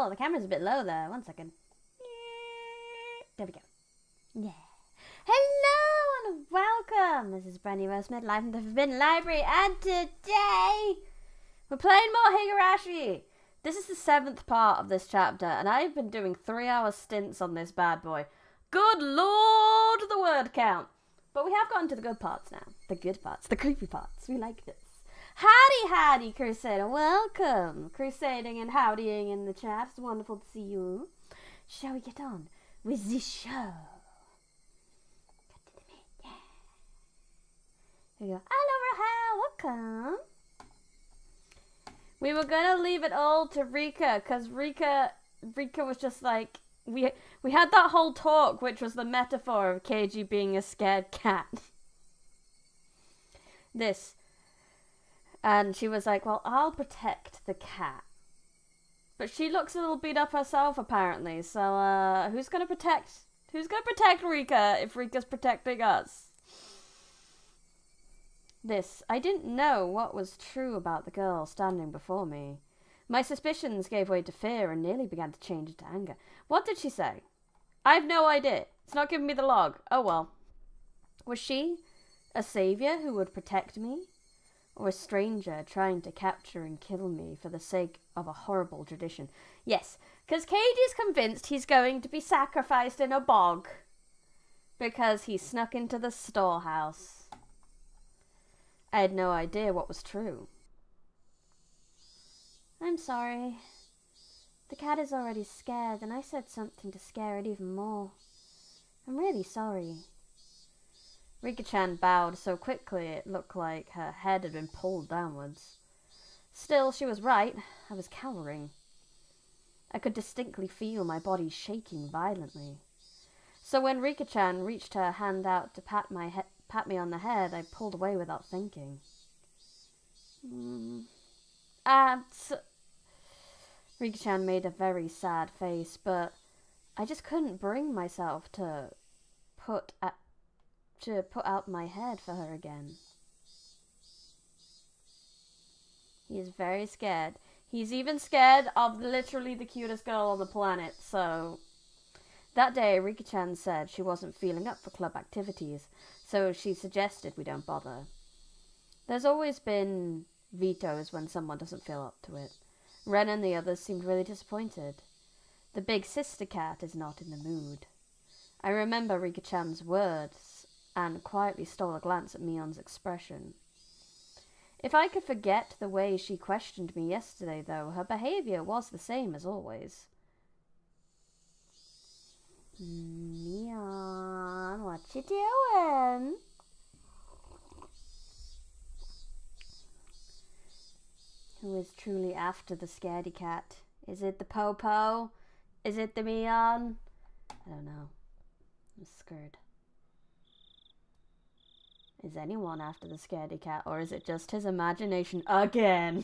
the camera's a bit low there. 1 second. There we go. Yeah. Hello and welcome. This is Brandy Rosemith, live from the Forbidden Library, and today we're playing more Higurashi. This is the 7th part of this chapter, and I've been doing 3-hour stints on this bad boy. Good lord, the word count. But we have gotten to the good parts now. The good parts, the creepy parts. We like this. Howdy, Crusader. Welcome. Crusading and howdying in the chat. It's wonderful to see you. Shall we get on with this show? Yeah. Here we go. Hello, Rahel. Welcome. We were going to leave it all to Rika, because Rika was just like, we had that whole talk, which was the metaphor of Keiji being a scared cat. And she was like, well, I'll protect the cat. But she looks a little beat up herself, apparently. So, who's gonna protect Rika if Rika's protecting us? I didn't know what was true about the girl standing before me. My suspicions gave way to fear and nearly began to change into anger. What did she say? I've no idea. It's not giving me the log. Oh well. Was she a savior who would protect me? Or a stranger trying to capture and kill me for the sake of a horrible tradition? Yes, because Keiji's convinced he's going to be sacrificed in a bog because he snuck into the storehouse. I had no idea what was true. I'm sorry. The cat is already scared, and I said something to scare it even more. I'm really sorry. Rika-chan bowed so quickly it looked like her head had been pulled downwards. Still, she was right. I was cowering. I could distinctly feel my body shaking violently. So when Rika-chan reached her hand out to pat me on the head, I pulled away without thinking. Rika-chan made a very sad face, but I just couldn't bring myself to put out my head for her again. He is very scared. He's even scared of literally the cutest girl on the planet, so... That day, Rika-chan said she wasn't feeling up for club activities, so she suggested we don't bother. There's always been vetoes when someone doesn't feel up to it. Ren and the others seemed really disappointed. The big sister cat is not in the mood. I remember Rika-chan's words and quietly stole a glance at Mion's expression. If I could forget the way she questioned me yesterday, though, her behavior was the same as always. Mion, what you doing? Who is truly after the scaredy cat? Is it the Popo? Is it the Mion? I don't know. I'm scared. Is anyone after the scaredy cat, or is it just his imagination again?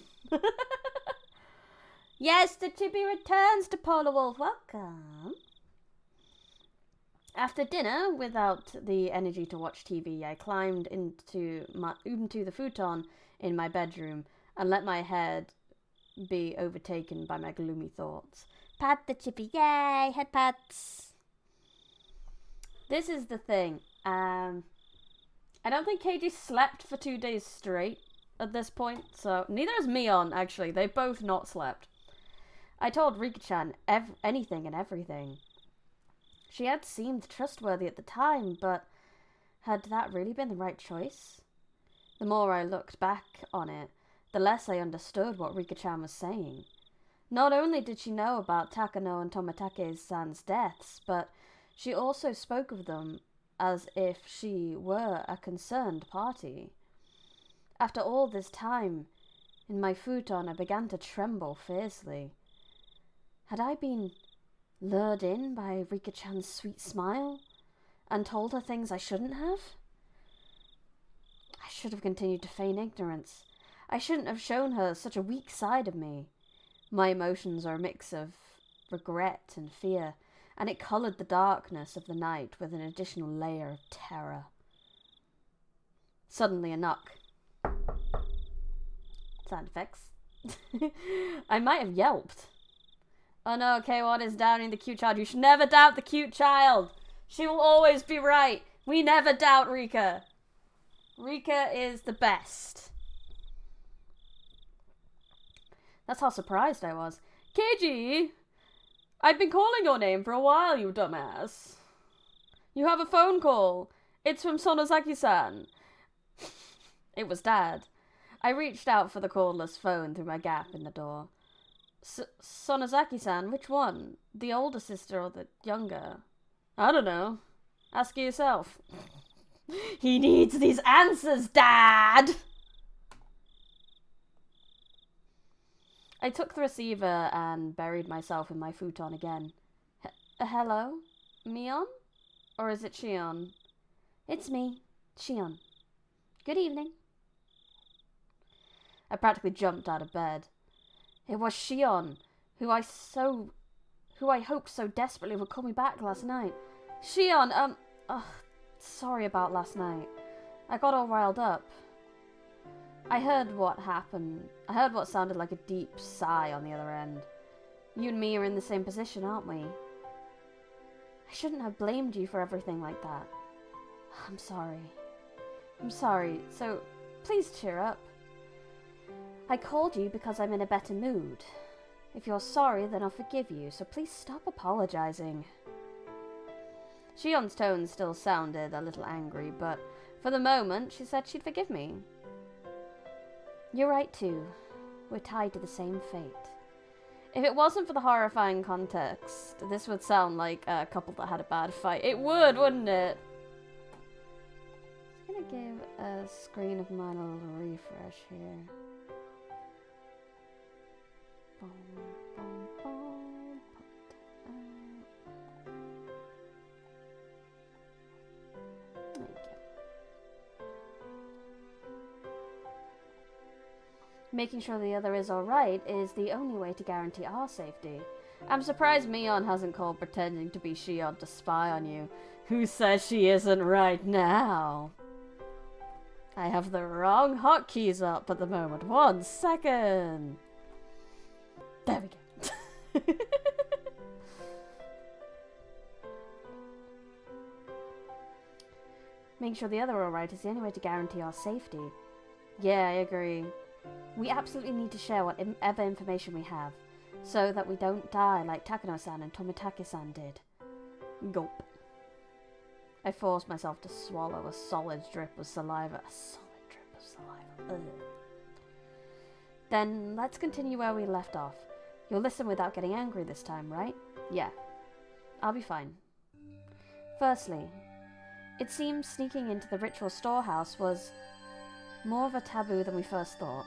Yes, the chibi returns to Polar Wolf. Welcome. After dinner, without the energy to watch TV, I climbed into the futon in my bedroom and let my head be overtaken by my gloomy thoughts. Pat the chibi, yay! Head pats. This is the thing. I don't think Keiji slept for 2 days straight at this point, so neither has Mion, actually. They both not slept. I told Rika-chan anything and everything. She had seemed trustworthy at the time, but had that really been the right choice? The more I looked back on it, the less I understood what Rika-chan was saying. Not only did she know about Takano and Tomotake's deaths, but she also spoke of them as if she were a concerned party. After all this time, in my futon I began to tremble fiercely. Had I been lured in by Rika-chan's sweet smile and told her things I shouldn't have? I should have continued to feign ignorance. I shouldn't have shown her such a weak side of me. My emotions are a mix of regret and fear, and it coloured the darkness of the night with an additional layer of terror. Suddenly a knock. Sound effects. I might have yelped. Oh no, K1 is doubting the cute child. You should never doubt the cute child. She will always be right. We never doubt Rika. Rika is the best. That's how surprised I was. Keiji! I've been calling your name for a while, you dumbass. You have a phone call. It's from Sonozaki-san. It was Dad. I reached out for the cordless phone through my gap in the door. Sonozaki-san, which one? The older sister or the younger? I don't know. Ask yourself. He needs these answers, Dad! I took the receiver and buried myself in my futon again. Hello? Mion? Or is it Shion? It's me, Shion. Good evening. I practically jumped out of bed. It was Shion, who I hoped so desperately would call me back last night. Shion, sorry about last night. I got all riled up. I heard what happened. I heard what sounded like a deep sigh on the other end. You and me are in the same position, aren't we? I shouldn't have blamed you for everything like that. I'm sorry. I'm sorry, so please cheer up. I called you because I'm in a better mood. If you're sorry, then I'll forgive you, so please stop apologizing. Shion's tone still sounded a little angry, but for the moment, she said she'd forgive me. You're right, too. We're tied to the same fate. If it wasn't for the horrifying context, this would sound like a couple that had a bad fight. It would, wouldn't it? I'm gonna give a screen of mine a little refresh here. Boom, boom, boom. There you go. Making sure the other is alright is the only way to guarantee our safety. I'm surprised Mion hasn't called pretending to be Shion to spy on you. Who says she isn't right now? I have the wrong hotkeys up at the moment. 1 second. There we go. Making sure the other are alright is the only way to guarantee our safety. Yeah, I agree. We absolutely need to share whatever information we have, so that we don't die like Takano-san and Tomitake-san did. Gulp. I forced myself to swallow a solid drip of saliva. A solid drip of saliva. Ugh. Then let's continue where we left off. You'll listen without getting angry this time, right? Yeah. I'll be fine. Firstly, it seems sneaking into the ritual storehouse was more of a taboo than we first thought.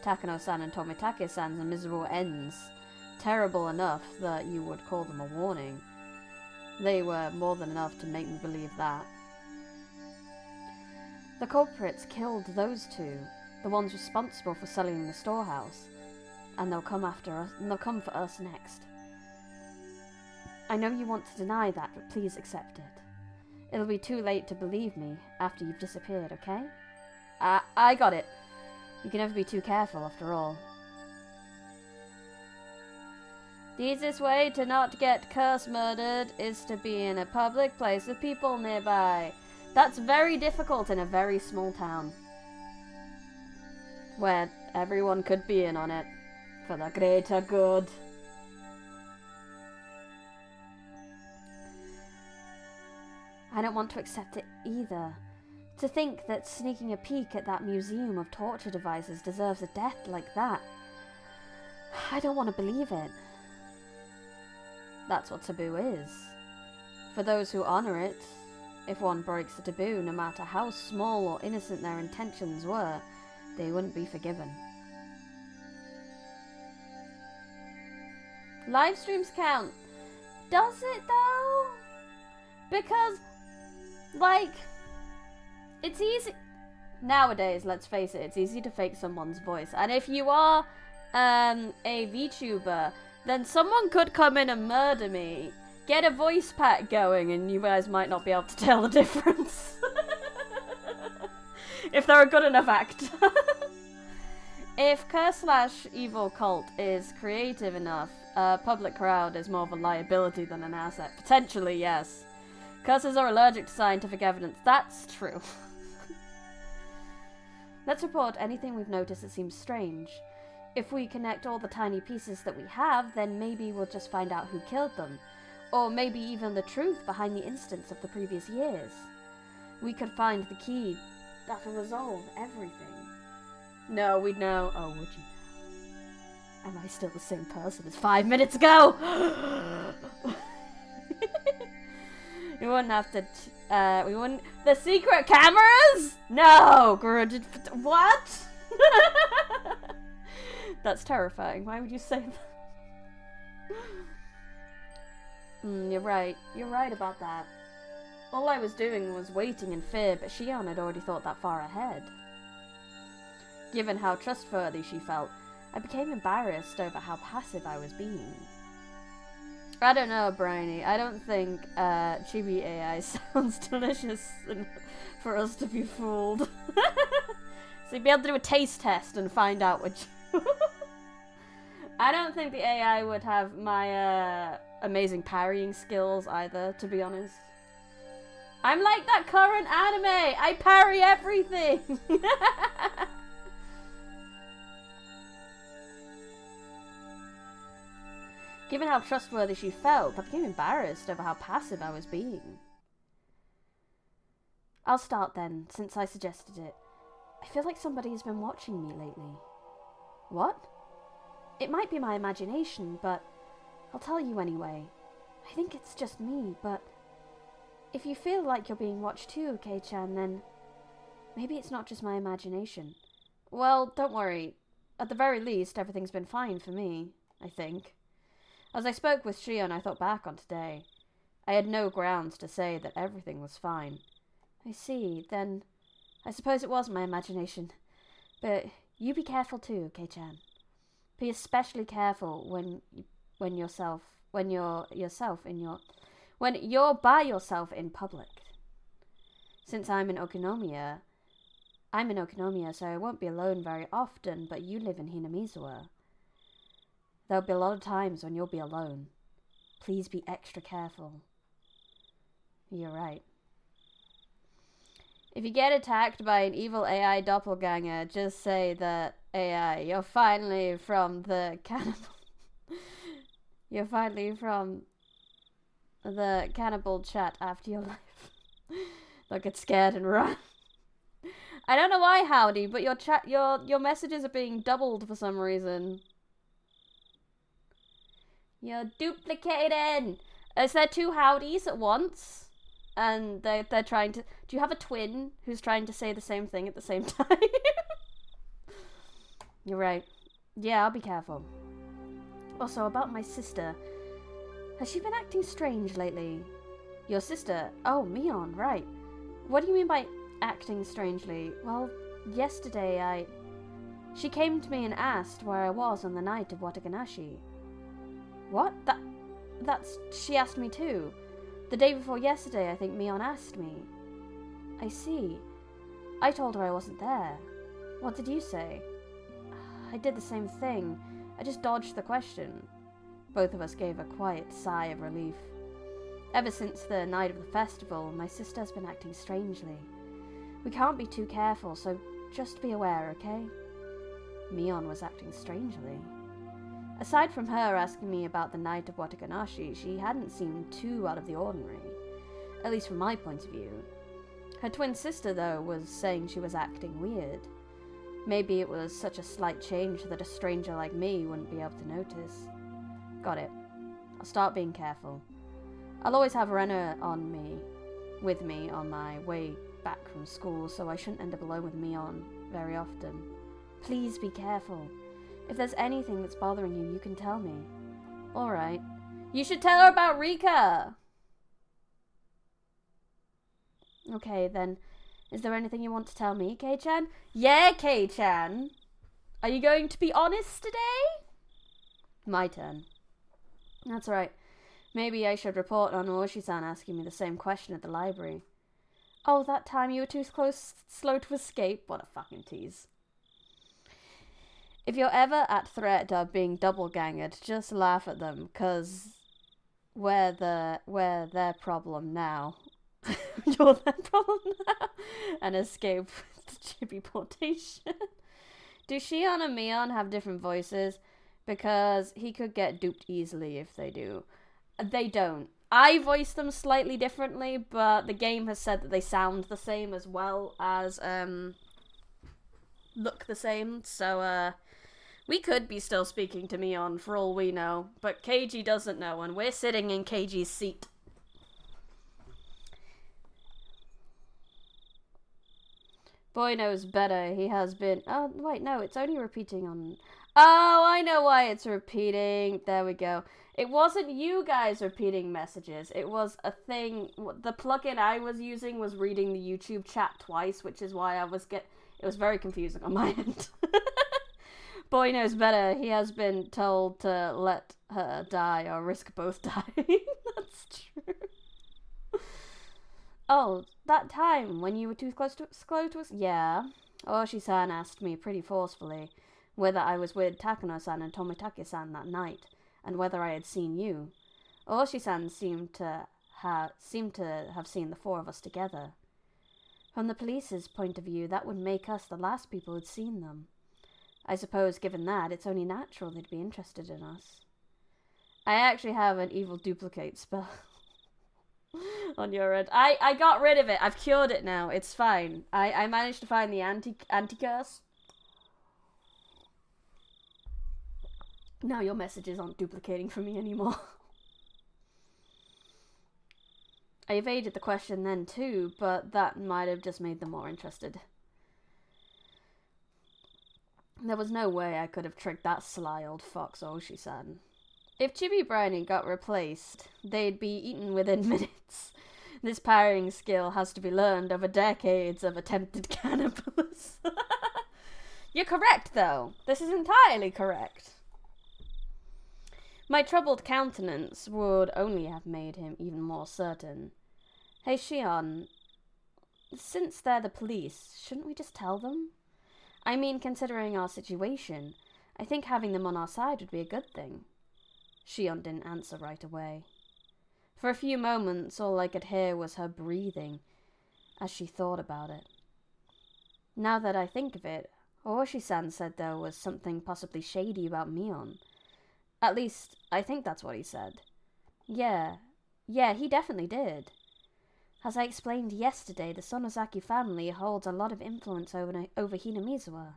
Takano-san and Tomitake-san's miserable ends, terrible enough that you would call them a warning. They were more than enough to make me believe that. The culprits killed those two, the ones responsible for selling the storehouse, and they'll come after us, and they'll come for us next. I know you want to deny that, but please accept it. It'll be too late to believe me after you've disappeared, okay? I got it. You can never be too careful, after all. The easiest way to not get curse murdered is to be in a public place with people nearby. That's very difficult in a very small town, where everyone could be in on it for the greater good. I don't want to accept it either. To think that sneaking a peek at that museum of torture devices deserves a death like that. I don't want to believe it. That's what taboo is. For those who honor it, if one breaks the taboo, no matter how small or innocent their intentions were, they wouldn't be forgiven. Live streams count. Does it though? Because, like, it's easy nowadays, let's face it, it's easy to fake someone's voice. And if you are a VTuber, then someone could come in and murder me, get a voice pack going, and you guys might not be able to tell the difference. If they're a good enough actor. If Curse/Evil Cult is creative enough A public crowd is more of a liability than an asset. Potentially, yes. Curses are allergic to scientific evidence. That's true. Let's report anything we've noticed that seems strange. If we connect all the tiny pieces that we have, then maybe we'll just find out who killed them. Or maybe even the truth behind the incidents of the previous years. We could find the key that'll resolve everything. No, we'd know. Oh, would you know? Am I still the same person as 5 minutes ago? We wouldn't have to... we wouldn't... The secret cameras? No! What? That's terrifying. Why would you say that? You're right. You're right about that. All I was doing was waiting in fear, but Shion had already thought that far ahead. Given how trustworthy she felt, I became embarrassed over how passive I was being. I don't know, Briny. I don't think chibi AI sounds delicious for us to be fooled. So you'd be able to do a taste test and find out which... I don't think the AI would have my amazing parrying skills either, to be honest. I'm like that current anime! I parry everything! Given how trustworthy she felt, I became embarrassed over how passive I was being. I'll start then, since I suggested it. I feel like somebody has been watching me lately. What? It might be my imagination, but I'll tell you anyway. I think it's just me, but if you feel like you're being watched too, Kei-chan, then maybe it's not just my imagination. Well, don't worry. At the very least, everything's been fine for me, I think. As I spoke with Shion, I thought back on today. I had no grounds to say that everything was fine. I see, then I suppose it was my imagination. But you be careful too, Kei-chan. Be especially careful when you're by yourself in public. Since I'm in Okinomiya, so I won't be alone very often, but you live in Hinamizawa. There'll be a lot of times when you'll be alone. Please be extra careful. You're right. If you get attacked by an evil AI doppelganger, just say that AI, you're finally from the cannibal. You're finally from the cannibal chat after your life. They'll get scared and run. I don't know why, Howdy, but your messages are being doubled for some reason. You're duplicated. Is there two Howdies at once? And they're trying to... Do you have a twin who's trying to say the same thing at the same time? You're right. Yeah, I'll be careful. Also, about my sister. Has she been acting strange lately? Your sister? Oh, Mion, right. What do you mean by acting strangely? Well, yesterday she came to me and asked where I was on the night of Wataganashi. What? She asked me too. The day before yesterday, I think Mion asked me. I see. I told her I wasn't there. What did you say? I did the same thing. I just dodged the question. Both of us gave a quiet sigh of relief. Ever since the night of the festival, my sister's been acting strangely. We can't be too careful, so just be aware, okay? Mion was acting strangely. Aside from her asking me about the night of Wataganashi, she hadn't seemed too out of the ordinary. At least from my point of view. Her twin sister, though, was saying she was acting weird. Maybe it was such a slight change that a stranger like me wouldn't be able to notice. Got it. I'll start being careful. I'll always have Renna with me on my way back from school, so I shouldn't end up alone with Mion very often. Please be careful. If there's anything that's bothering you, you can tell me. Alright. You should tell her about Rika! Okay, then. Is there anything you want to tell me, Kei-chan? Yeah, Kei-chan! Are you going to be honest today? My turn. That's right. Maybe I should report on Oshi-san asking me the same question at the library. Oh, that time you were too slow to escape? What a fucking tease. If you're ever at threat of being double-ganged, just laugh at them, cause we're their problem now. You're their problem now. And escape with the chibi portation. Do Shion and Mion have different voices? Because he could get duped easily if they do. They don't. I voice them slightly differently, but the game has said that they sound the same as well as look the same. So we could be still speaking to Mion for all we know, but Keiji doesn't know, and we're sitting in Keiji's seat. Boy knows better. He has been... Oh, wait, no, it's only repeating on... Oh, I know why it's repeating. There we go. It wasn't you guys repeating messages. It was a thing... The plugin I was using was reading the YouTube chat twice, which is why It was very confusing on my end. Boy knows better. He has been told to let her die or risk both dying. That's true. Oh, that time when you were too close to us? Yeah. Oshi-san asked me pretty forcefully whether I was with Takano-san and Tomitake-san that night, and whether I had seen you. Oshi-san seemed to have seen the four of us together. From the police's point of view, that would make us the last people who'd seen them. I suppose, given that, it's only natural they'd be interested in us. I actually have an evil duplicate spell on your end. I got rid of it. I've cured it now. It's fine. I managed to find the anti-curse. Now your messages aren't duplicating for me anymore. I evaded the question then too, but that might have just made them more interested. There was no way I could have tricked that sly old fox, Oshi-san. If chibi brownie got replaced, they'd be eaten within minutes. This parrying skill has to be learned over decades of attempted cannibalism. You're correct, though. This is entirely correct. My troubled countenance would only have made him even more certain. Hey, Shion, since they're the police, shouldn't we just tell them? I mean, considering our situation, I think having them on our side would be a good thing. Shion didn't answer right away. For a few moments, all I could hear was her breathing as she thought about it. Now that I think of it, Oshi-san said there was something possibly shady about Mion. At least, I think that's what he said. Yeah, he definitely did. As I explained yesterday, the Sonozaki family holds a lot of influence over Hinamizawa.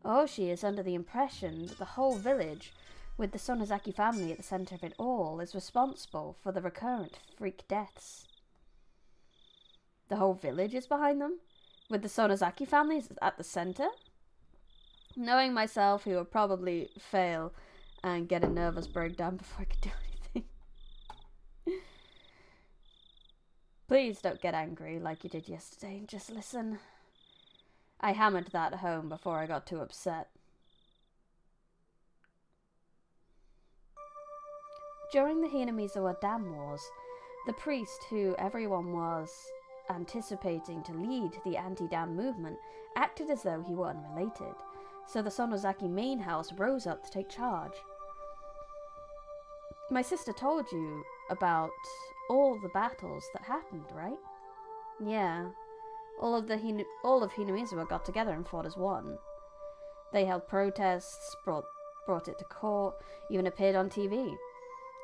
Oshi is under the impression that the whole village, with the Sonozaki family at the centre of it all, is responsible for the recurrent freak deaths. The whole village is behind them? With the Sonozaki family at the centre? Knowing myself, he would probably fail and get a nervous breakdown before I could do anything. Please don't get angry like you did yesterday. Just listen. I hammered that home before I got too upset. During the Hinamizawa Dam Wars, the priest who everyone was anticipating to lead the anti-dam movement acted as though he were unrelated, so the Sonozaki main house rose up to take charge. My sister told you about all the battles that happened, right? Yeah. All of Hinamizawa got together and fought as one. They held protests, brought it to court, even appeared on TV.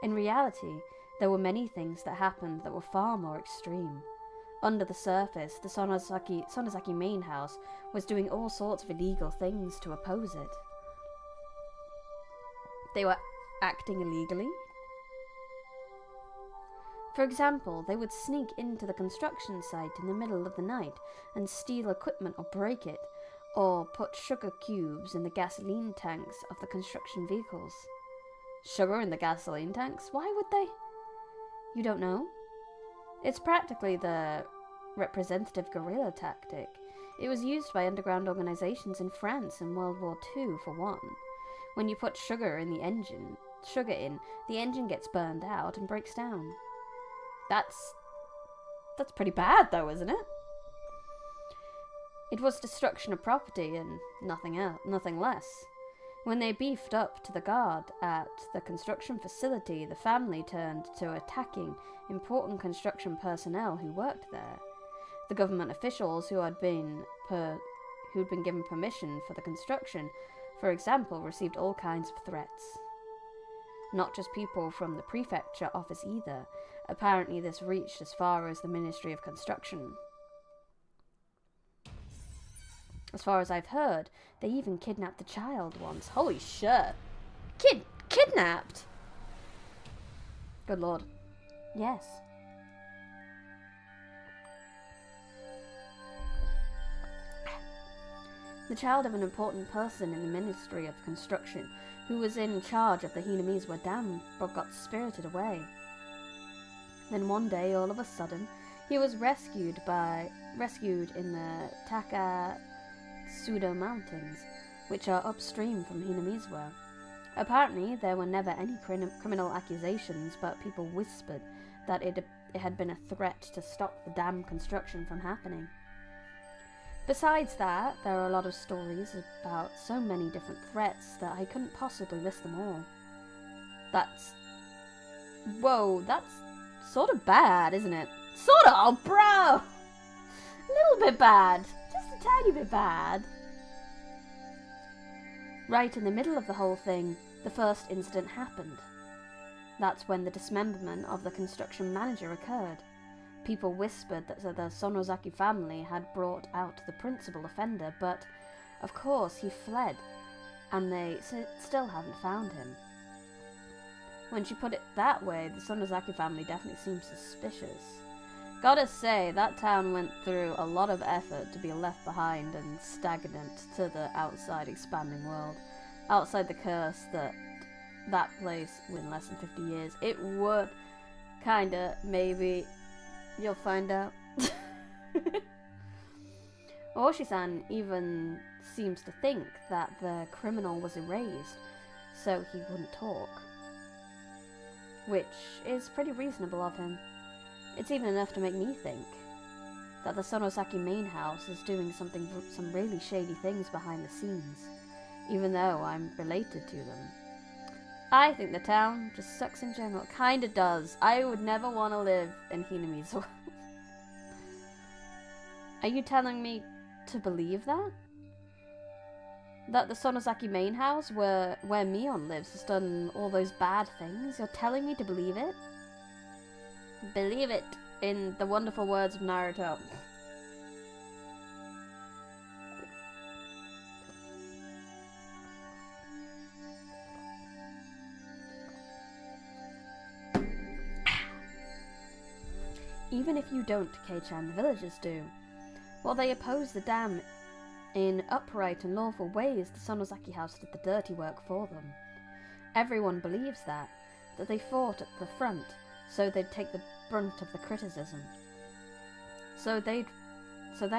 In reality, there were many things that happened that were far more extreme. Under the surface, the Sonozaki main house was doing all sorts of illegal things to oppose it. They were acting illegally. For example, they would sneak into the construction site in the middle of the night and steal equipment or break it, or put sugar cubes in the gasoline tanks of the construction vehicles. Sugar in the gasoline tanks? Why would they? You don't know? It's practically the representative guerrilla tactic. It was used by underground organizations in France in World War II, for one. When you put sugar in, the engine gets burned out and breaks down. That's pretty bad, though, isn't it? It was destruction of property and nothing less. When they beefed up to the guard at the construction facility, the family turned to attacking important construction personnel who worked there. The government officials who'd been given permission for the construction, for example, received all kinds of threats. Not just people from the prefecture office either. Apparently this reached as far as the Ministry of Construction. As far as I've heard, they even kidnapped a child once. Holy shit. Kidnapped? Good lord. Yes. The child of an important person in the Ministry of Construction who was in charge of the Hinamizuwa Dam but got spirited away. Then one day, all of a sudden, he was rescued in the Takatsudo Mountains, which are upstream from Hinamizuwa. Apparently, there were never any criminal accusations, but people whispered that it had been a threat to stop the dam construction from happening. Besides that, there are a lot of stories about so many different threats that I couldn't possibly list them all. That's sort of bad, isn't it? Sort of, oh, bro! A little bit bad. Just a tiny bit bad. Right in the middle of the whole thing, the first incident happened. That's when the dismemberment of the construction manager occurred. People whispered that the Sonozaki family had brought out the principal offender, but, of course, he fled, and they still haven't found him. When she put it that way, the Sonozaki family definitely seems suspicious. Gotta say, that town went through a lot of effort to be left behind and stagnant to the outside expanding world. Outside the curse that place within less than 50 years, it would kinda, maybe, you'll find out. Oshi-san even seems to think that the criminal was erased, so he wouldn't talk. Which is pretty reasonable of him. It's even enough to make me think that the Sonozaki main house is doing some really shady things behind the scenes, even though I'm related to them. I think the town just sucks in general. Kinda does. I would never want to live in Hinamizuwa. Are you telling me to believe that? That the Sonozaki main house, where Mion lives, has done all those bad things? You're telling me to believe it? Believe it, in the wonderful words of Naruto. Even if you don't, Kei-chan, the villagers do. While they oppose the dam in upright and lawful ways, the Sonozaki house did the dirty work for them. Everyone believes that they fought at the front, so they'd take the brunt of the criticism. So they're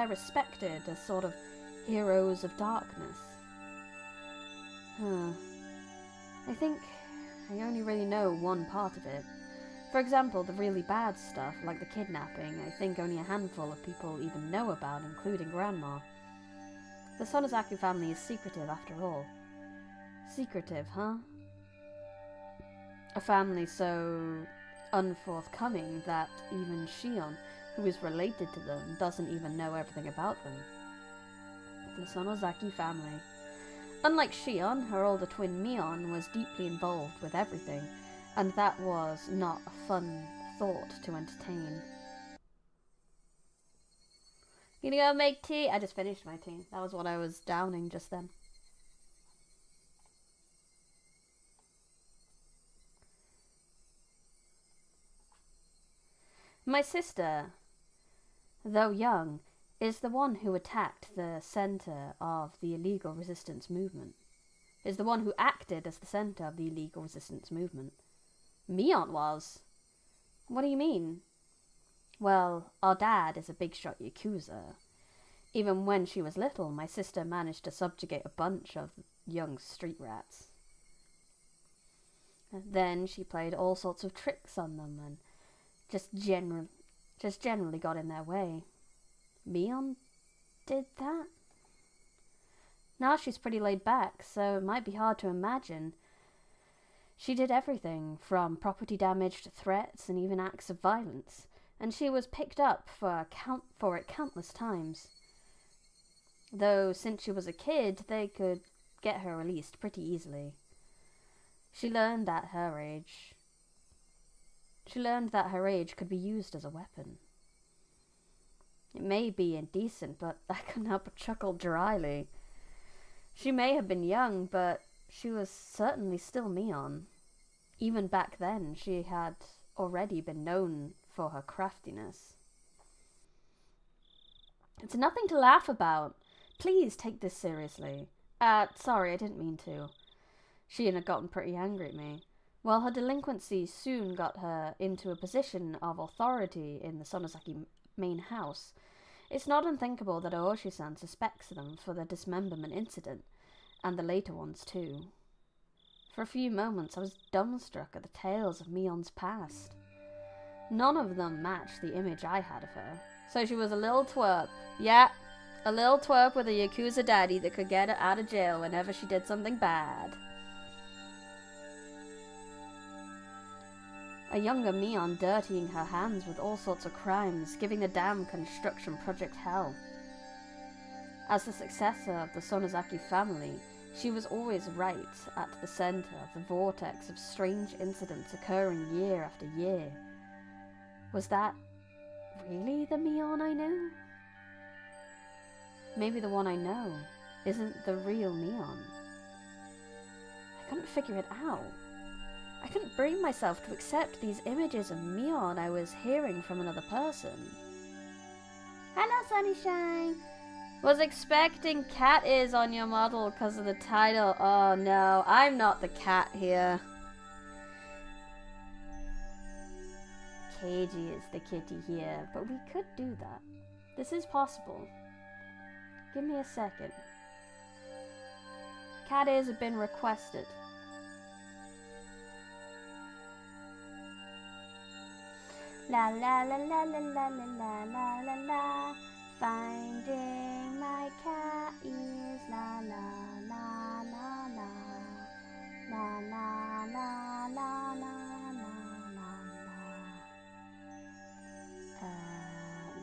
respected as sort of heroes of darkness. I think I only really know one part of it. For example, the really bad stuff, like the kidnapping, I think only a handful of people even know about, including Grandma. The Sonozaki family is secretive, after all. Secretive, huh? A family so unforthcoming that even Shion, who is related to them, doesn't even know everything about them. The Sonozaki family. Unlike Shion, her older twin Mion was deeply involved with everything, and that was not a fun thought to entertain. Gonna go make tea? I just finished my tea. That was what I was downing just then. My sister, though young, is the one who attacked the center of the illegal resistance movement. Is the one who acted as the center of the illegal resistance movement. Mion was? What do you mean? Well, our dad is a big shot Yakuza. Even when she was little, my sister managed to subjugate a bunch of young street rats. Then she played all sorts of tricks on them and just generally got in their way. Mion did that? Now she's pretty laid back, so it might be hard to imagine. She did everything, from property damage to threats and even acts of violence, and she was picked up for it countless times. Though, since she was a kid, they could get her released pretty easily. She learned that her age could be used as a weapon. It may be indecent, but I couldn't help but chuckle dryly. She may have been young, but she was certainly still Mion. Even back then, she had already been known for her craftiness. It's nothing to laugh about. Please take this seriously. Sorry, I didn't mean to. She had gotten pretty angry at me. Well, her delinquency soon got her into a position of authority in the Sonozaki main house. It's not unthinkable that Aoshi-san suspects them for the dismemberment incident, and the later ones too. For a few moments I was dumbstruck at the tales of Mion's past. None of them matched the image I had of her. So she was a little twerp. Yeah, a little twerp with a Yakuza daddy that could get her out of jail whenever she did something bad. A younger Mion dirtying her hands with all sorts of crimes, giving the damn construction project hell. As the successor of the Sonozaki family, she was always right at the center of the vortex of strange incidents occurring year after year. Was that really the Mion I knew? Maybe the one I know isn't the real Mion. I couldn't figure it out. I couldn't bring myself to accept these images of Mion I was hearing from another person. Hello, Sunnyshine! Was expecting cat ears on your model because of the title. Oh no, I'm not the cat here. Keiji is the kitty here, but we could do that. This is possible. Give me a second. Cat ears have been requested. La la la la la la la la la la. Finding my cat ears. La la la la la. La la la la la la la.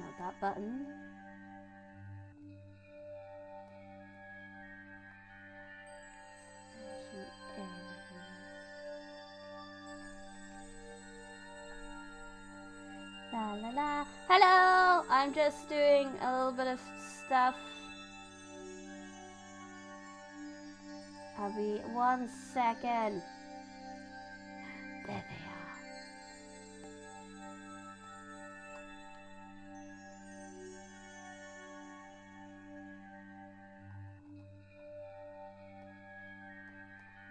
Not that button. La la la. Hello! I'm just doing a little bit of stuff. I'll be 1 second. There they are.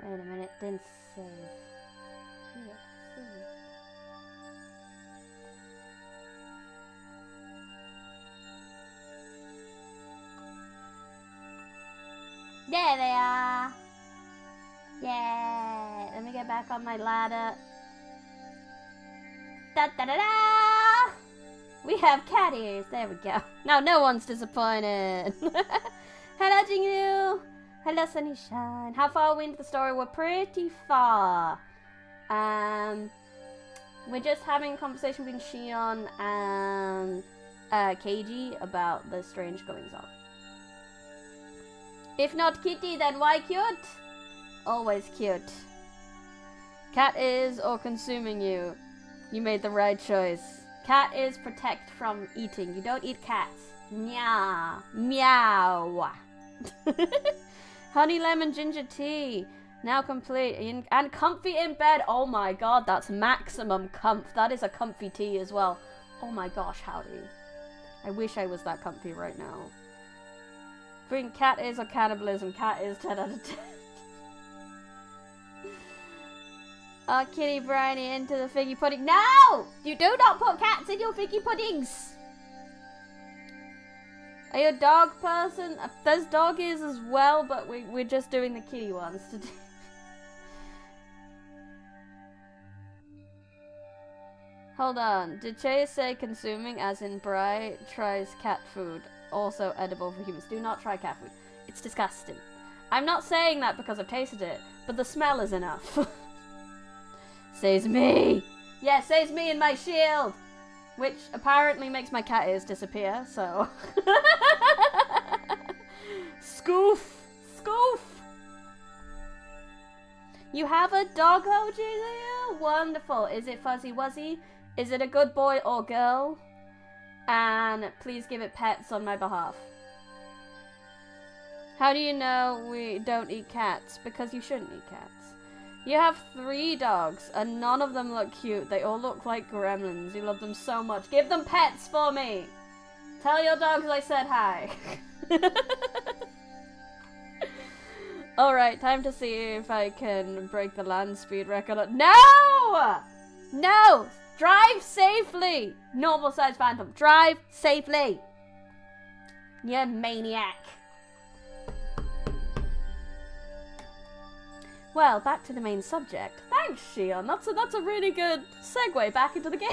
Wait a minute, didn't save. Here, see. There they are! Yay! Let me get back on my ladder. Da da da da! We have cat ears. There we go. Now no one's disappointed. Hello, Jingyu! Hello, Sunnyshine. How far are we into the story? We're pretty far. We're just having a conversation between Shion and Keiji about the strange goings on. If not kitty, then why cute? Always cute. Cat ears or consuming you. You made the right choice. Cat ears protect from eating. You don't eat cats. Meow. Meow. Honey lemon ginger tea. Now complete. And comfy in bed. Oh my god, that's maximum comf. That is a comfy tea as well. Oh my gosh, howdy. I wish I was that comfy right now. Between cat ears or cannibalism, cat ears 10 out of 10. Oh, kitty briny into the figgy pudding. No! You do not put cats in your figgy puddings! Are you a dog person? There's dog ears as well, but we're just doing the kitty ones today. Hold on. Did Chase say consuming as in Bri tries cat food? Also edible for humans. Do not try cat food. It's disgusting. I'm not saying that because I've tasted it, but the smell is enough. Saves me! Yeah, saves me and my shield! Which apparently makes my cat ears disappear, so... Scoof! Scoof! You have a doggo, Julia? Wonderful. Is it Fuzzy Wuzzy? Is it a good boy or girl? And please give it pets on my behalf. How do you know we don't eat cats? Because you shouldn't eat cats. You have 3 dogs, and none of them look cute. They all look like gremlins. You love them so much. Give them pets for me! Tell your dogs I said hi. Alright, time to see if I can break the land speed record. No! No! Drive safely! Normal size phantom. Drive safely! You maniac. Well, back to the main subject. Thanks, Shion. That's a really good segue back into the game.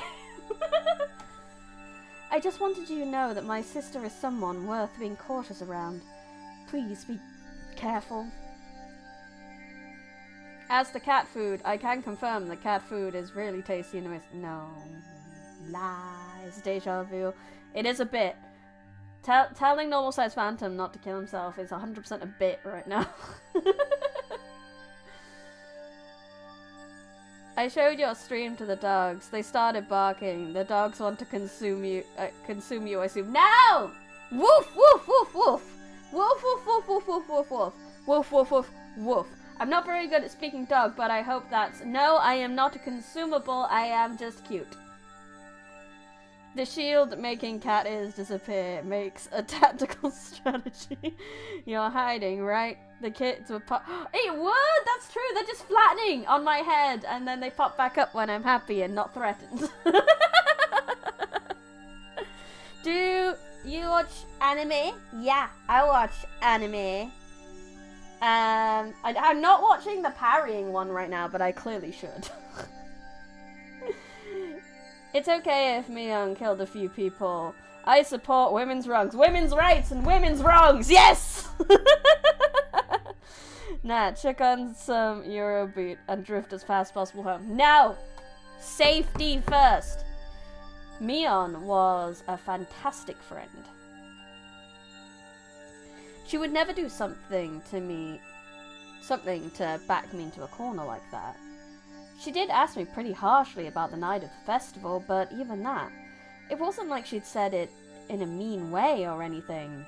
I just wanted you to know that my sister is someone worth being cautious around. Please be careful. As the cat food, I can confirm that cat food is really tasty and no. Lies. Deja vu. It is a bit. Telling normal size phantom not to kill himself is 100% a bit right now. I showed your stream to the dogs. They started barking. The dogs want to consume you, I assume. No! Woof, woof, woof, woof. Woof, woof, woof, woof, woof, woof, woof. Woof, woof, woof, woof. I'm not very good at speaking dog, but I hope that's... No, I am not a consumable. I am just cute. The shield making cat ears disappear makes a tactical strategy. You're hiding, right? The kids would pop... It would! That's true! They're just flattening on my head, and then they pop back up when I'm happy and not threatened. Do you watch anime? Yeah, I watch anime. I'm not watching the parrying one right now, but I clearly should. It's okay if Miyoung killed a few people. I support women's wrongs, women's rights, and women's wrongs. Yes! Nah, check on some Eurobeat and drift as fast as possible home. No! Safety first. Mion was a fantastic friend. She would never do something to back me into a corner like that. She did ask me pretty harshly about the night of the festival, but even that, it wasn't like she'd said it in a mean way or anything.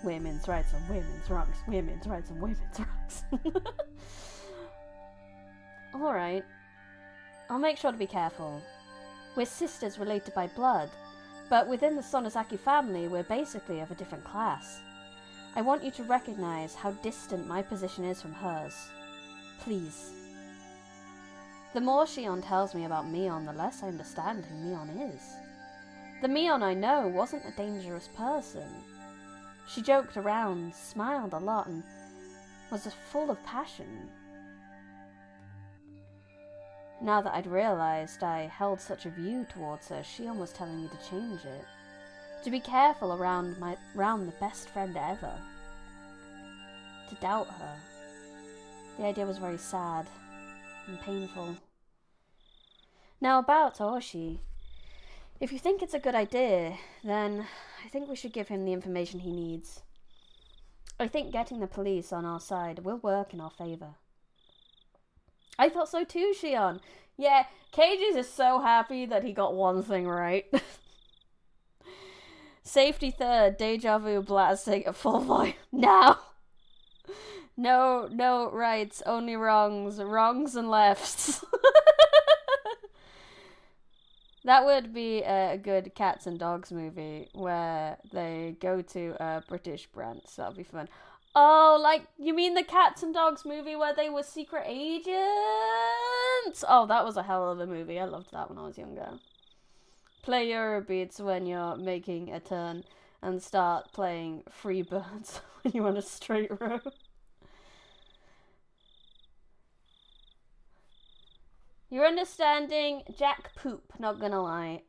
Women's rights and women's wrongs. Women's rights and women's wrongs. Alright. I'll make sure to be careful. We're sisters related by blood, but within the Sonozaki family, we're basically of a different class. I want you to recognize how distant my position is from hers. Please. The more Shion tells me about Mion, the less I understand who Mion is. The Mion I know wasn't a dangerous person. She joked around, smiled a lot, and was full of passion. Now that I'd realized I held such a view towards her, Shion was telling me to change it. To be careful around the best friend ever. To doubt her. The idea was very sad and painful. Now about Oshi. If you think it's a good idea, then I think we should give him the information he needs. I think getting the police on our side will work in our favour. I thought so too, Shion. Yeah, Cages is so happy that he got one thing right. Safety third, deja vu blasting at full volume. Now! No rights, only wrongs. Wrongs and lefts. That would be a good cats and dogs movie where they go to a British branch. That'll be fun. Oh, like, you mean the cats and dogs movie where they were secret agents? Oh, that was a hell of a movie. I loved that when I was younger. Play Eurobeats when you're making a turn and start playing Freebirds when you're on a straight road. You're understanding Jack Poop, not gonna lie.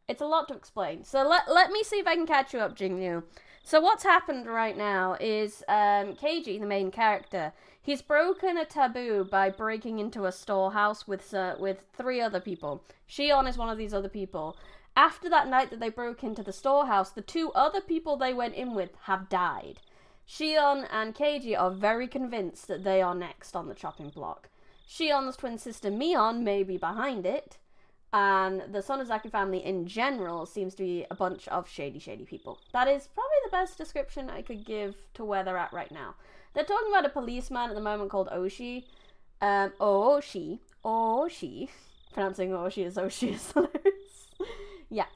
It's a lot to explain. So let me see if I can catch you up, Jingyu. So what's happened right now is Keiji, the main character, he's broken a taboo by breaking into a storehouse with 3 other people. Shion is one of these other people. After that night that they broke into the storehouse, the 2 other people they went in with have died. Shion and Keiji are very convinced that they are next on the chopping block. Shion's twin sister Mion may be behind it, and the Sonozaki family in general seems to be a bunch of shady people. That is probably the best description I could give to where they're at right now. They're talking about a policeman at the moment called Oshi. Oshi. Pronouncing Oshi as Oshi is hilarious. Yeah,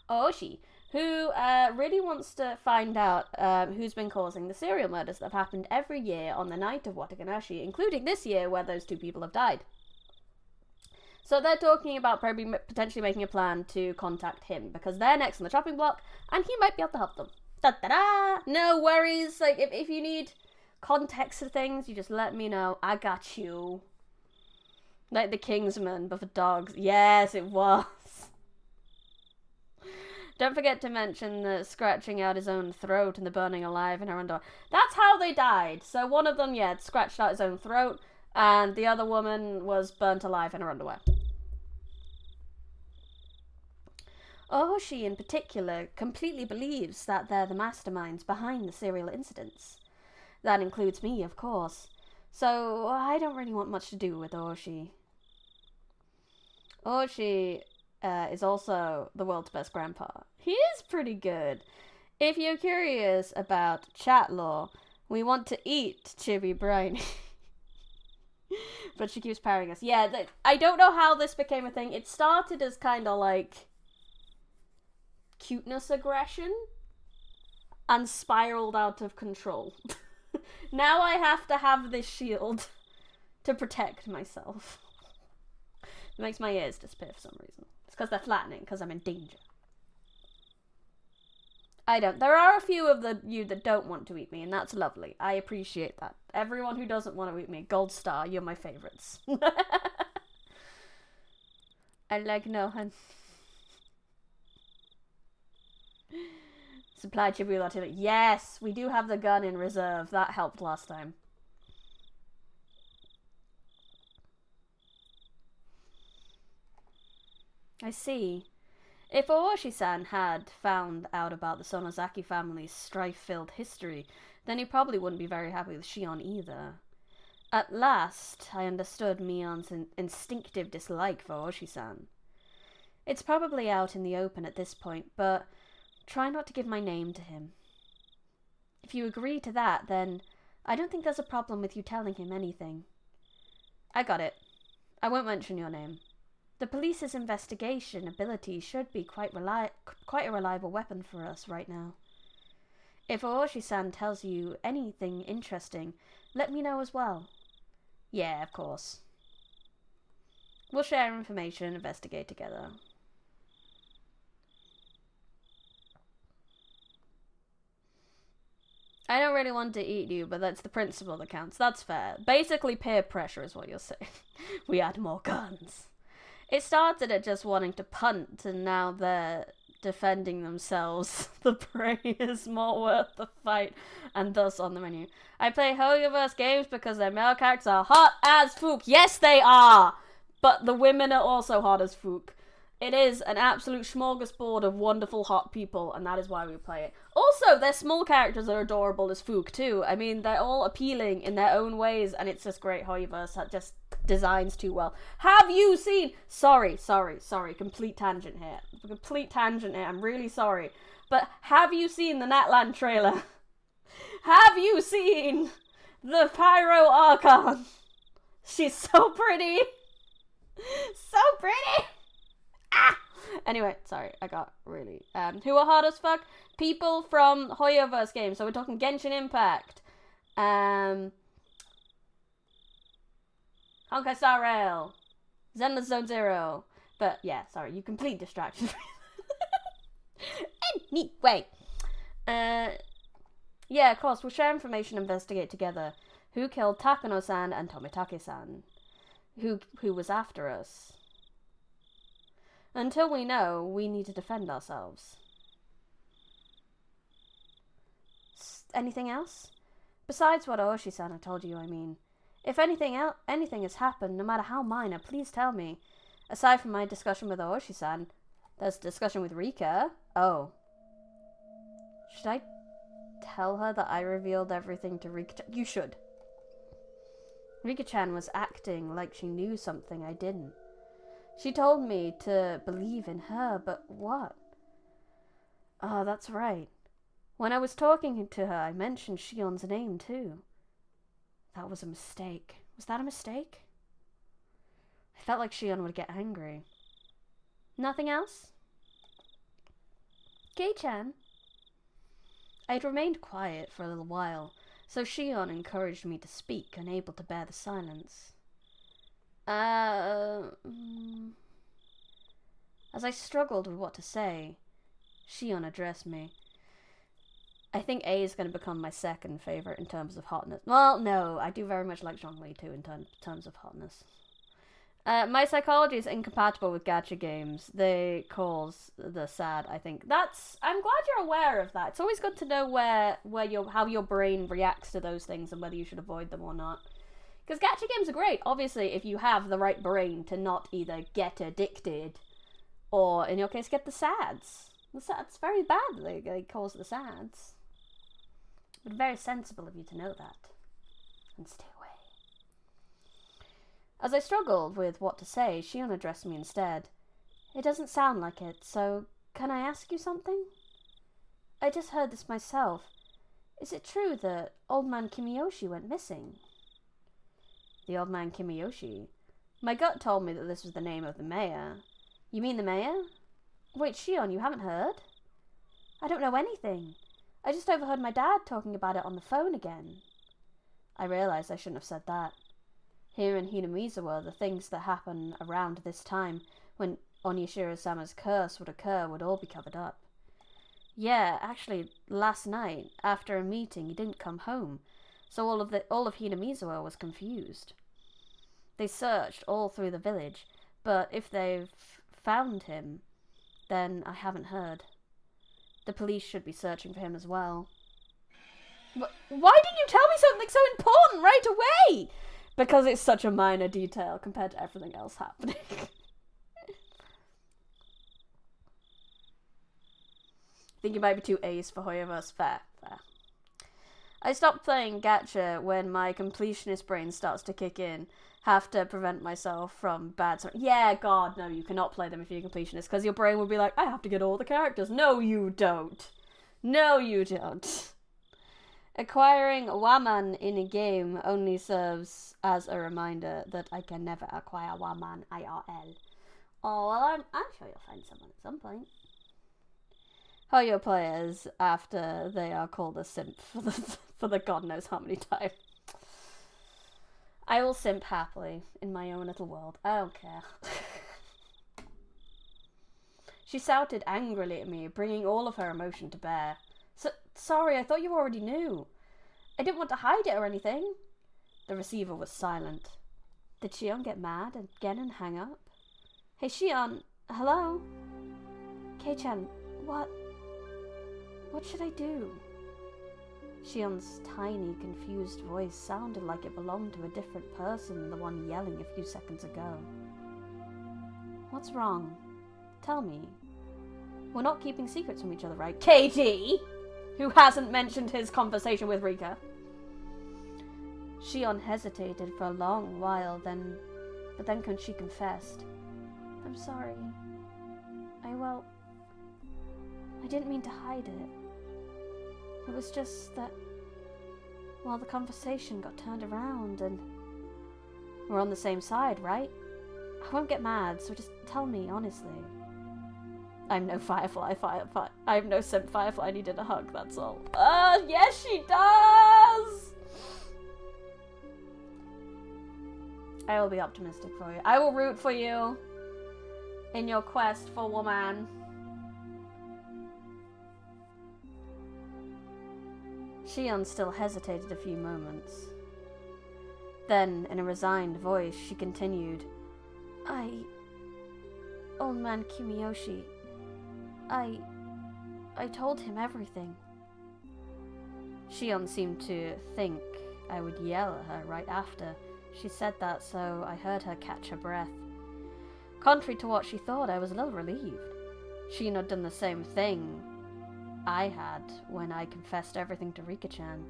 Oshi, who really wants to find out who's been causing the serial murders that have happened every year on the night of Wataganashi, including this year where those 2 people have died. So they're talking about probably potentially making a plan to contact him, because they're next on the chopping block, and he might be able to help them. Da-da-da! No worries, like, if you need context to things, you just let me know. I got you. Like the Kingsman, but for dogs. Yes, it was. Don't forget to mention the scratching out his own throat and the burning alive in her underwear. That's how they died. So one of them, yeah, scratched out his own throat, and the other woman was burnt alive in her underwear. Ohoshi, in particular, completely believes that they're the masterminds behind the serial incidents. That includes me, of course. So I don't really want much to do with Ohoshi. Ohoshi is also the world's best grandpa. He is pretty good. If you're curious about chat lore, we want to eat chibi briny. But she keeps parrying us. Yeah, I don't know how this became a thing. It started as kind of like cuteness aggression and spiraled out of control. Now I have to have this shield to protect myself. It makes my ears disappear for some reason. It's because they're flattening, because I'm in danger. There are a few of you that don't want to eat me, and that's lovely. I appreciate that. Everyone who doesn't want to eat me, gold star, you're my favorites. I like Nohan. Supply chibi artillery. Yes, we do have the gun in reserve. That helped last time. I see. If Ohoshi-san had found out about the Sonozaki family's strife-filled history, then he probably wouldn't be very happy with Shion either. At last, I understood Mion's instinctive dislike for Ohoshi-san. It's probably out in the open at this point, but try not to give my name to him. If you agree to that, then I don't think there's a problem with you telling him anything. I got it. I won't mention your name. The police's investigation ability should be quite a reliable weapon for us right now. If Ohoshi-san tells you anything interesting, let me know as well. Yeah, of course. We'll share information and investigate together. I don't really want to eat you, but that's the principle that counts. That's fair. Basically, peer pressure is what you're saying. We had more guns. It started at just wanting to punt, and now they're defending themselves. The prey is more worth the fight, and thus on the menu. I play Higurashi games because their male characters are hot as fuck. Yes, they are! But the women are also hot as fuck. It is an absolute smorgasbord of wonderful hot people, and that is why we play it. Also, their small characters are adorable as fuck, too. I mean, they're all appealing in their own ways, and it's just great Hoyoverse that just designs too well. Have you seen... Sorry. Complete tangent here. I'm really sorry. But have you seen the Natlan trailer? Have you seen the Pyro Archon? She's so pretty. So pretty. Ah! Anyway, sorry, I got really... who are hard as fuck? People from Hoyoverse games. So we're talking Genshin Impact. Honkai Star Rail. Zenless Zone Zero. But yeah, sorry, you complete distraction. Anyway. Yeah, of course, we'll share information and investigate together. Who killed Takano-san and Tomitake-san? Who was after us? Until we know, we need to defend ourselves. Anything else? Besides what Aoshi-san told you, I mean. If anything has happened, no matter how minor, please tell me. Aside from my discussion with Aoshi-san, there's discussion with Rika. Oh. Should I tell her that I revealed everything to Rika-chan? You should. Rika-chan was acting like she knew something I didn't. She told me to believe in her, but what? Oh, that's right. When I was talking to her, I mentioned Shion's name too. That was a mistake. Was that a mistake? I felt like Shion would get angry. Nothing else? Kei-chan? I'd remained quiet for a little while, so Shion encouraged me to speak, unable to bear the silence. As I struggled with what to say, Shion addressed me. I think A is going to become my second favourite in terms of hotness. Well, no, I do very much like Zhongli too in terms of hotness. My psychology is incompatible with gacha games. They cause the sad, I think. I'm glad you're aware of that. It's always good to know how your brain reacts to those things and whether you should avoid them or not. Because gacha games are great, obviously, if you have the right brain to not either get addicted or, in your case, get the sads. It's very bad that they cause the sads. But very sensible of you to know that. And stay away. As I struggled with what to say, Shion addressed me instead. It doesn't sound like it, so can I ask you something? I just heard this myself. Is it true that Old Man Kimiyoshi went missing? The Old Man Kimiyoshi? My gut told me that this was the name of the mayor. You mean the mayor? Wait, Shion, you haven't heard? I don't know anything. I just overheard my dad talking about it on the phone again. I realized I shouldn't have said that. Here in Hinamizawa, the things that happen around this time, when Onishiro-sama's curse would occur, would all be covered up. Yeah, actually, last night, after a meeting, he didn't come home, so all of Hinamizawa was confused. They searched all through the village, but if they've found him, then I haven't heard. The police should be searching for him as well. Why didn't you tell me something so important right away? Because it's such a minor detail compared to everything else happening. Think you might be too ace for Hoyoverse. Fair. I stopped playing gacha when my completionist brain starts to kick in. Have to prevent myself from bad... Yeah, God, no, you cannot play them if you're a completionist, because your brain will be like, I have to get all the characters. No, you don't. No, you don't. Acquiring Waman in a game only serves as a reminder that I can never acquire Waman IRL. Oh, well, I'm sure you'll find someone at some point. Hoyo players after they are called a simp for the God knows how many times. I will simp happily in my own little world. I don't care. She shouted angrily at me, bringing all of her emotion to bear. Sorry, I thought you already knew. I didn't want to hide it or anything. The receiver was silent. Did Shion get mad again and hang up? Hey Shion, hello? Kei-chan, what should I do? Shion's tiny, confused voice sounded like it belonged to a different person than the one yelling a few seconds ago. What's wrong? Tell me. We're not keeping secrets from each other, right? KG! Who hasn't mentioned his conversation with Rika. Shion hesitated for a long while, but then she confessed. I'm sorry. I didn't mean to hide it. It was just that, well, the conversation got turned around and... We're on the same side, right? I won't get mad, so just tell me, honestly. I'm no Firefly. I'm no simp Firefly needed a hug, that's all. Yes she does! I will be optimistic for you. I will root for you in your quest for woman. Shion still hesitated a few moments. Then, in a resigned voice, she continued, Old Man Kimiyoshi, I told him everything. Shion seemed to think I would yell at her right after she said that, so I heard her catch her breath. Contrary to what she thought, I was a little relieved. Shion had done the same thing I had when I confessed everything to Rika-chan.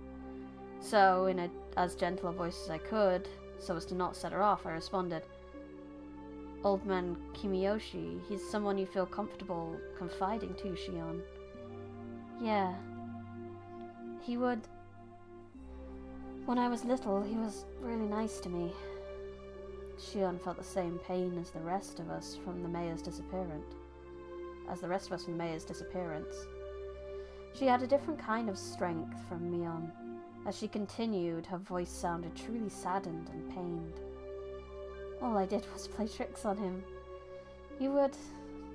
So, in as gentle a voice as I could, so as to not set her off, I responded, "Old man Kimiyoshi, he's someone you feel comfortable confiding to, Shion." "Yeah. He would. When I was little, he was really nice to me." Shion felt the same pain as the rest of us from the mayor's disappearance. She had a different kind of strength from Mion. As she continued, her voice sounded truly saddened and pained. "All I did was play tricks on him. He would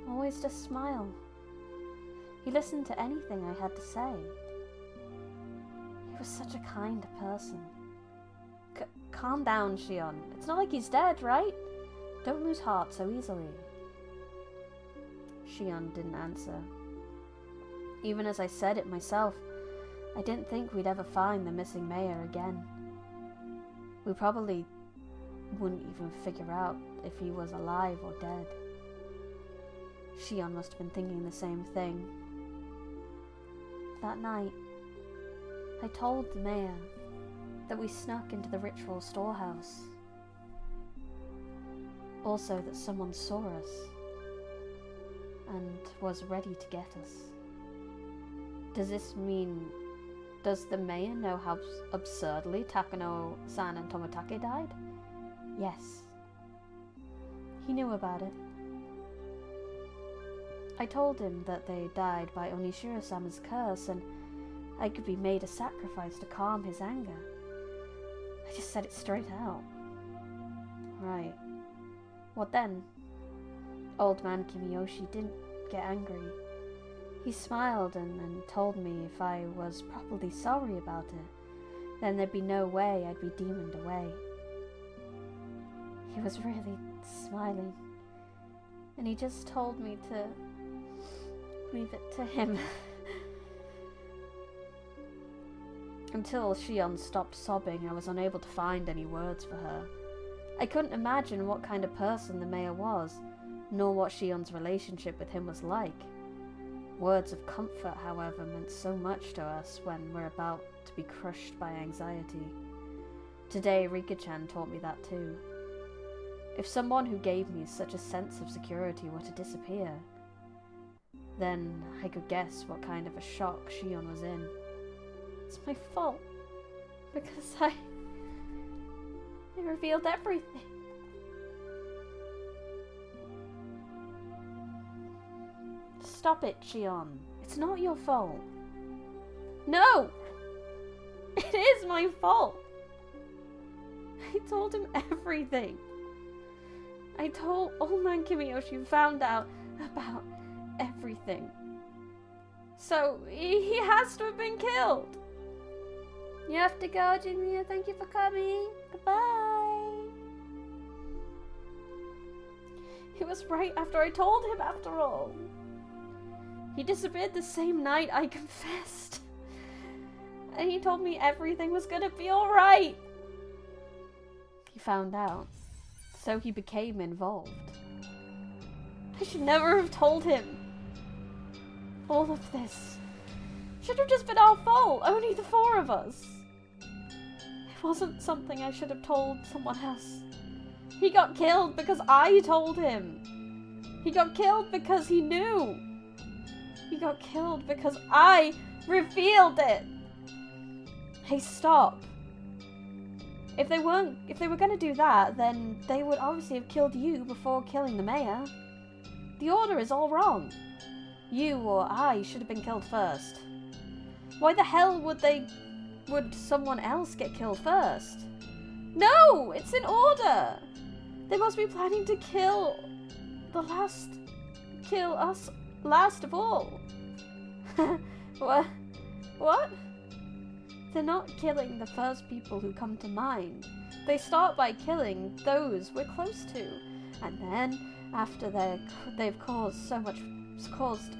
always just smile. He listened to anything I had to say. He was such a kind person." Calm down, Shion. It's not like he's dead, right? Don't lose heart so easily." Shion didn't answer. Even as I said it myself, I didn't think we'd ever find the missing mayor again. We probably wouldn't even figure out if he was alive or dead. Shion must have been thinking the same thing. That night, I told the mayor that we snuck into the ritual storehouse. Also that someone saw us and was ready to get us. Does this mean... Does the mayor know how absurdly Takano-san and Tomotake died? Yes. He knew about it. I told him that they died by Onishiro-sama's curse and I could be made a sacrifice to calm his anger. I just said it straight out. Right. What then? Old man Kimiyoshi didn't get angry. He smiled and told me if I was properly sorry about it, then there'd be no way I'd be demoned away. He was really smiling, and he just told me to leave it to him. Until Shion stopped sobbing, I was unable to find any words for her. I couldn't imagine what kind of person the mayor was, nor what Shion's relationship with him was like. Words of comfort, however, meant so much to us when we're about to be crushed by anxiety. Today, Rika-chan taught me that too. If someone who gave me such a sense of security were to disappear, then I could guess what kind of a shock Shion was in. It's my fault, because I revealed everything. Stop it, Shion. It's not your fault. No! It is my fault! I told him everything. I told old man Kimiyoshi found out about everything. So, he has to have been killed. You have to go, Jimmy. Thank you for coming. Goodbye. It was right after I told him, after all. He disappeared the same night I confessed. And he told me everything was gonna be alright. He found out. So he became involved. I should never have told him. All of this should have just been our fault. Only the four of us. It wasn't something I should have told someone else. He got killed because I told him. He got killed because he knew. He got killed because I revealed it. Hey, stop. If they were going to do that, then they would obviously have killed you before killing the mayor. The order is all wrong. You or I should have been killed first. Why the hell would someone else get killed first? No, it's in order. They must be planning to kill us last of all. What? They're not killing the first people who come to mind. They start by killing those we're close to, and then after they've caused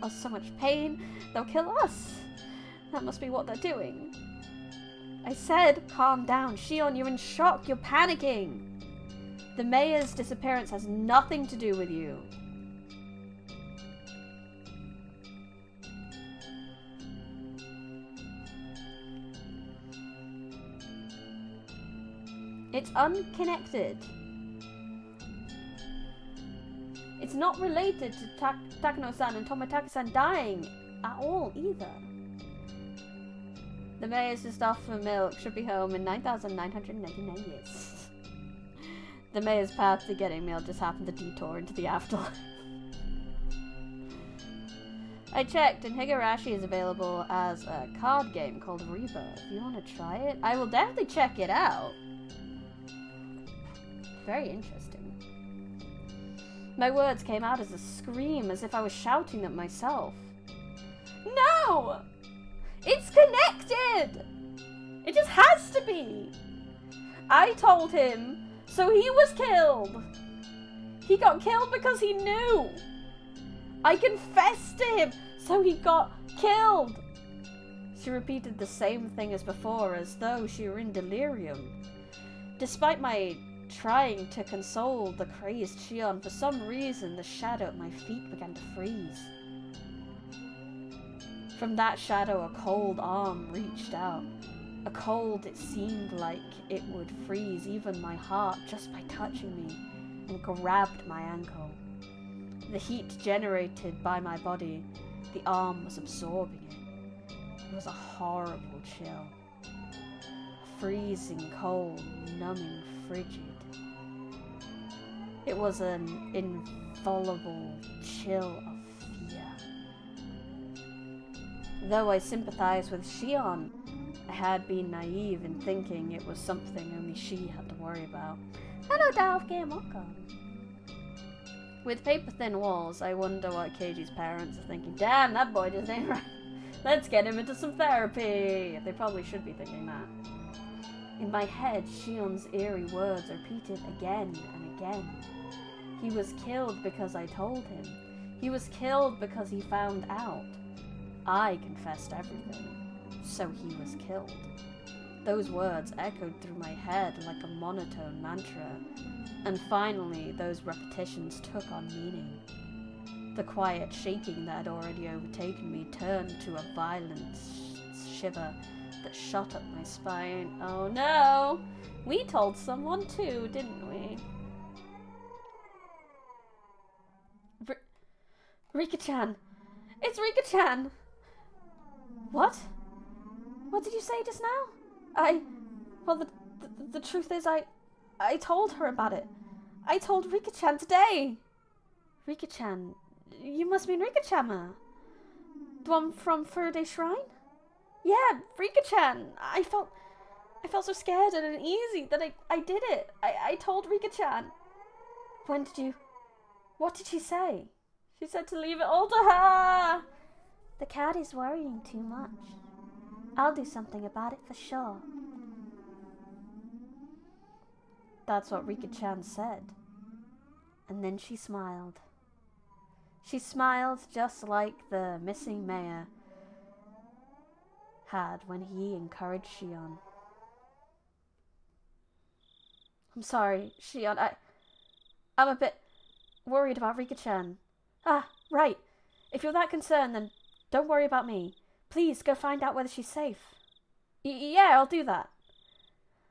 us so much pain, they'll kill us. That must be what they're doing. I said calm down. Shion, you're in shock. You're panicking. The mayor's disappearance has nothing to do with you. It's unconnected. It's not related to Takano-san and Tomitaki-san dying at all either. The mayor's just off for milk, should be home in 9,999 years. The mayor's path to getting milk just happened to detour into the afterlife. I checked, and Higurashi is available as a card game called Rebirth. If you want to try it, I will definitely check it out. Very interesting. My words came out as a scream, as if I was shouting them myself. No! It's connected! It just has to be! I told him, so he was killed! He got killed because he knew! I confessed to him, so he got killed! She repeated the same thing as before, as though she were in delirium. Despite my trying to console the crazed Shion, for some reason the shadow at my feet began to freeze. From that shadow a cold arm reached out. A cold it seemed like it would freeze even my heart just by touching me, and grabbed my ankle. The heat generated by my body, the arm was absorbing it. It was a horrible chill. Freezing cold, numbing frigid. It was an inviolable chill of fear. Though I sympathized with Shion, I had been naive in thinking it was something only she had to worry about. Hello, Daofuke. With paper-thin walls, I wonder what Keiji's parents are thinking. Damn, that boy just ain't right. Let's get him into some therapy. They probably should be thinking that. In my head, Shion's eerie words repeated again and again. He was killed because I told him. He was killed because he found out. I confessed everything, so he was killed. Those words echoed through my head like a monotone mantra, and finally those repetitions took on meaning. The quiet shaking that had already overtaken me turned to a violent shiver that shot up my spine. Oh no! We told someone too, didn't we? Rika-chan! It's Rika-chan! What? What did you say just now? Well, the truth is I told her about it. I told Rika-chan today! Rika-chan? You must mean Rika-chama. The one from Furude Shrine? Yeah, Rika-chan! I felt so scared and uneasy that I did it. I told Rika-chan. What did she say? She said to leave it all to her! The cat is worrying too much. I'll do something about it for sure. That's what Rika-chan said. And then she smiled. She smiled just like the missing mayor had when he encouraged Shion. I'm sorry, Shion. I'm a bit worried about Rika-chan. Ah, right. If you're that concerned, then don't worry about me. Please go find out whether she's safe. Yeah, I'll do that.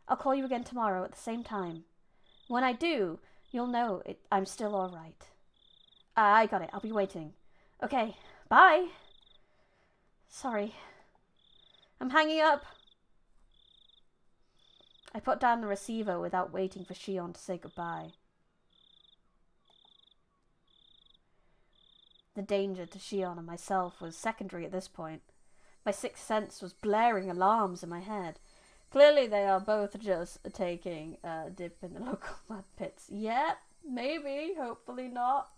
I'll call you again tomorrow at the same time. When I do, you'll know I'm still all right. I got it. I'll be waiting. Okay, bye. Sorry. I'm hanging up. I put down the receiver without waiting for Shion to say goodbye. The danger to Shion and myself was secondary at this point. My sixth sense was blaring alarms in my head. Clearly they are both just taking a dip in the local mud pits. Yep, maybe, hopefully not.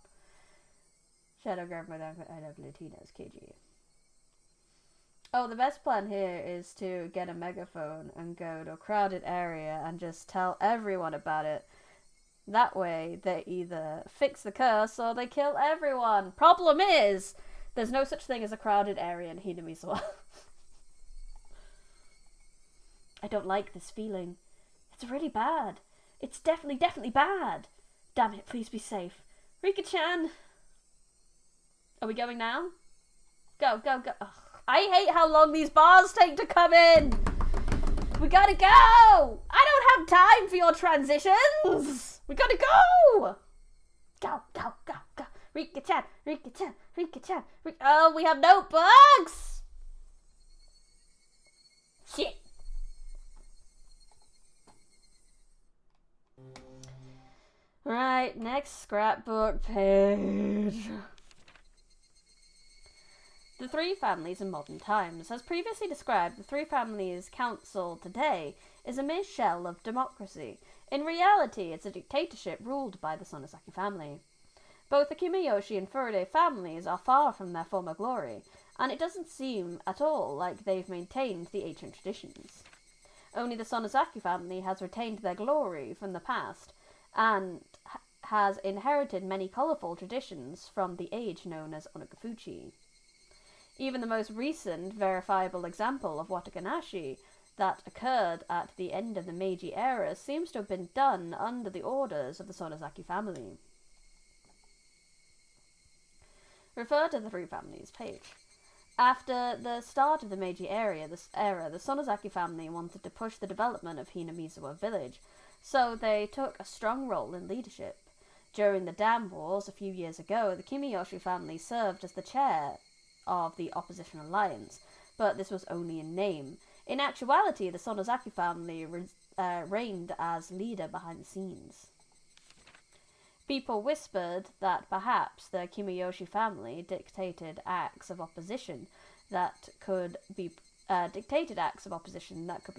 Shadow grab my down. I love Latinas, KG. Oh, the best plan here is to get a megaphone and go to a crowded area and just tell everyone about it. That way, they either fix the curse or they kill everyone. Problem is, there's no such thing as a crowded area in Hinamizawa. I don't like this feeling. It's really bad. It's definitely bad. Damn it, please be safe. Rika-chan! Are we going now? Go. Ugh. I hate how long these bars take to come in! We gotta go! I don't have time for your transitions! We gotta go! Go. Rika-chan. Oh, we have notebooks! Shit. Right, next scrapbook page. The Three Families in Modern Times. As previously described, the Three Families Council today is a mere shell of democracy. In reality, it's a dictatorship ruled by the Sonozaki family. Both the Kimayoshi and Furude families are far from their former glory, and it doesn't seem at all like they've maintained the ancient traditions. Only the Sonozaki family has retained their glory from the past, and has inherited many colourful traditions from the age known as Onagafuchi. Even the most recent verifiable example of Wataganashi that occurred at the end of the Meiji era seems to have been done under the orders of the Sonozaki family. Refer to the Three Families page. After the start of the Meiji era, the Sonozaki family wanted to push the development of Hinamizawa village, so they took a strong role in leadership. During the Dam Wars a few years ago, the Kimayoshi family served as the chair of the opposition alliance, but this was only in name. In actuality, the Sonozaki family reigned as leader behind the scenes. People whispered that perhaps the Kimayoshi family dictated acts of opposition that could be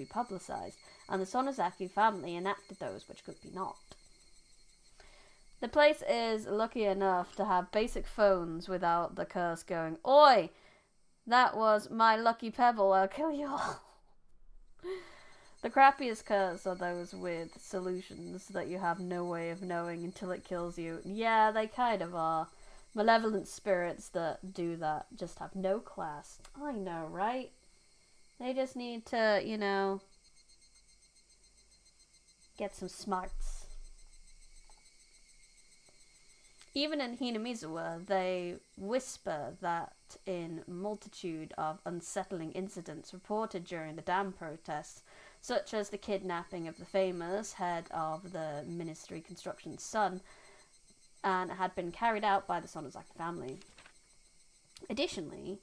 publicized, and the Sonozaki family enacted those which could be not. The place is lucky enough to have basic phones without the curse going, "Oi! That was my lucky pebble, I'll kill you all." The crappiest curse are those with solutions that you have no way of knowing until it kills you. Yeah, they kind of are. Malevolent spirits that do that just have no class. I know, right? They just need to, get some smarts. Even in Hinamizawa, they whisper that in multitude of unsettling incidents reported during the dam protests, such as the kidnapping of the famous head of the Ministry Construction's son, and had been carried out by the Sonozaki family. Additionally,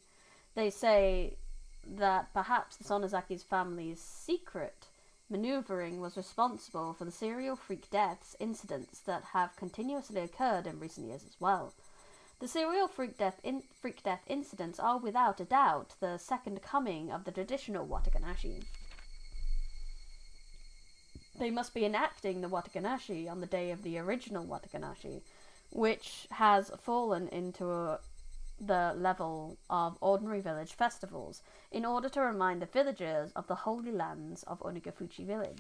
they say that perhaps the Sonozaki family's secret maneuvering was responsible for the serial freak deaths incidents that have continuously occurred in recent years as well. The serial freak death incidents are without a doubt the second coming of the traditional Wataganashi. They must be enacting the Wataganashi on the day of the original Wataganashi, which has fallen into the level of ordinary village festivals, in order to remind the villagers of the holy laws of Onagafuchi village.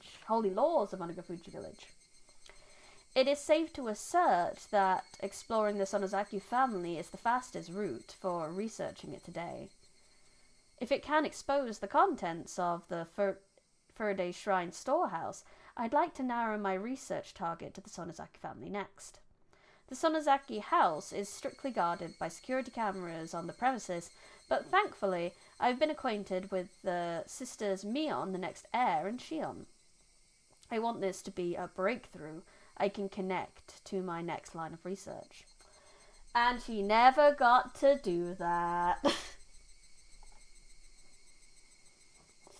It is safe to assert that exploring the Sonozaki family is the fastest route for researching it today. If it can expose the contents of the Furude Shrine storehouse, I'd like to narrow my research target to the Sonozaki family next. The Sonozaki house is strictly guarded by security cameras on the premises, but thankfully I've been acquainted with the sisters Mion, the next heir, and Shion. I want this to be a breakthrough I can connect to my next line of research. And she never got to do that. So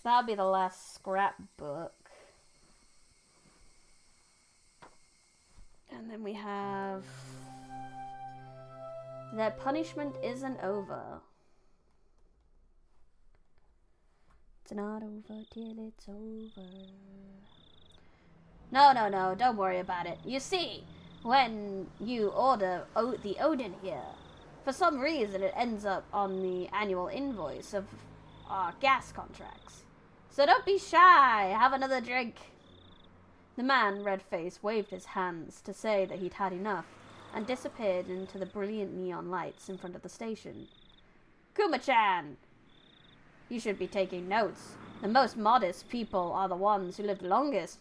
that'll be the last scrapbook. And then we have their punishment isn't over. It's not over till it's over. No, don't worry about it. You see, when you order the Odin here, for some reason it ends up on the annual invoice of our gas contracts. So don't be shy, have another drink. The man, red-faced, waved his hands to say that he'd had enough, and disappeared into the brilliant neon lights in front of the station. Kuma-chan! You should be taking notes. The most modest people are the ones who live the longest.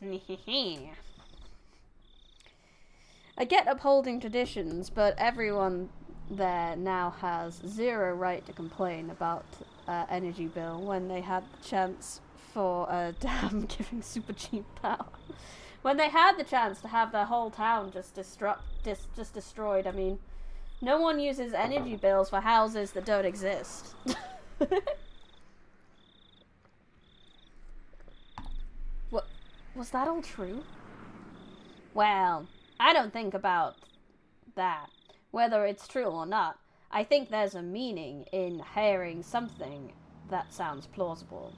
I get upholding traditions, but everyone there now has zero right to complain about energy bill when they had the chance for a dam giving super cheap power. When they had the chance to have their whole town just destroyed. I mean, no one uses energy bills for houses that don't exist. What was that all true? Well, I don't think about that, whether it's true or not. I think there's a meaning in hearing something that sounds plausible.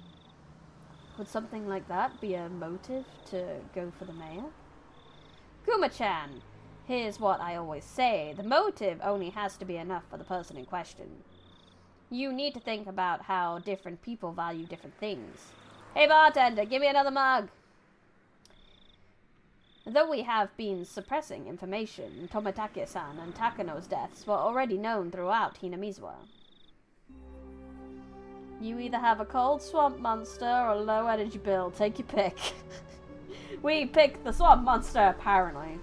Would something like that be a motive to go for the mayor? Kuma-chan, here's what I always say. The motive only has to be enough for the person in question. You need to think about how different people value different things. Hey bartender, give me another mug! Though we have been suppressing information, Tomitake-san and Takano's deaths were already known throughout Hinamizuwa. You either have a cold swamp monster or a low energy bill. Take your pick. We picked the swamp monster, apparently.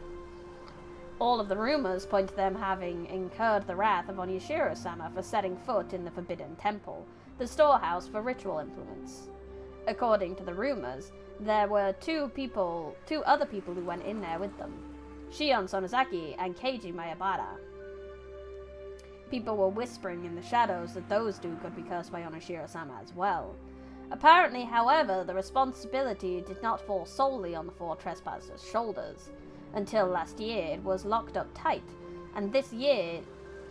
All of the rumors point to them having incurred the wrath of Onishiro-sama for setting foot in the Forbidden Temple, the storehouse for ritual implements. According to the rumors, there were two other people who went in there with them, Shion Sonozaki and Keiji Mayabara. People were whispering in the shadows that those two could be cursed by Onishiro-sama as well. Apparently, however, the responsibility did not fall solely on the four trespassers' shoulders. Until last year, it was locked up tight, and this year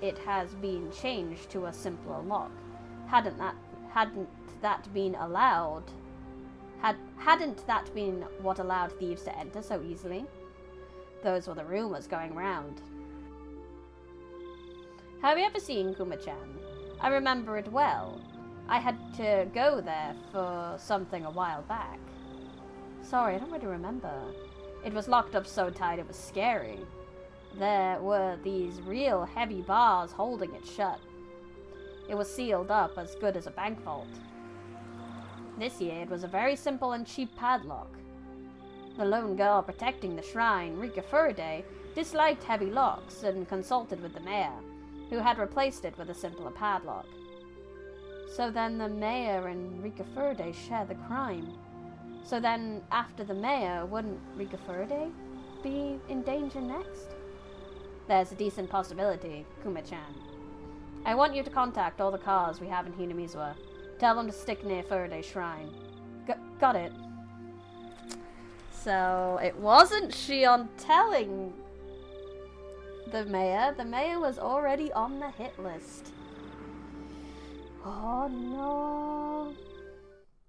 it has been changed to a simpler lock. Hadn't that been what allowed thieves to enter so easily? Those were the rumors going round. Have you ever seen Kuma-chan? I remember it well. I had to go there for something a while back. Sorry, I don't really remember. It was locked up so tight it was scary. There were these real heavy bars holding it shut. It was sealed up as good as a bank vault. This year it was a very simple and cheap padlock. The lone girl protecting the shrine, Rika Furude, disliked heavy locks and consulted with the mayor, who had replaced it with a simpler padlock. So then the mayor and Rika Furude share the crime. So then, after the mayor, wouldn't Rika Furude be in danger next? There's a decent possibility, Kuma-chan. I want you to contact all the cars we have in Hinamizuwa. Tell them to stick near Furude's shrine. Got it. So, it wasn't Shion telling the mayor. The mayor was already on the hit list. Oh no.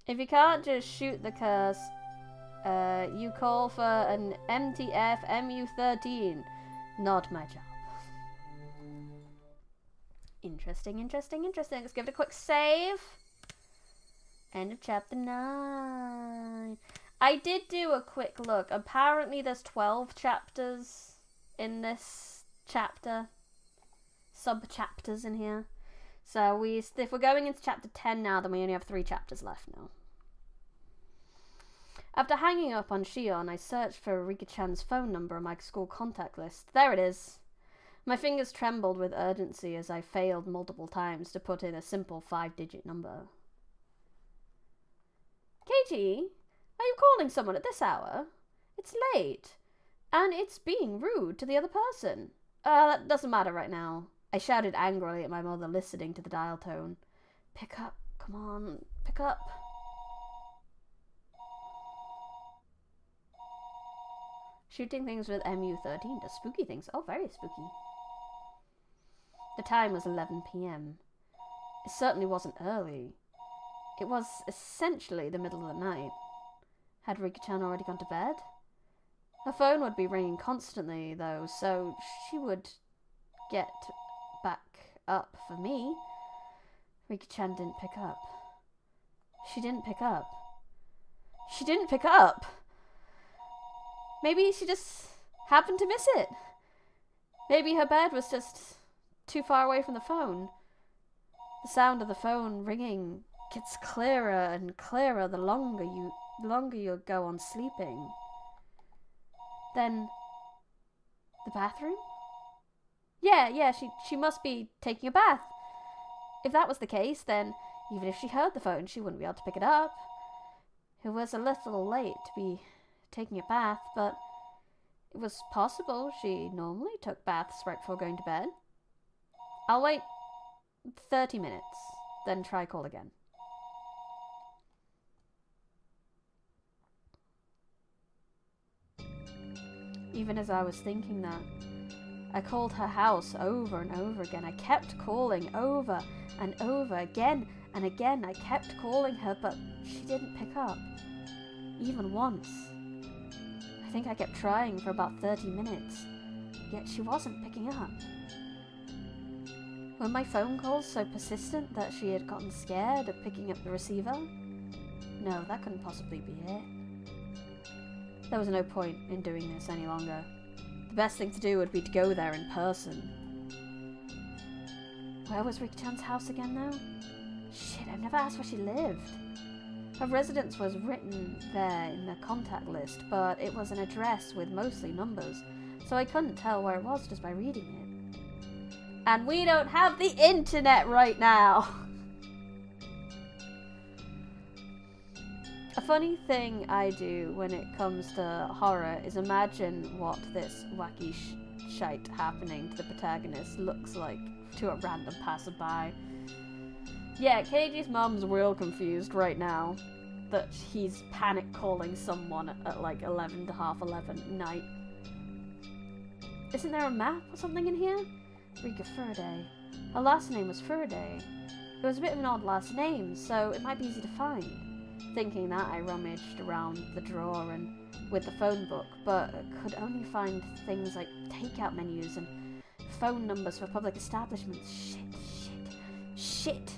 If you can't just shoot the curse, you call for an MTF MU13. Not my job. Interesting. Let's give it a quick save. End of chapter 9. I did do a quick look. Apparently there's 12 chapters in this chapter. Sub-chapters in here. So if we're going into chapter 10 now, then we only have 3 chapters left now. After hanging up on Shion, I searched for Rika-chan's phone number on my school contact list. There it is. My fingers trembled with urgency as I failed multiple times to put in a simple 5-digit number. Keiji, are you calling someone at this hour? It's late, and it's being rude to the other person. That doesn't matter right now. I shouted angrily at my mother, listening to the dial tone. Pick up, come on, pick up. Shooting things with MU13 does spooky things. Oh, very spooky. The time was 11 p.m. It certainly wasn't early. It was essentially the middle of the night. Had Rika-chan already gone to bed? Her phone would be ringing constantly, though, so she would get back up for me. Rika-chan didn't pick up. She didn't pick up. She didn't pick up! Maybe she just happened to miss it. Maybe her bed was just too far away from the phone. The sound of the phone ringing gets clearer and clearer the longer you go on sleeping. Then the bathroom? Yeah, she must be taking a bath. If that was the case, then even if she heard the phone, she wouldn't be able to pick it up. It was a little late to be taking a bath, but it was possible she normally took baths right before going to bed. I'll wait 30 minutes, then try call again. Even as I was thinking that, I called her house over and over again. I kept calling over and over again and again. I kept calling her, but she didn't pick up. Even once. I think I kept trying for about 30 minutes, yet she wasn't picking up. Were my phone calls so persistent that she had gotten scared of picking up the receiver? No, that couldn't possibly be it. There was no point in doing this any longer. The best thing to do would be to go there in person. Where was Rika-chan's house again, though? Shit, I've never asked where she lived. Her residence was written there in the contact list, but it was an address with mostly numbers, so I couldn't tell where it was just by reading it. And we don't have the internet right now! A funny thing I do when it comes to horror is imagine what this wacky shite happening to the protagonist looks like to a random passerby. Yeah, Keiji's mum's real confused right now that he's panic calling someone at like 11 to half 11 at night. Isn't there a map or something in here? Rika Furaday. Her last name was Furaday. It was a bit of an odd last name, so it might be easy to find. Thinking that, I rummaged around the drawer and with the phone book, but could only find things like takeout menus and phone numbers for public establishments. Shit.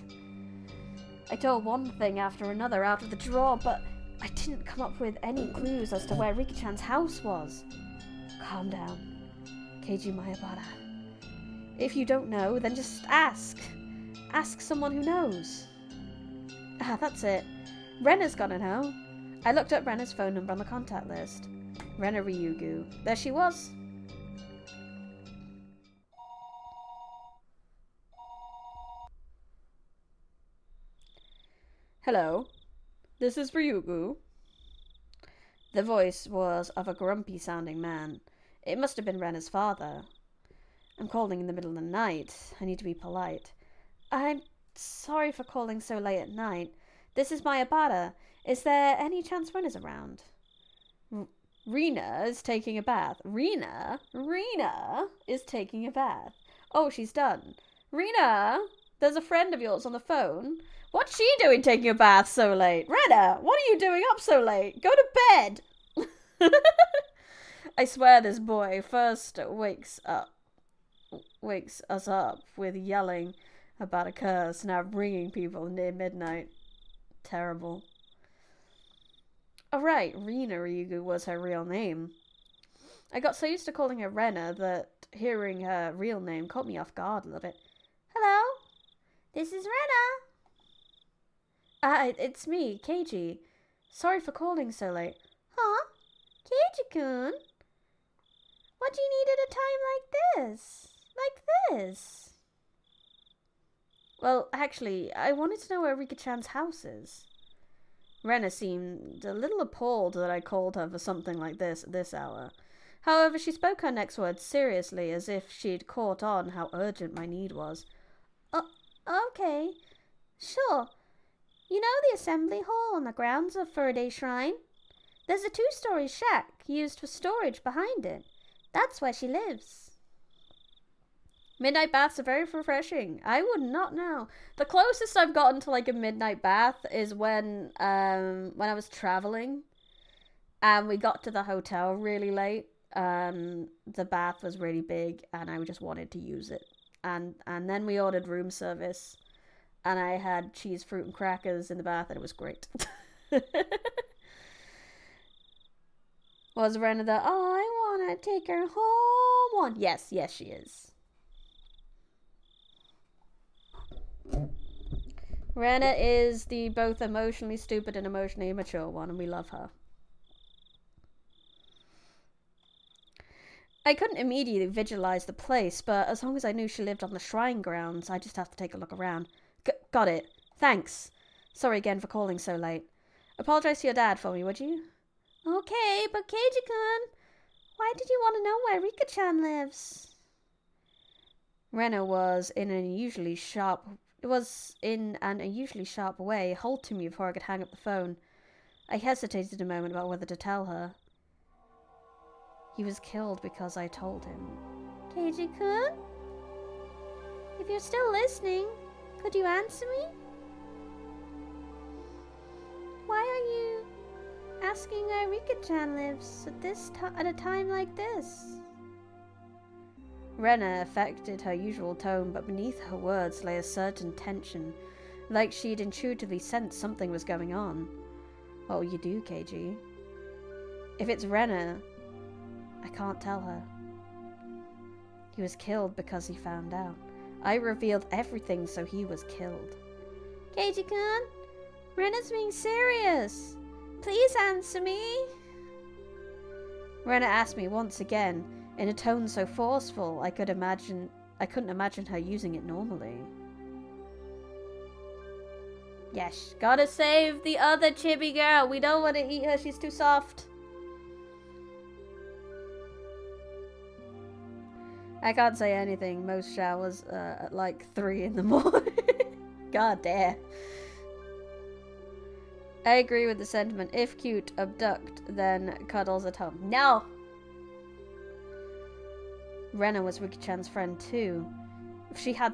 I tore one thing after another out of the drawer, but I didn't come up with any clues as to where Rika-chan's house was. Calm down, Keiji Mayabara. If you don't know, then just ask. Ask someone who knows. Ah, that's it. Rena's gotta know. I looked up Rena's phone number on the contact list. Rena Ryugu. There she was. Hello, this is Ryugu. The voice was of a grumpy-sounding man. It must have been Rena's father. I'm calling in the middle of the night. I need to be polite. I'm sorry for calling so late at night. This is Mayabara. Is there any chance Rena's around? Rena is taking a bath. Rena is taking a bath. Oh, she's done. Rena, there's a friend of yours on the phone. What's she doing taking a bath so late? Rena, what are you doing up so late? Go to bed. I swear this boy first wakes us up with yelling about a curse, now ringing people near midnight. Terrible. Oh right, Rena Ryugu was her real name. I got so used to calling her Rena that hearing her real name caught me off guard a little bit. Hello? This is Rena. It's me, Keiji. Sorry for calling so late. Huh? Keiji-kun? What do you need at a time like this? Like this? Well, actually, I wanted to know where Rika-chan's house is. Rena seemed a little appalled that I called her for something like this at this hour. However, she spoke her next words seriously, as if she'd caught on how urgent my need was. Okay. Sure. You know the assembly hall on the grounds of Furaday Shrine? There's a 2-story shack used for storage behind it. That's where she lives. Midnight baths are very refreshing. I would not know. The closest I've gotten to like a midnight bath is when I was traveling and we got to the hotel really late. The bath was really big and I just wanted to use it. And then we ordered room service and I had cheese, fruit and crackers in the bath and it was great. Was Rena the, oh, I want to take her home one? Yes, she is. Rena is the both emotionally stupid and emotionally immature one, and we love her. I couldn't immediately visualize the place, but as long as I knew she lived on the shrine grounds, I just have to take a look around. Got it. Thanks. Sorry again for calling so late. Apologize to your dad for me, would you? Okay, but Keiji-kun, why did you want to know where Rika-chan lives? Rena was in an unusually sharp way, halting me before I could hang up the phone. I hesitated a moment about whether to tell her. He was killed because I told him. Keiji-kun? If you're still listening, could you answer me? Why are you asking where Rika-chan lives at a time like this? Rena affected her usual tone, but beneath her words lay a certain tension, like she'd intuitively sensed something was going on. What will you do, Keiji? If it's Rena, I can't tell her. He was killed because he found out. I revealed everything, so he was killed. Keiji-kun, Rena's being serious. Please answer me. Rena asked me once again, in a tone so forceful I couldn't imagine her using it normally. Yes, gotta save the other chibi girl. We don't want to eat her, she's too soft. I can't say anything. Most showers at like 3 in the morning. God damn. I agree with the sentiment. If cute, abduct, then cuddles at home. No! Rena was Rika-chan's friend too. She had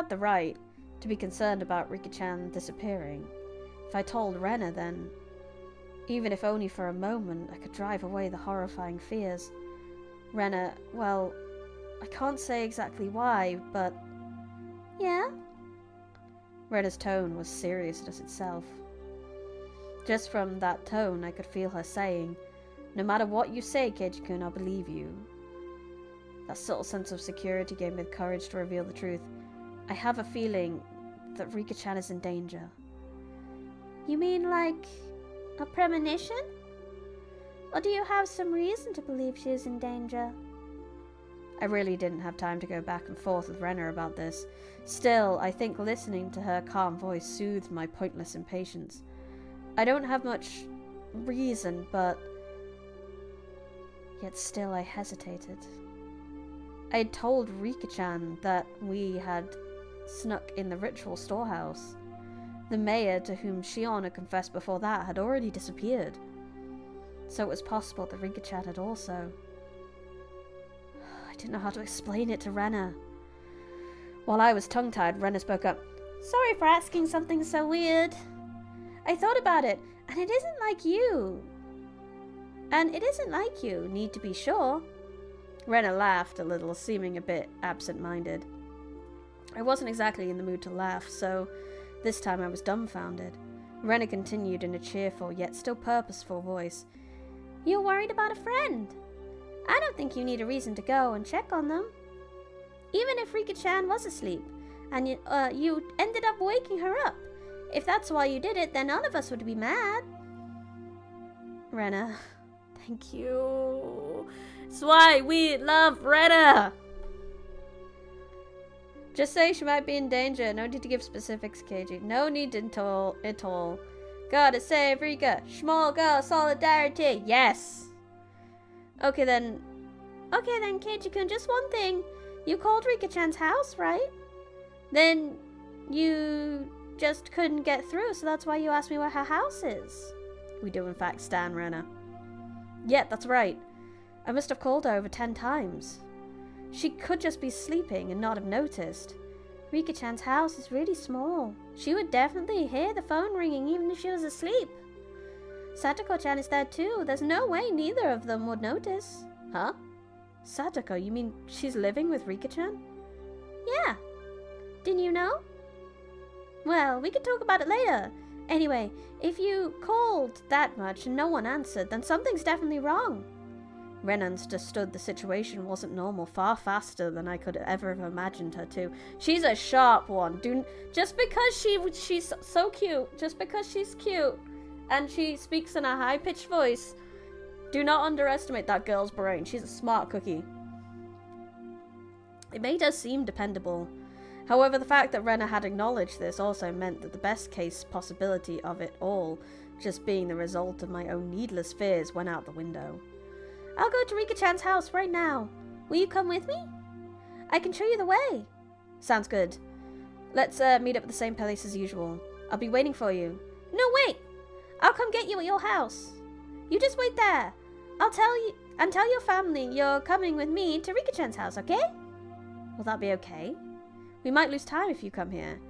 the right to be concerned about Rika-chan disappearing. If I told Rena, then, even if only for a moment, I could drive away the horrifying fears. Rena, well, I can't say exactly why, but... Yeah? Rena's tone was seriousness itself. Just from that tone, I could feel her saying, no matter what you say, Keiji-kun, I'll believe you. That subtle sense of security gave me the courage to reveal the truth. I have a feeling that Rika-chan is in danger. You mean like a premonition? Or do you have some reason to believe she is in danger? I really didn't have time to go back and forth with Rena about this. Still, I think listening to her calm voice soothed my pointless impatience. I don't have much reason, but... Yet still I hesitated. I had told Rika-chan that we had snuck in the ritual storehouse. The mayor, to whom Shion had confessed before that, had already disappeared. So it was possible that Rika-chan had also... I didn't know how to explain it to Rena. While I was tongue-tied, Rena spoke up. Sorry for asking something so weird. I thought about it, and it isn't like you. Need to be sure. Rena laughed a little, seeming a bit absent-minded. I wasn't exactly in the mood to laugh, so this time I was dumbfounded. Rena continued in a cheerful, yet still purposeful voice. You're worried about a friend. I don't think you need a reason to go and check on them. Even if Rika-chan was asleep, and you ended up waking her up. If that's why you did it, then none of us would be mad. Rena, thank you. That's why we love Rena. Just say she might be in danger. No need to give specifics, Keiji. No need at all. Gotta save Rika. Small girl solidarity. Yes. Okay then, Keiji-kun, just one thing. You called Rika-chan's house, right? Then you just couldn't get through, so that's why you asked me where her house is. We do in fact stan Rena. Yeah, that's right. I must have called her over 10 times. She could just be sleeping and not have noticed. Rika-chan's house is really small. She would definitely hear the phone ringing even if she was asleep. Satoko-chan is there too. There's no way neither of them would notice. Huh? Satoko, you mean she's living with Rika-chan? Yeah. Didn't you know? Well, we can talk about it later. Anyway, if you called that much and no one answered, then something's definitely wrong. Ren understood the situation wasn't normal far faster than I could ever have imagined her to. She's a sharp one. Just because she's so cute, just because she's cute, and she speaks in a high-pitched voice, do not underestimate that girl's brain. She's a smart cookie. It made her seem dependable. However, the fact that Rena had acknowledged this also meant that the best case possibility of it all just being the result of my own needless fears went out the window. I'll go to Rika-chan's house right now. Will you come with me? I can show you the way. Sounds good. Let's meet up at the same place as usual. I'll be waiting for you. No, wait! I'll come get you at your house. You just wait there. I'll tell you and tell your family you're coming with me to Rika-chan's house, okay? Will that be okay? We might lose time if you come here.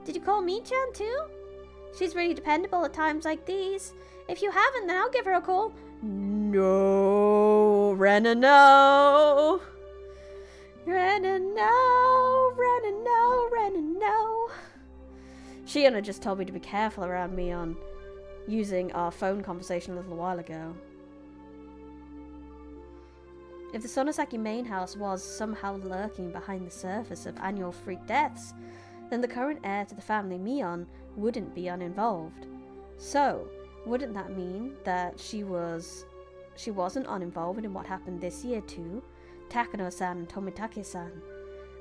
Did you call Mi-chan too? She's really dependable at times like these. If you haven't, then I'll give her a call. No, Rena, no. Rena, no. Rena, no. Rena, no. Shiona just told me to be careful around me on using our phone conversation a little while ago. If the Sonosaki main house was somehow lurking behind the surface of annual freak deaths, then the current heir to the family, Mion, wouldn't be uninvolved. So, wouldn't that mean that she wasn't uninvolved in what happened this year too? Takano-san and Tomitake-san,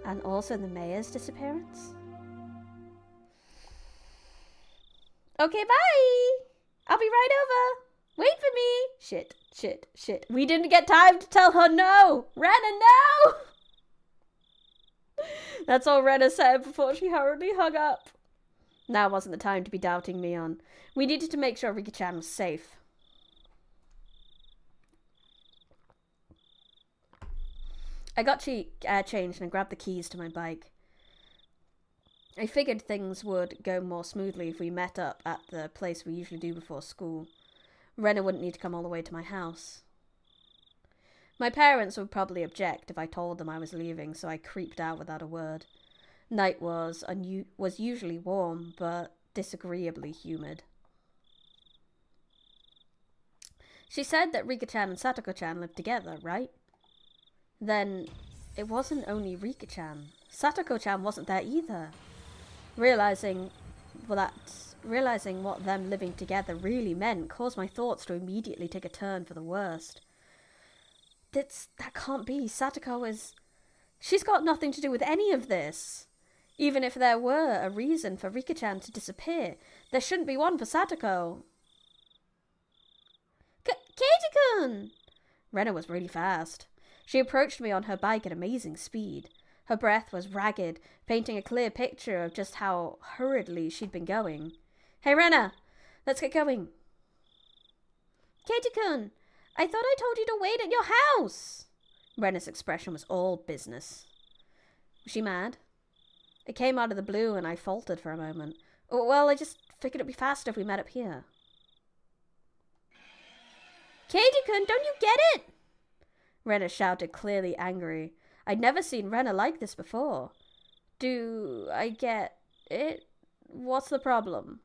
and also the mayor's disappearance? Okay, bye! I'll be right over! Wait for me! Shit. We didn't get time to tell her no! Rena, no! That's all Rena said before she hurriedly hung up. Now wasn't the time to be doubting Mion. We needed to make sure Rika-chan was safe. I got changed and grabbed the keys to my bike. I figured things would go more smoothly if we met up at the place we usually do before school. Rena wouldn't need to come all the way to my house. My parents would probably object if I told them I was leaving, so I creeped out without a word. Night was usually warm, but disagreeably humid. She said that Rika-chan and Satoko-chan lived together, right? Then it wasn't only Rika-chan. Satoko-chan wasn't there either. Realizing what them living together really meant caused my thoughts to immediately take a turn for the worst. That can't be. She's got nothing to do with any of this. Even if there were a reason for Rika-chan to disappear, there shouldn't be one for Satoko. Keiji-kun! Rena was really fast. She approached me on her bike at amazing speed. Her breath was ragged, painting a clear picture of just how hurriedly she'd been going. Hey, Rena! Let's get going. Keiji-kun! I thought I told you to wait at your house! Rena's expression was all business. Was she mad? It came out of the blue and I faltered for a moment. Oh, well, I just figured it'd be faster if we met up here. Keiji-kun, don't you get it? Rena shouted, clearly angry. I'd never seen Rena like this before. Do I get it? What's the problem?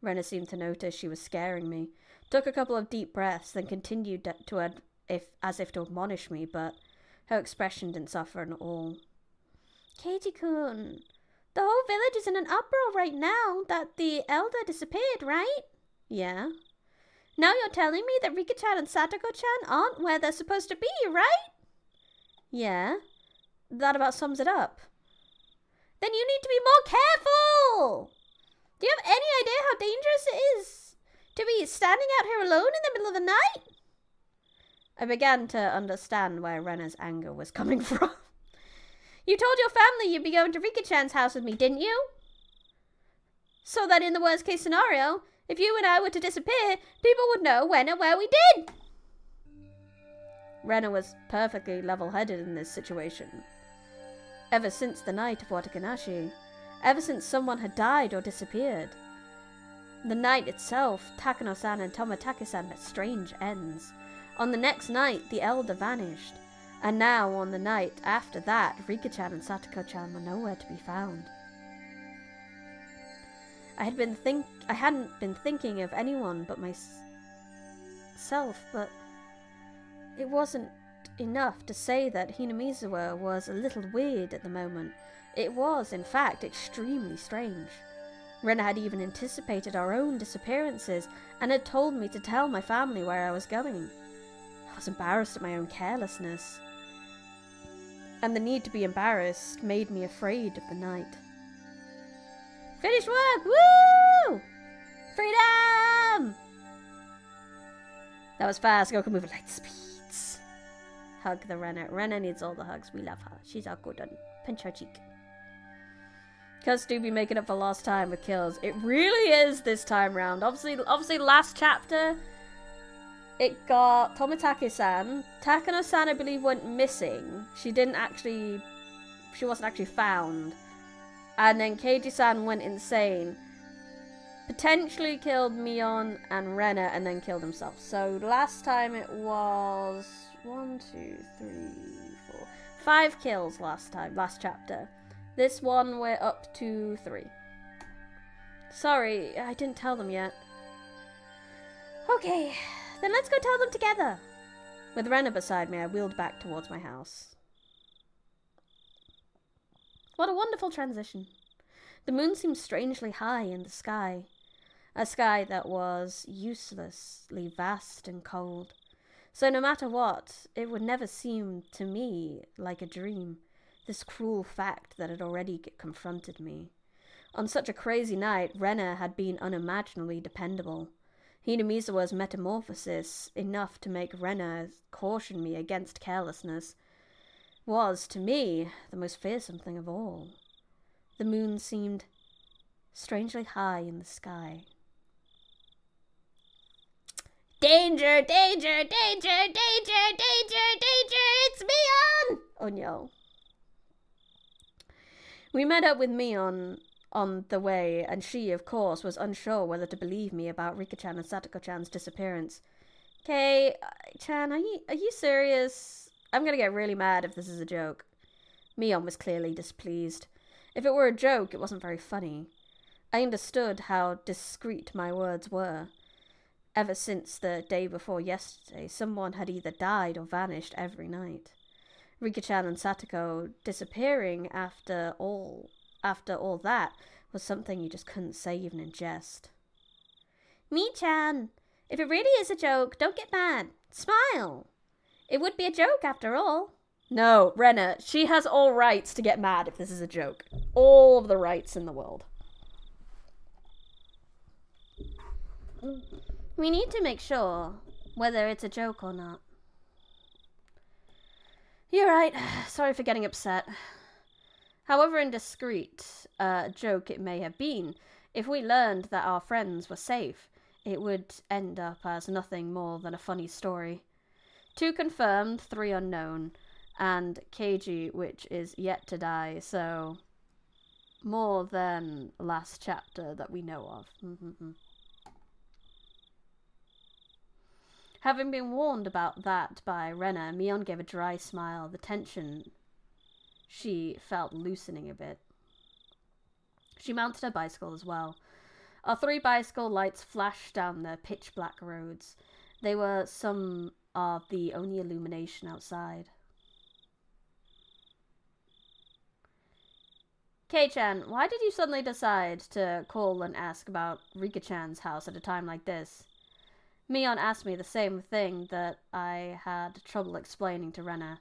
Rena seemed to notice she was scaring me. Took a couple of deep breaths, then continued as if to admonish me, but her expression didn't suffer at all. Keiji-kun, the whole village is in an uproar right now that the elder disappeared, right? Yeah. Now you're telling me that Rika-chan and Satoko-chan aren't where they're supposed to be, right? Yeah. That about sums it up. Then you need to be more careful! Do you have any idea how dangerous it is to be standing out here alone in the middle of the night? I began to understand where Rena's anger was coming from. You told your family you'd be going to Rika-chan's house with me, didn't you? So that in the worst case scenario, if you and I were to disappear, people would know when and where we did. Rena was perfectly level-headed in this situation. Ever since the night of Wataganashi, ever since someone had died or disappeared. The night itself, Takano-san and Tomitake-san met strange ends. On the next night, the elder vanished. And now, on the night after that, Rika-chan and Satoko-chan were nowhere to be found. I hadn't been thinking of anyone but myself, but It wasn't enough to say that Hinamizawa was a little weird at the moment. It was, in fact, extremely strange. Rena had even anticipated our own disappearances and had told me to tell my family where I was going. I was embarrassed at my own carelessness, and the need to be embarrassed made me afraid of the night. Finished work! Woo! Freedom! That was fast. Go can move at light speeds. Hug the Rena. Rena needs all the hugs. We love her. She's our good one. Pinch her cheek. Cuz do be making up for lost time with kills. It really is this time round. Obviously last chapter it got Tomitake-san. Takano-san, I believe, went missing. She wasn't actually found. And then Keiji-san went insane. Potentially killed Mion and Rena and then killed himself. So last time it was 5 kills last chapter. This one we're up to 3. Sorry, I didn't tell them yet. Okay, then let's go tell them together. With Rena beside me, I wheeled back towards my house. What a wonderful transition. The moon seemed strangely high in the sky. A sky that was uselessly vast and cold. So no matter what, it would never seem to me like a dream. This cruel fact that had already confronted me. On such a crazy night, Rena had been unimaginably dependable. Hinamizawa's metamorphosis, enough to make Rena caution me against carelessness, was, to me, the most fearsome thing of all. The moon seemed strangely high in the sky. Danger! Danger! Danger! Danger! Danger! Danger! It's Mion! Oh no. We met up with Mion on the way, and she, of course, was unsure whether to believe me about Rika-chan and Satoko-chan's disappearance. Kei-chan, are you serious? I'm gonna get really mad if this is a joke. Mion was clearly displeased. If it were a joke, it wasn't very funny. I understood how discreet my words were. Ever since the day before yesterday, someone had either died or vanished every night. Rika-chan and Satoko disappearing after all that was something you just couldn't say even in jest. Mi-chan, if it really is a joke, don't get mad. Smile. It would be a joke after all. No, Rena, she has all rights to get mad if this is a joke. All of the rights in the world. We need to make sure whether it's a joke or not. You're right. Sorry for getting upset. However indiscreet a joke it may have been, if we learned that our friends were safe, it would end up as nothing more than a funny story. 2 confirmed, 3 unknown, and Keiji, which is yet to die, so more than last chapter that we know of. Having been warned about that by Rena, Mion gave a dry smile, the tension she felt loosening a bit. She mounted her bicycle as well. Our 3 bicycle lights flashed down the pitch-black roads. They were some of the only illumination outside. Kei-chan, why did you suddenly decide to call and ask about Rika-chan's house at a time like this? Mion asked me the same thing that I had trouble explaining to Rena.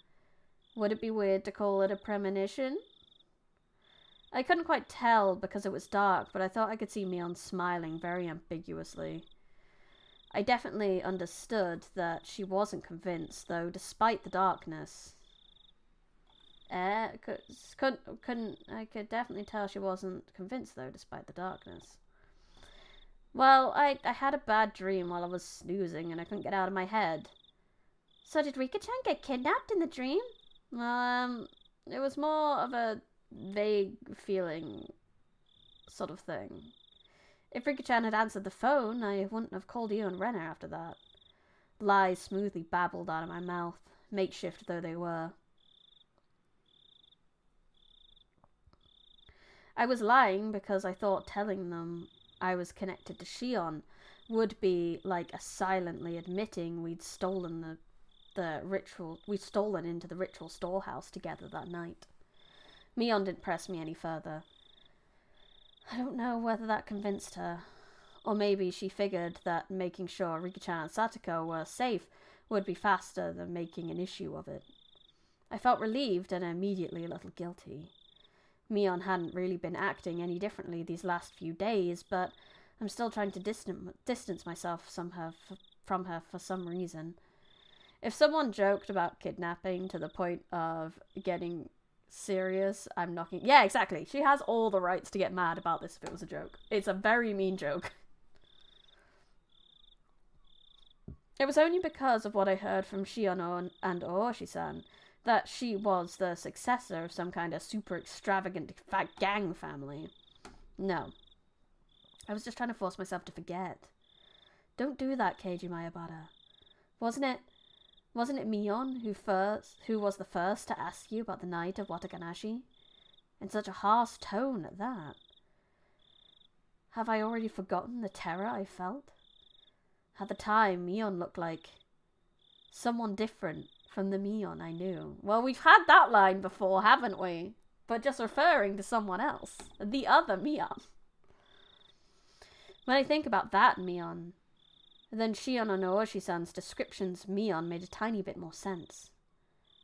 Would it be weird to call it a premonition? I couldn't quite tell because it was dark, but I thought I could see Mion smiling very ambiguously. I definitely understood that she wasn't convinced, though, despite the darkness. I could definitely tell she wasn't convinced, though, despite the darkness. Well, I had a bad dream while I was snoozing, and I couldn't get out of my head. So did Rika-chan get kidnapped in the dream? It was more of a vague feeling sort of thing. If Rika-chan had answered the phone, I wouldn't have called you and Rena after that. Lies smoothly babbled out of my mouth, makeshift though they were. I was lying because I thought telling them I was connected to Shion would be like a silently admitting we'd stolen the we'd stolen into the ritual storehouse together that night. Mion didn't press me any further. I don't know whether that convinced her, or maybe she figured that making sure Rika-chan and Satoko were safe would be faster than making an issue of it. I felt relieved and immediately a little guilty. Mion hadn't really been acting any differently these last few days, but I'm still trying to distance myself from her for some reason. If someone joked about kidnapping to the point of getting serious, I'm knocking... Yeah, exactly. She has all the rights to get mad about this if it was a joke. It's a very mean joke. It was only because of what I heard from Shiono and Ooshi-san that she was the successor of some kind of super extravagant fat gang family. No. I was just trying to force myself to forget. Don't do that, Keiji Mayabara. Wasn't it Mion who was the first to ask you about the night of Wataganashi? In such a harsh tone at that. Have I already forgotten the terror I felt? At the time, Mion looked like someone different from the Mion I knew. Well, we've had that line before, haven't we? But just referring to someone else. The other Mion. When I think about that Mion, then Shion and Ooshi-san's descriptions of Mion made a tiny bit more sense.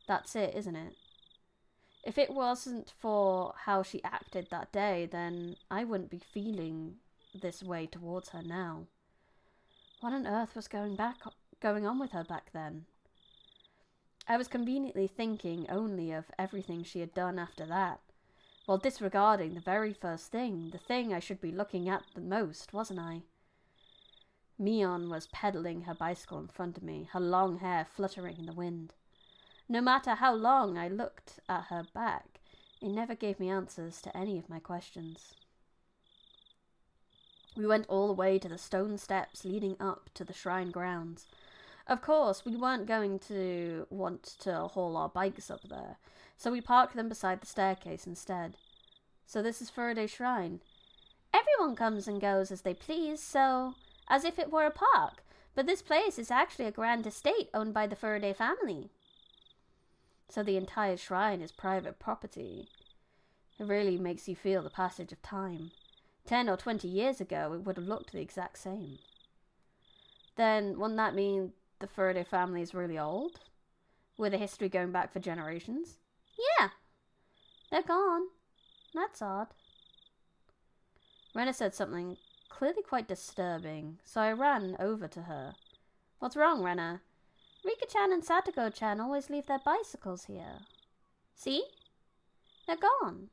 That's it, isn't it? If it wasn't for how she acted that day, then I wouldn't be feeling this way towards her now. What on earth was going on with her back then? I was conveniently thinking only of everything she had done after that, while disregarding the very first thing, the thing I should be looking at the most, wasn't I? Mion was pedaling her bicycle in front of me, her long hair fluttering in the wind. No matter how long I looked at her back, it never gave me answers to any of my questions. We went all the way to the stone steps leading up to the shrine grounds. Of course, we weren't going to want to haul our bikes up there, so we parked them beside the staircase instead. So this is Furude Shrine. Everyone comes and goes as they please, so as if it were a park, but this place is actually a grand estate owned by the Furude family. So the entire shrine is private property. It really makes you feel the passage of time. 10 or 20 years ago, it would have looked the exact same. Then, wouldn't that mean the Furude family is really old? With a history going back for generations? Yeah, they're gone. That's odd. Rena said something clearly quite disturbing, so I ran over to her. What's wrong, Rena? Rika-chan and Satoko-chan always leave their bicycles here. See? They're gone.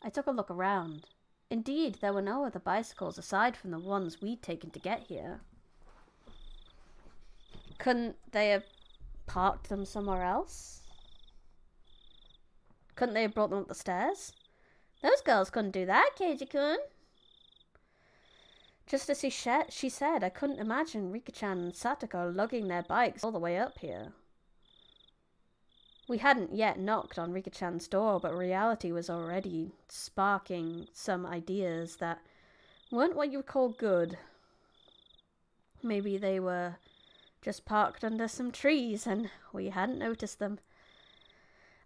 I took a look around. Indeed, there were no other bicycles aside from the ones we'd taken to get here. Couldn't they have parked them somewhere else? Couldn't they have brought them up the stairs? Those girls couldn't do that, Keiji-kun. Just as she said, I couldn't imagine Rika-chan and Satoko lugging their bikes all the way up here. We hadn't yet knocked on Rika-chan's door, but reality was already sparking some ideas that weren't what you would call good. Maybe they were just parked under some trees and we hadn't noticed them.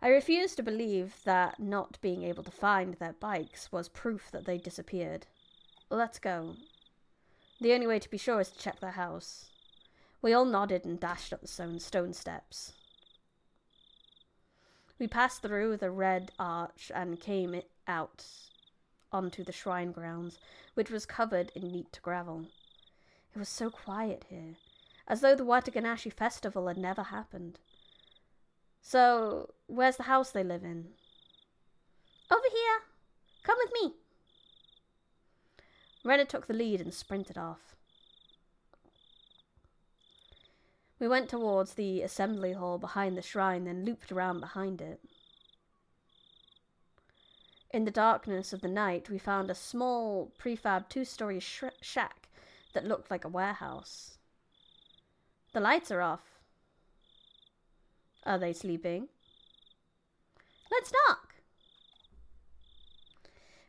I refused to believe that not being able to find their bikes was proof that they disappeared. Let's go. The only way to be sure is to check their house. We all nodded and dashed up the stone steps. We passed through the red arch and came out onto the shrine grounds, which was covered in neat gravel. It was so quiet here, as though the Wataganashi festival had never happened. So, where's the house they live in? Over here. Come with me. Rena took the lead and sprinted off. We went towards the assembly hall behind the shrine, then looped around behind it. In the darkness of the night, we found a small, prefab 2-story shack that looked like a warehouse. The lights are off. Are they sleeping? Let's knock!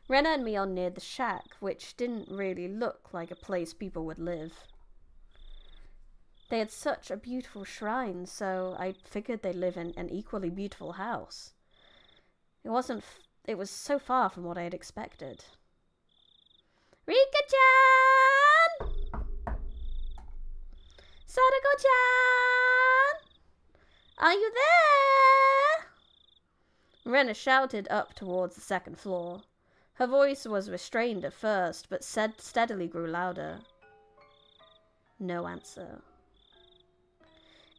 Rena and Mion neared the shack, which didn't really look like a place people would live. They had such a beautiful shrine, so I figured they'd live in an equally beautiful house. It was so far from what I had expected. Rika-chan! Sadako-chan! Are you there? Rena shouted up towards the second floor. Her voice was restrained at first, but steadily grew louder. No answer.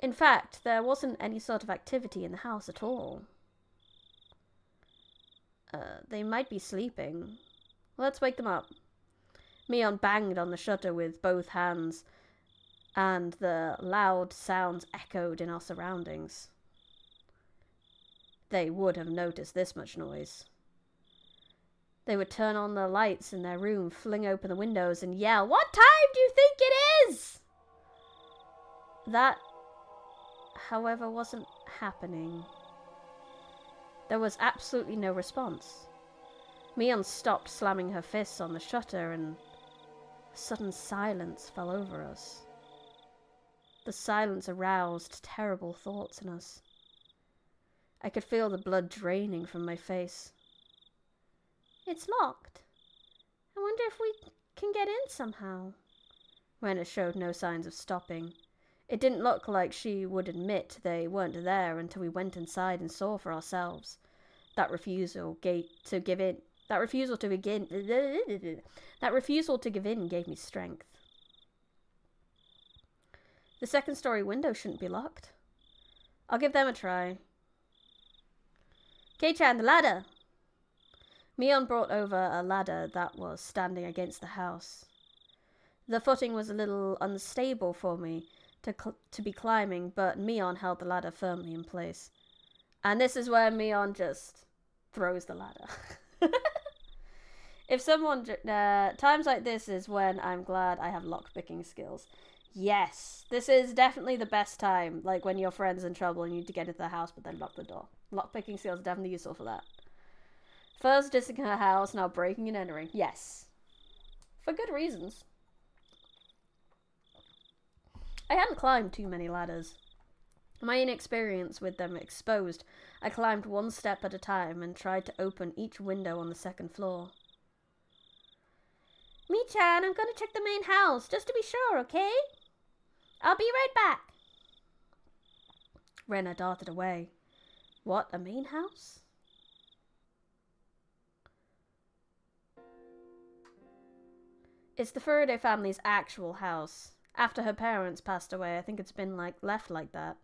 In fact, there wasn't any sort of activity in the house at all. They might be sleeping. Let's wake them up. Mion banged on the shutter with both hands, and the loud sounds echoed in our surroundings. They would have noticed this much noise. They would turn on the lights in their room, fling open the windows, and yell, "What time do you think it is?" That, however, wasn't happening. There was absolutely no response. Mion stopped slamming her fists on the shutter, and a sudden silence fell over us. The silence aroused terrible thoughts in us. I could feel the blood draining from my face. "It's locked. I wonder if we can get in somehow." Rena showed no signs of stopping. It didn't look like she would admit they weren't there until we went inside and saw for ourselves. That refusal to give in gave me strength. The second-story window shouldn't be locked. I'll give them a try. Kei-chan, the ladder! Mion brought over a ladder that was standing against the house. The footing was a little unstable for me to be climbing, but Mion held the ladder firmly in place. And this is where Mion just throws the ladder. Times like this is when I'm glad I have lockpicking skills. Yes, this is definitely the best time, like when your friend's in trouble and you need to get into the house but then lock the door. Lockpicking skills are definitely useful for that. First dissing her house, now breaking and entering. Yes. For good reasons. I hadn't climbed too many ladders. My inexperience with them exposed, I climbed one step at a time and tried to open each window on the second floor. "Mi-chan, I'm going to check the main house, just to be sure, okay? I'll be right back." Rena darted away. What, a main house? It's the Faraday family's actual house. After her parents passed away, I think it's been left like that.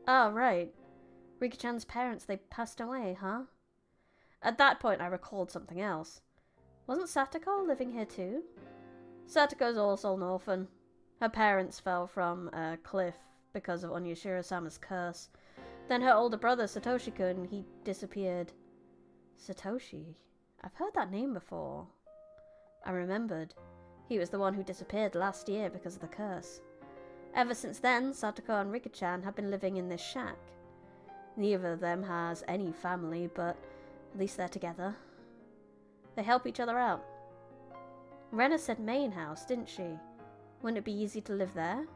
Oh, right. Rika-chan's parents, they passed away, huh? At that point, I recalled something else. Wasn't Satoko living here too? Satoko's also an orphan. Her parents fell from a cliff because of Onyashiro-sama's curse. Then her older brother, Satoshi-kun, he disappeared. Satoshi? I've heard that name before. I remembered. He was the one who disappeared last year because of the curse. Ever since then, Satoko and Rika-chan have been living in this shack. Neither of them has any family, but at least they're together. They help each other out. Rena said main house, didn't she? Wouldn't it be easy to live there?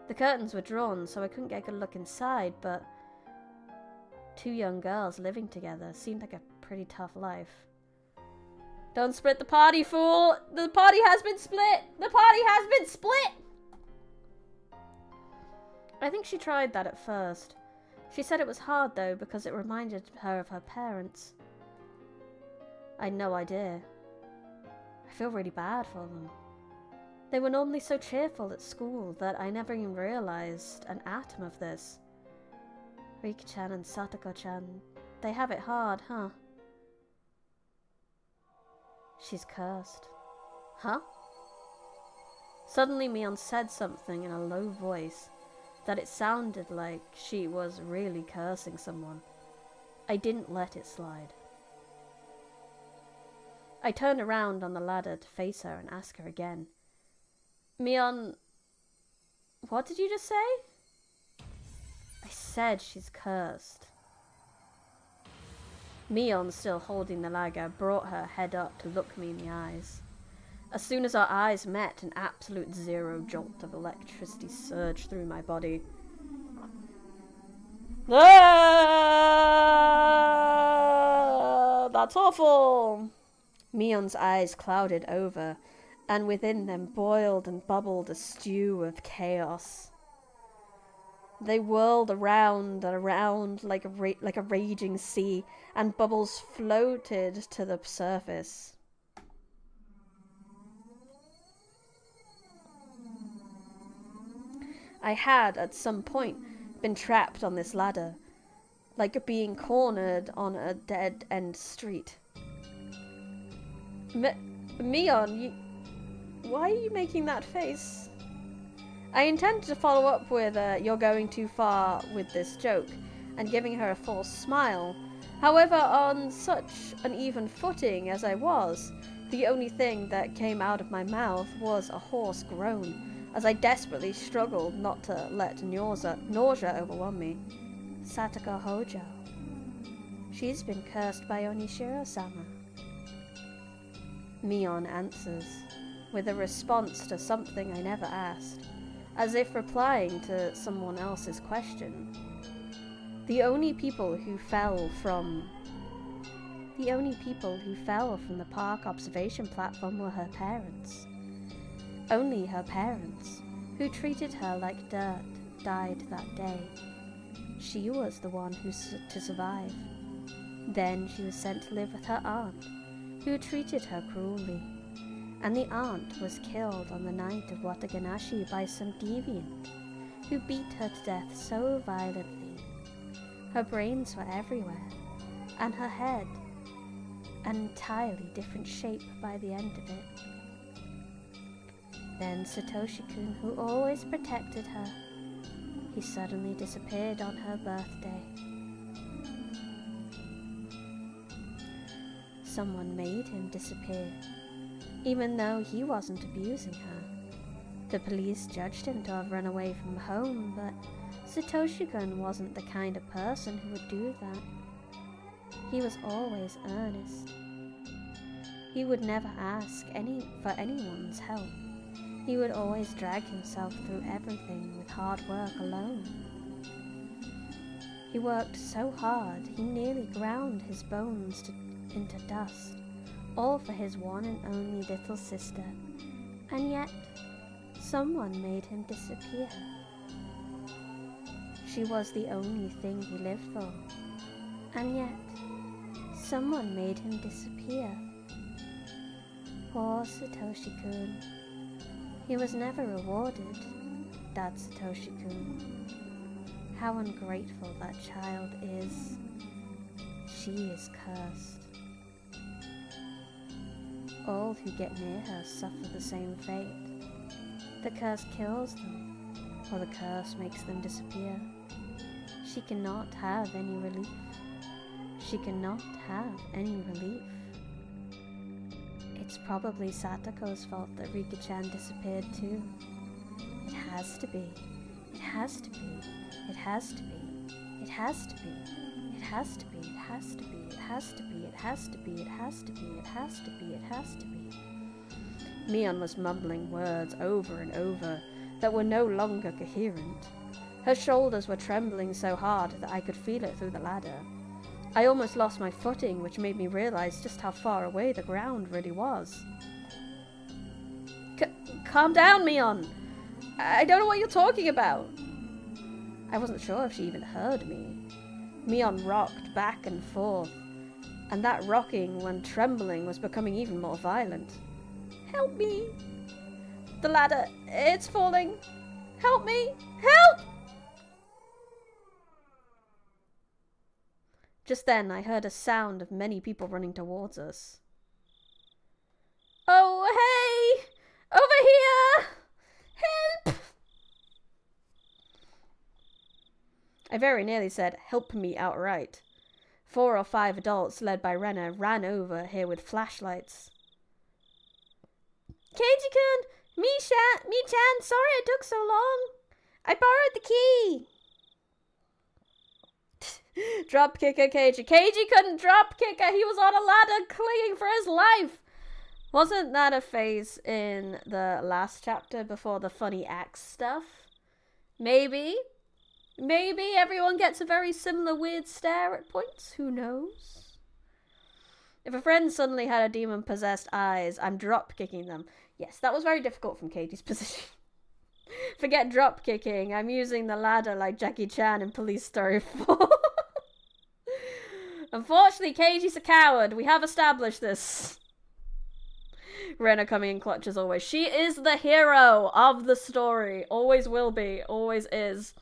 The curtains were drawn, so I couldn't get a good look inside, but two young girls living together seemed like a pretty tough life. Don't split the party, fool! The party has been split! The party has been split! I think she tried that at first. She said it was hard, though, because it reminded her of her parents. I had no idea. I feel really bad for them. They were normally so cheerful at school that I never even realized an atom of this. Rika-chan and Satoko-chan, they have it hard, huh? She's cursed. Huh? Suddenly Mion said something in a low voice that it sounded like she was really cursing someone. I didn't let it slide. I turned around on the ladder to face her and ask her again. Mion, what did you just say? I said she's cursed. Mion, still holding the ladder, brought her head up to look me in the eyes. As soon as our eyes met, an absolute zero jolt of electricity surged through my body. Ah, that's awful! Mion's eyes clouded over, and within them boiled and bubbled a stew of chaos. They whirled around and around like a raging sea, and bubbles floated to the surface. I had, at some point, been trapped on this ladder, like being cornered on a dead-end street. Mion, why are you making that face? I intended to follow up with "you're going too far" with this joke, and giving her a false smile. However, on such an even footing as I was, the only thing that came out of my mouth was a hoarse groan, as I desperately struggled not to let nausea overwhelm me. Satoko Hojo. She's been cursed by Onishiro-sama. Mion answers, with a response to something I never asked, as if replying to someone else's question. The only people who fell from the park observation platform were her parents. Only her parents, who treated her like dirt, died that day. She was the one to survive. Then she was sent to live with her aunt, who treated her cruelly. And the aunt was killed on the night of Wataganashi by some deviant, who beat her to death so violently. Her brains were everywhere, and her head an entirely different shape by the end of it. Then Satoshi-kun, who always protected her, he suddenly disappeared on her birthday. Someone made him disappear, even though he wasn't abusing her. The police judged him to have run away from home, but Satoshi-kun wasn't the kind of person who would do that. He was always earnest. He would never ask for anyone's help. He would always drag himself through everything with hard work alone. He worked so hard he nearly ground his bones into dust, all for his one and only little sister, and yet someone made him disappear. She was the only thing he lived for, and yet someone made him disappear. Poor Satoshi-kun. He was never rewarded, that Satoshi-kun. How ungrateful that child is. She is cursed. All who get near her suffer the same fate. The curse kills them, or the curse makes them disappear. She cannot have any relief. She cannot have any relief. It's probably Satoko's fault that Rika-chan disappeared too. It has to be. It has to be. It has to be. It has to be. It has to be. It has to be. It has to be. It has to be. It has to be. It has to be. It has to be. Mion was mumbling words over and over that were no longer coherent. Her shoulders were trembling so hard that I could feel it through the ladder. I almost lost my footing, which made me realize just how far away the ground really was. Calm down, Mion! I don't know what you're talking about. I wasn't sure if she even heard me. Mion rocked back and forth, and that rocking when trembling was becoming even more violent. Help me! The ladder, it's falling! Help me! Help! Just then I heard a sound of many people running towards us. Oh, hey! Over here! Help! I very nearly said, help me outright. 4 or 5 adults, led by Rena, ran over here with flashlights. Keiji-kun! Mi-chan! Sorry it took so long! I borrowed the key! Drop kicker Keiji. Keiji couldn't drop kicker. He was on a ladder clinging for his life. Wasn't that a phase in the last chapter before the funny axe stuff? Maybe. Maybe everyone gets a very similar weird stare at points. Who knows? If a friend suddenly had a demon-possessed eyes, I'm drop-kicking them. Yes, that was very difficult from Katie's position. Forget drop-kicking. I'm using the ladder like Jackie Chan in Police Story 4. Unfortunately, Katie's a coward. We have established this. Rena coming in clutch as always. She is the hero of the story. Always will be. Always is.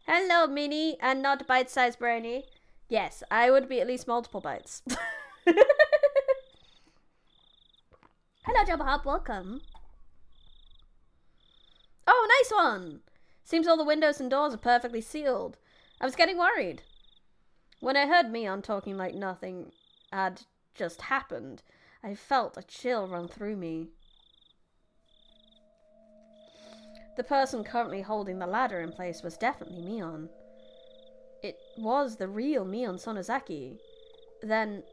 Hello, Minnie, and not bite-sized brainy. Yes, I would be at least multiple bites. Hello, Jabba Hop. Welcome. Oh, nice one. Seems all the windows and doors are perfectly sealed. I was getting worried. When I heard Mion talking like nothing had just happened, I felt a chill run through me. The person currently holding the ladder in place was definitely Mion. It was the real Mion Sonozaki. Then,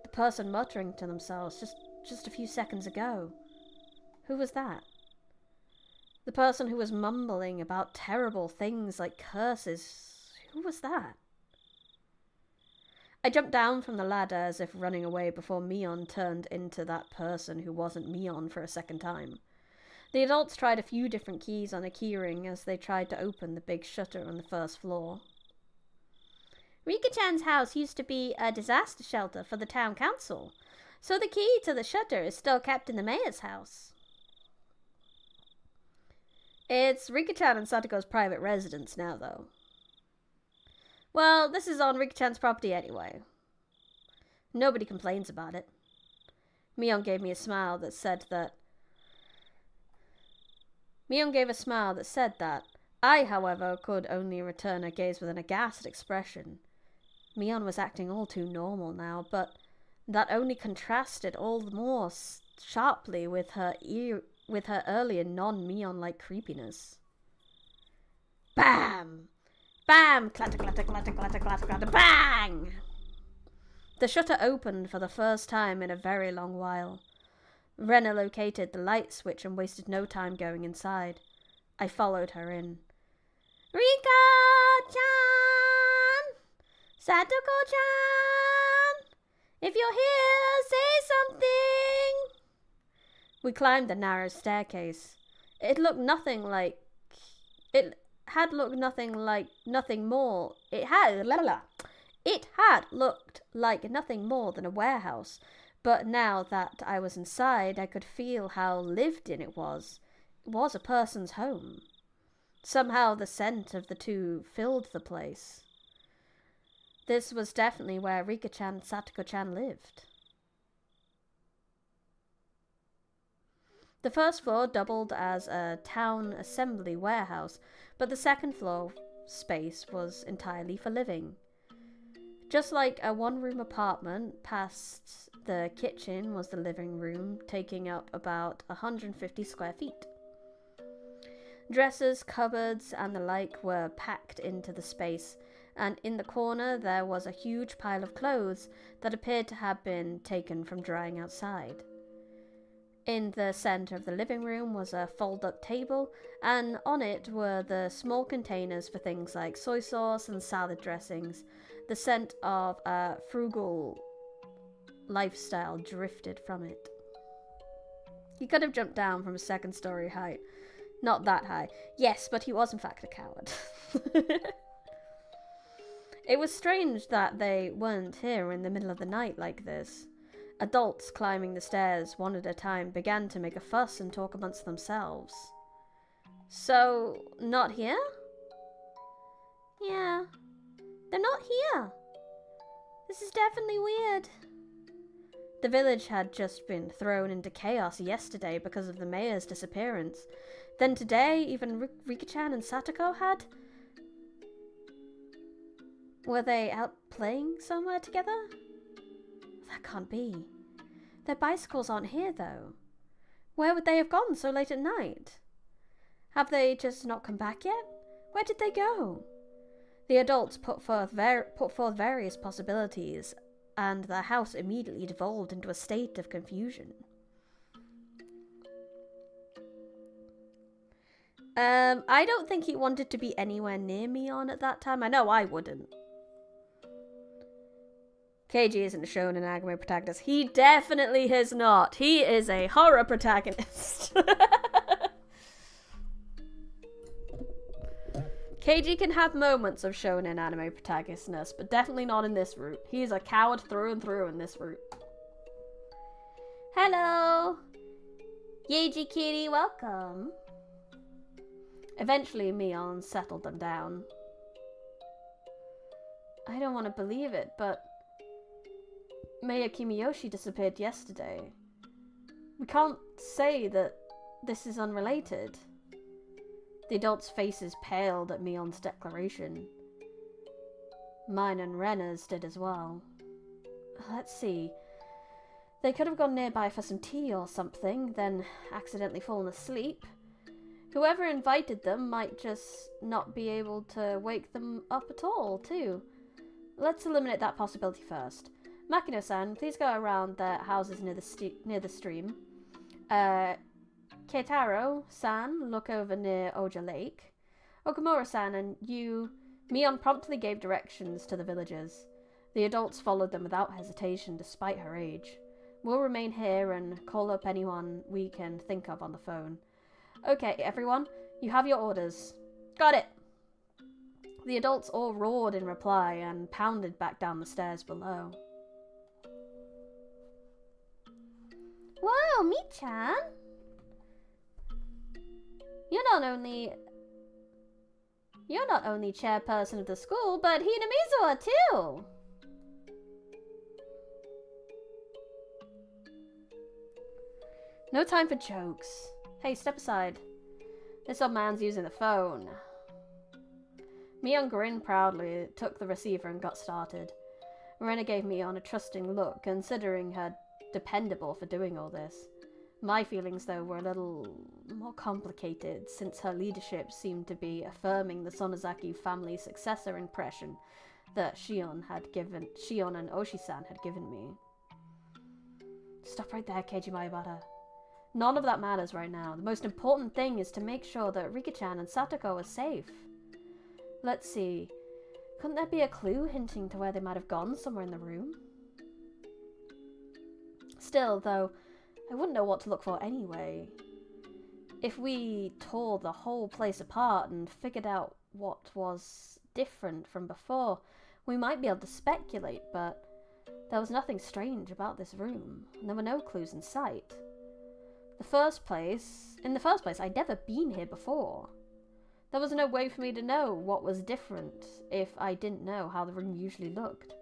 the person muttering to themselves just a few seconds ago. Who was that? The person who was mumbling about terrible things like curses. Who was that? I jumped down from the ladder as if running away before Mion turned into that person who wasn't Mion for a second time. The adults tried a few different keys on a keyring as they tried to open the big shutter on the first floor. Rika-chan's house used to be a disaster shelter for the town council, so the key to the shutter is still kept in the mayor's house. It's Rika-chan and Satoko's private residence now, though. Well, this is on Rika-chan's property anyway. Nobody complains about it. Mion gave me a smile that said that. I, however, could only return her gaze with an aghast expression. Mion was acting all too normal now, but that only contrasted all the more sharply with her earlier non-Mion-like creepiness. Bam! Bam! Clatter, clatter, clatter, clatter, clatter, clatter, bang! The shutter opened for the first time in a very long while. Rena located the light switch and wasted no time going inside. I followed her in. Rika-chan! Satoko-chan! If you're here, say something! We climbed the narrow staircase. It had looked like nothing more than a warehouse, but now that I was inside, I could feel how lived in it was. It was a person's home. Somehow the scent of the two filled the place. This was definitely where Rika-chan and Satoko-chan lived. The first floor doubled as a town assembly warehouse, but the second floor space was entirely for living. Just like a one-room apartment, past the kitchen was the living room, taking up about 150 square feet. Dressers, cupboards, and the like were packed into the space, and in the corner there was a huge pile of clothes that appeared to have been taken from drying outside. In the center of the living room was a fold-up table, and on it were the small containers for things like soy sauce and salad dressings. The scent of a frugal lifestyle drifted from it. He could have jumped down from a second-story height. Not that high. Yes, but he was in fact a coward. It was strange that they weren't here in the middle of the night like this. Adults climbing the stairs one at a time began to make a fuss and talk amongst themselves. So, not here? Yeah, they're not here. This is definitely weird. The village had just been thrown into chaos yesterday because of the mayor's disappearance. Then today, even Rika-chan and Satoko had... Were they out playing somewhere together? That can't be. Their bicycles aren't here, though. Where would they have gone so late at night? Have they just not come back yet? Where did they go? The adults put forth various possibilities and the house immediately devolved into a state of confusion. I don't think he wanted to be anywhere near Mion at that time. I know I wouldn't. Keiji isn't a shonen anime protagonist. He definitely is not. He is a horror protagonist. Keiji can have moments of shonen anime protagonistness, but definitely not in this route. He's a coward through and through in this route. Hello! Yeiji Kitty, welcome. Eventually, Mion settled them down. I don't want to believe it, but Maya Kimiyoshi disappeared yesterday. We can't say that this is unrelated. The adults' faces paled at Mion's declaration. Mine and Rena's did as well. Let's see. They could have gone nearby for some tea or something, then accidentally fallen asleep. Whoever invited them might just not be able to wake them up at all, too. Let's eliminate that possibility first. Makino-san, please go around the houses near the stream. Keitaro-san, look over near Oja Lake. Okamura-san and you... Mion promptly gave directions to the villagers. The adults followed them without hesitation, despite her age. We'll remain here and call up anyone we can think of on the phone. Okay, everyone, you have your orders. Got it! The adults all roared in reply and pounded back down the stairs below. Whoa, Mi-chan! You're not only chairperson of the school, but Hinamizawa too! No time for jokes. Hey, step aside. This old man's using the phone. Mion grinned proudly, took the receiver and got started. Rena gave Mion a trusting look, considering her dependable for doing all this. My feelings, though, were a little more complicated, since her leadership seemed to be affirming the Sonozaki family successor impression that Shion and Oshi-san had given me. Stop right there, Keiji Maebara. None of that matters right now. The most important thing is to make sure that Rika-chan and Satoko are safe. Let's see. Couldn't there be a clue hinting to where they might have gone somewhere in the room? Still, though, I wouldn't know what to look for anyway. If we tore the whole place apart and figured out what was different from before, we might be able to speculate, but there was nothing strange about this room, and there were no clues in sight. In the first place, I'd never been here before. There was no way for me to know what was different if I didn't know how the room usually looked.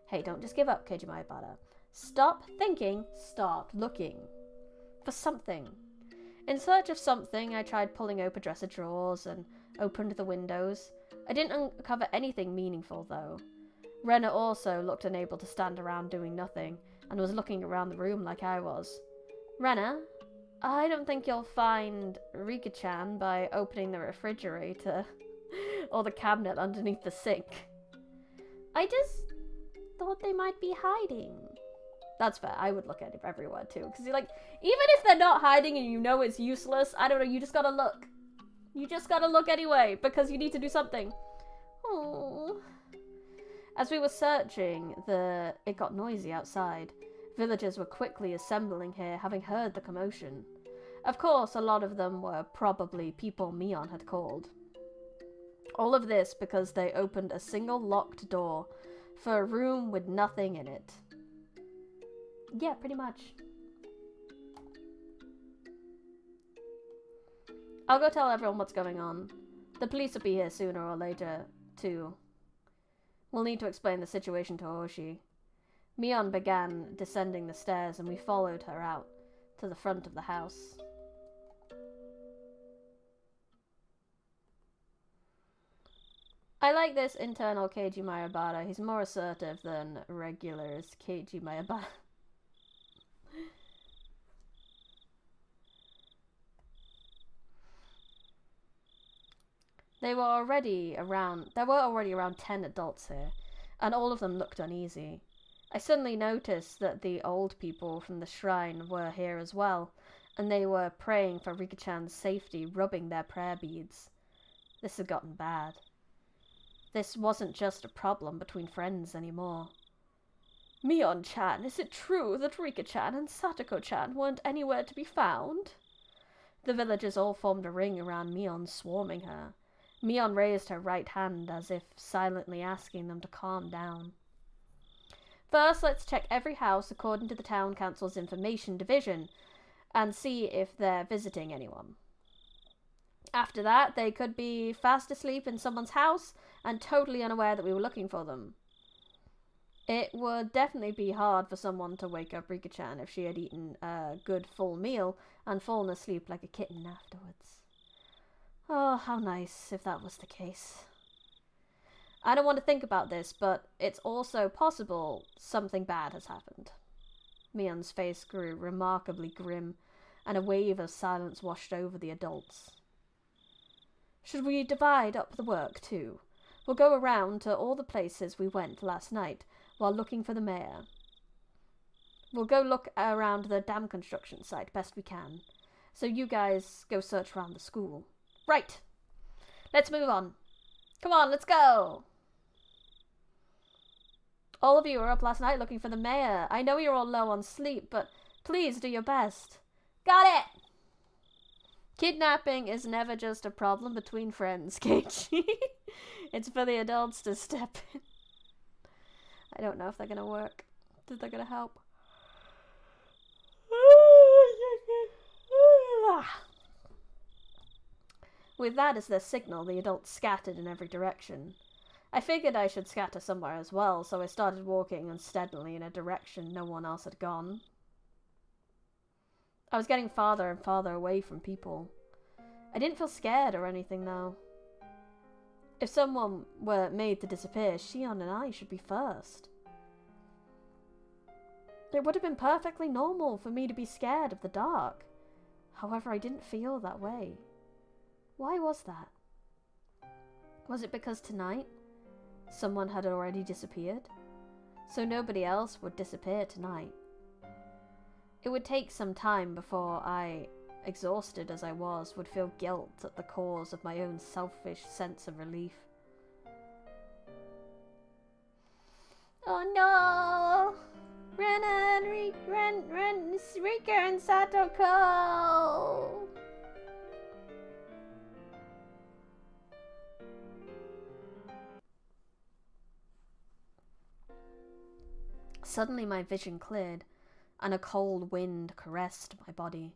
Hey, don't just give up, Keiji Maebara. Stop thinking, start looking. For something. In search of something, I tried pulling open dresser drawers and opened the windows. I didn't uncover anything meaningful, though. Rena also looked unable to stand around doing nothing, and was looking around the room like I was. Rena? I don't think you'll find Rika-chan by opening the refrigerator or the cabinet underneath the sink. I just thought they might be hiding. That's fair. I would look at it everywhere too. Because you're like, even if they're not hiding and you know it's useless, I don't know, you just gotta look. You just gotta look anyway because you need to do something. Oh. As we were searching, it got noisy outside. Villagers were quickly assembling here, having heard the commotion. Of course, a lot of them were probably people Mion had called. All of this because they opened a single locked door for a room with nothing in it. Yeah, pretty much. I'll go tell everyone what's going on. The police will be here sooner or later, too. We'll need to explain the situation to Oshi. Mion began descending the stairs and we followed her out to the front of the house. I like this internal Keiji Maebara. He's more assertive than regulars Keiji Maebara. There were already around 10 adults here, and all of them looked uneasy. I suddenly noticed that the old people from the shrine were here as well, and they were praying for Rika-chan's safety, rubbing their prayer beads. This had gotten bad. This wasn't just a problem between friends anymore. Mion-chan, is it true that Rika-chan and Satoko-chan weren't anywhere to be found? The villagers all formed a ring around Mion, swarming her. Mion raised her right hand as if silently asking them to calm down. First, let's check every house according to the town council's information division and see if they're visiting anyone. After that, they could be fast asleep in someone's house and totally unaware that we were looking for them. It would definitely be hard for someone to wake up Rika-chan if she had eaten a good full meal and fallen asleep like a kitten afterwards. Oh, how nice if that was the case. I don't want to think about this, but it's also possible something bad has happened. Mion's face grew remarkably grim, and a wave of silence washed over the adults. Should we divide up the work, too? We'll go around to all the places we went last night while looking for the mayor. We'll go look around the dam construction site best we can. So you guys go search around the school. Right! Let's move on. Come on, let's go! All of you were up last night looking for the mayor. I know you're all low on sleep, but please do your best. Got it! Kidnapping is never just a problem between friends, Keiichi. It's for the adults to step in. I don't know if they're going to work. If they're going to help. With that as their signal, the adults scattered in every direction. I figured I should scatter somewhere as well, so I started walking unsteadily in a direction no one else had gone. I was getting farther and farther away from people. I didn't feel scared or anything, though. If someone were made to disappear, Shion and I should be first. It would have been perfectly normal for me to be scared of the dark. However, I didn't feel that way. Why was that? Was it because tonight someone had already disappeared? So nobody else would disappear tonight. It would take some time before I, exhausted as I was, would feel guilt at the cause of my own selfish sense of relief. Oh no! Rika and Satoko! Suddenly my vision cleared, and a cold wind caressed my body.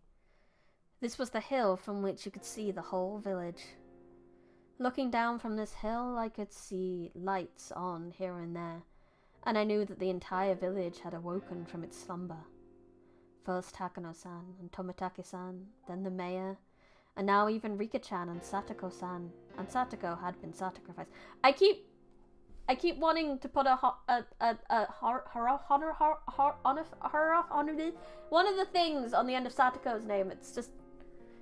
This was the hill from which you could see the whole village. Looking down from this hill, I could see lights on here and there, and I knew that the entire village had awoken from its slumber. First Takano-san and Tomitake-san, then the mayor, and now even Rika-chan and Satoko-san. And Satoko had been sacrificed. I keep wanting to put one of the things on the end of Satoko's name. It's just,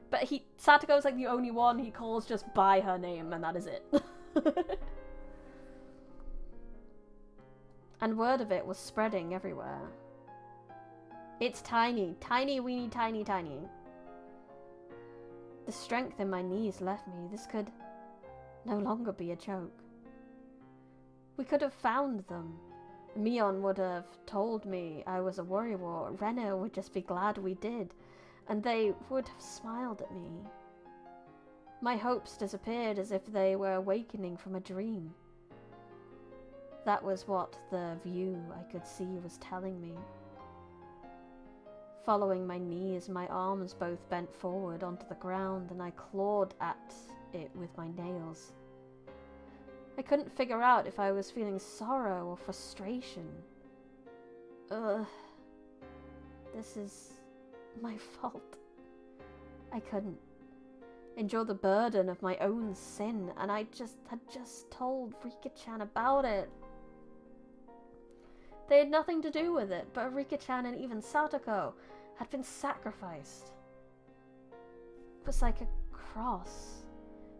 but Satoko's like the only one he calls just by her name, and that is it. And word of it was spreading everywhere. It's tiny, tiny, weeny, tiny, tiny. The strength in my knees left me. This could no longer be a joke. We could have found them. Mion would have told me I was a warrior. Reno would just be glad we did, and they would have smiled at me. My hopes disappeared as if they were awakening from a dream. That was what the view I could see was telling me. Following my knees, my arms both bent forward onto the ground, and I clawed at it with my nails. I couldn't figure out if I was feeling sorrow or frustration. This is my fault. I couldn't endure the burden of my own sin, and I had just told Rika-chan about it. They had nothing to do with it, but Rika-chan and even Satoko had been sacrificed. It was like a cross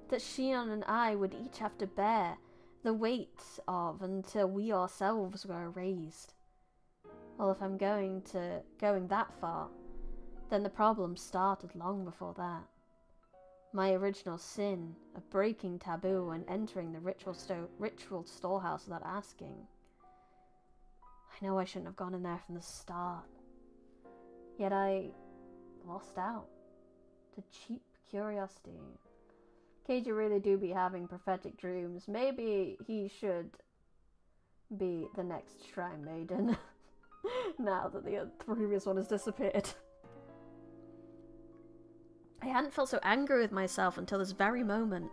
that Shion and I would each have to bear the weight of until we ourselves were erased. Well, if I'm going that far, then the problem started long before that. My original sin of breaking taboo and entering the ritual storehouse without asking. I know I shouldn't have gone in there from the start. Yet I lost out to cheap curiosity. Keiji really do be having prophetic dreams. Maybe he should be the next Shrine Maiden now that the previous one has disappeared. I hadn't felt so angry with myself until this very moment.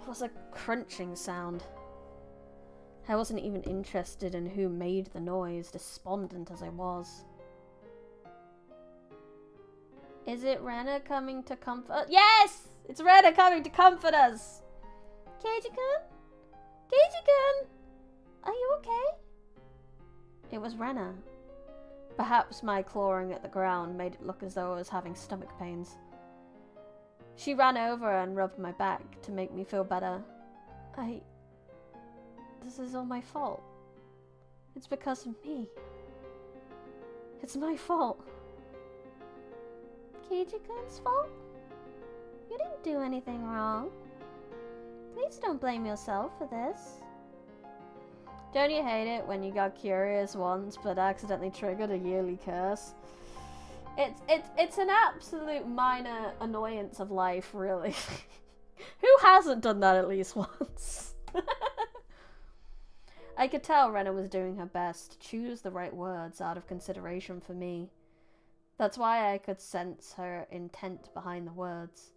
It was a crunching sound. I wasn't even interested in who made the noise, despondent as I was. Is it Rena coming to comfort? Yes! It's Rena coming to comfort us! Keiji-kun? Keiji-kun! Are you okay? It was Rena. Perhaps my clawing at the ground made it look as though I was having stomach pains. She ran over and rubbed my back to make me feel better. This is all my fault. It's because of me. It's my fault. Keiji-kun's fault? You didn't do anything wrong. Please don't blame yourself for this. Don't you hate it when you got curious once but accidentally triggered a yearly curse? It's an absolute minor annoyance of life, really. Who hasn't done that at least once? I could tell Rena was doing her best to choose the right words out of consideration for me. That's why I could sense her intent behind the words.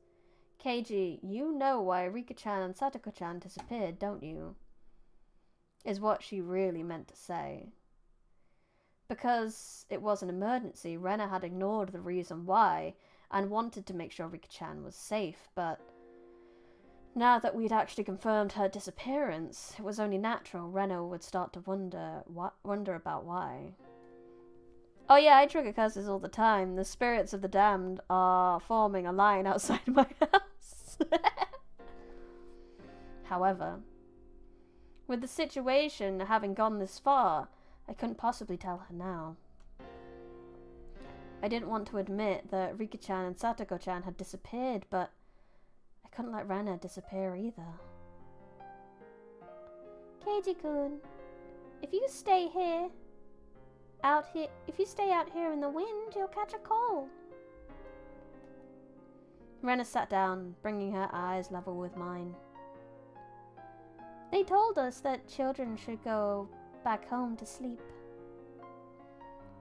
Keiji, you know why Rika-chan and Satoko-chan disappeared, don't you? Is what she really meant to say. Because it was an emergency, Rena had ignored the reason why and wanted to make sure Rika-chan was safe, but now that we'd actually confirmed her disappearance, it was only natural Rena would start to wonder about why. Oh yeah, I trigger curses all the time. The spirits of the damned are forming a line outside my house. However, with the situation having gone this far, I couldn't possibly tell her now. I didn't want to admit that Rika-chan and Satoko-chan had disappeared, but I couldn't let Rena disappear either. Keiji-kun, if you stay out here in the wind, you'll catch a cold. Rena sat down, bringing her eyes level with mine. They told us that children should go back home to sleep.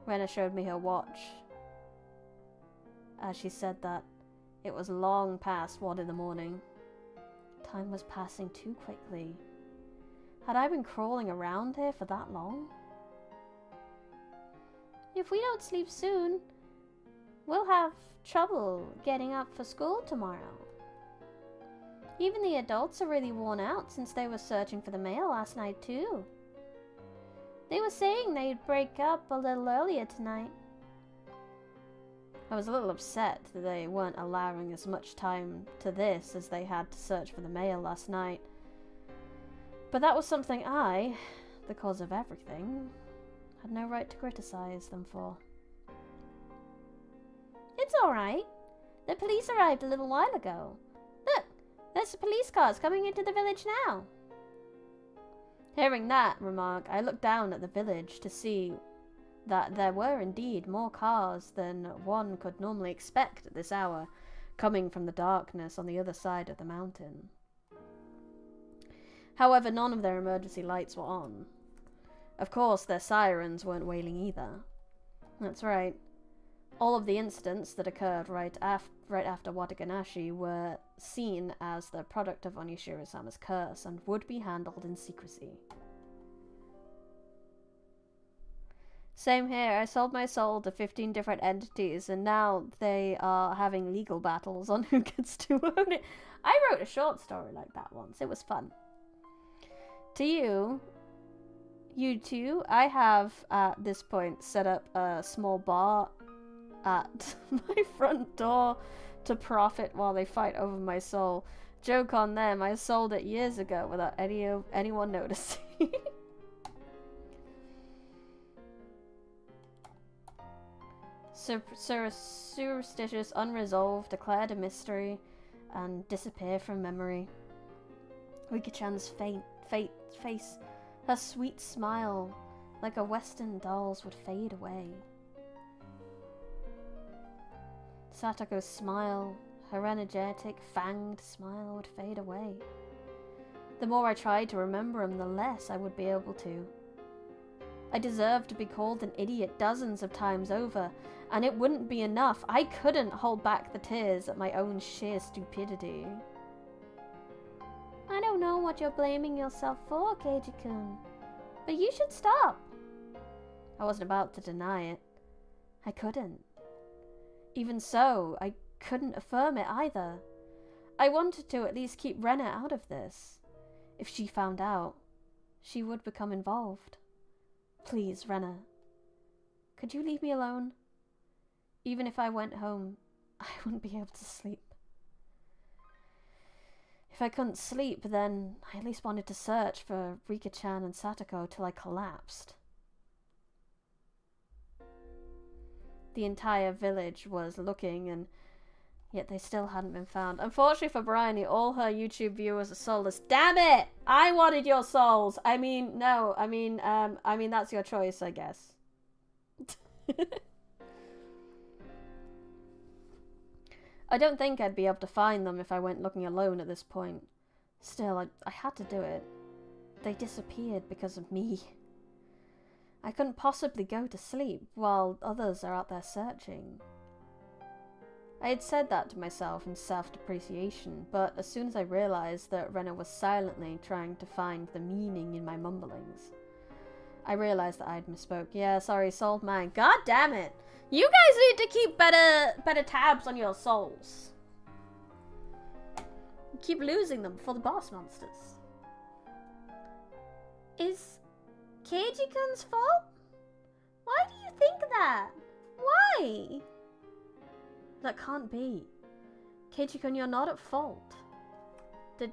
Rena showed me her watch. As she said that, it was long past 1 in the morning. Time was passing too quickly. Had I been crawling around here for that long? If we don't sleep soon, we'll have trouble getting up for school tomorrow. Even the adults are really worn out since they were searching for the mail last night too. They were saying they'd break up a little earlier tonight. I was a little upset that they weren't allowing as much time to this as they had to search for the mail last night. But that was something I, the cause of everything, had no right to criticize them for. It's alright. The police arrived a little while ago. Look, there's the police cars coming into the village now. Hearing that remark, I looked down at the village to see that there were indeed more cars than one could normally expect at this hour, coming from the darkness on the other side of the mountain. However, none of their emergency lights were on. Of course, their sirens weren't wailing either. That's right. All of the incidents that occurred right after Wataganashi were seen as the product of Onishiro-sama's curse and would be handled in secrecy. Same here. I sold my soul to 15 different entities and now they are having legal battles on who gets to own it. I wrote a short story like that once. It was fun. To you two, I have at this point set up a small bar at my front door to profit while they fight over my soul. Joke on them, I sold it years ago without anyone noticing. superstitious, unresolved, declared a mystery, and disappear from memory. Rika-chan's face, her sweet smile, like a Western doll's, would fade away. Satoko's smile, her energetic, fanged smile, would fade away. The more I tried to remember him, the less I would be able to. I deserved to be called an idiot dozens of times over, and it wouldn't be enough. I couldn't hold back the tears at my own sheer stupidity. I don't know what you're blaming yourself for, Keiji-kun, but you should stop. I wasn't about to deny it. I couldn't. Even so, I couldn't affirm it either. I wanted to at least keep Rena out of this. If she found out, she would become involved. Please, Rena, could you leave me alone? Even if I went home, I wouldn't be able to sleep. If I couldn't sleep, then I at least wanted to search for Rika-chan and Satoko till I collapsed. The entire village was looking, and yet they still hadn't been found. Unfortunately for Bryony, all her YouTube viewers are soulless. Damn it! I wanted your souls! I mean, no, I mean, that's your choice, I guess. I don't think I'd be able to find them if I went looking alone at this point. Still, I had to do it. They disappeared because of me. I couldn't possibly go to sleep while others are out there searching. I had said that to myself in self-depreciation, but as soon as I realized that Rena was silently trying to find the meaning in my mumblings, I realized that I'd misspoke. Yeah, sorry, soul man. God damn it! You guys need to keep better tabs on your souls. You keep losing them for the boss monsters. Is Keiji-kun's fault? Why do you think that? Why? That can't be. Keiji-kun, you're not at fault. Did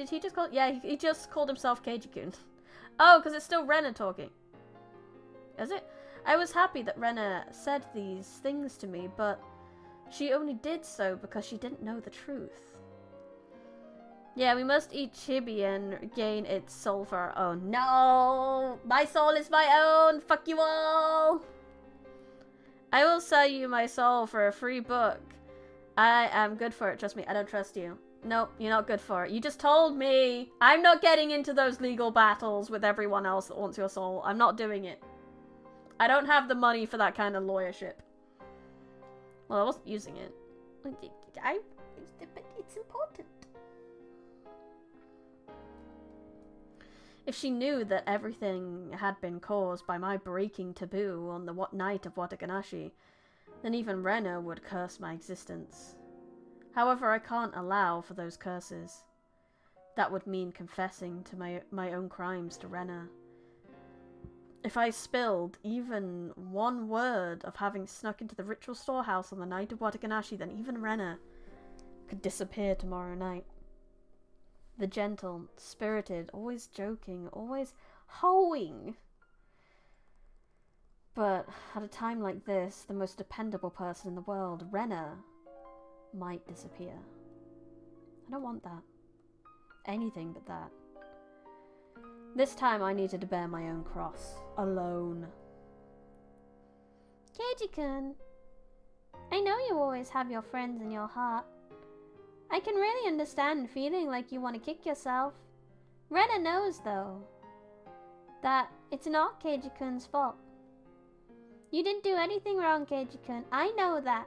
he just call... Yeah, he just called himself Keiji-kun. Oh, because it's still Rena talking. Is it? I was happy that Rena said these things to me, but she only did so because she didn't know the truth. Yeah, we must eat chibi and gain its soul for our own. No! My soul is my own! Fuck you all! I will sell you my soul for a free book. I am good for it, trust me. I don't trust you. Nope, you're not good for it. You just told me. I'm not getting into those legal battles with everyone else that wants your soul. I'm not doing it. I don't have the money for that kind of lawyership. Well, I wasn't using it. But it's important. If she knew that everything had been caused by my breaking taboo on the night of Wataganashi, then even Rena would curse my existence. However, I can't allow for those curses. That would mean confessing to my own crimes to Rena. If I spilled even one word of having snuck into the ritual storehouse on the night of Wataganashi, then even Rena could disappear tomorrow night. The gentle, spirited, always joking, always hoeing. But at a time like this, the most dependable person in the world, Rena, might disappear. I don't want that. Anything but that. This time I needed to bear my own cross. Alone. Keiji-kun, I know you always have your friends in your heart. I can really understand feeling like you want to kick yourself. Rena knows, though, that it's not Keiji-kun's fault. You didn't do anything wrong, Keiji-kun. I know that.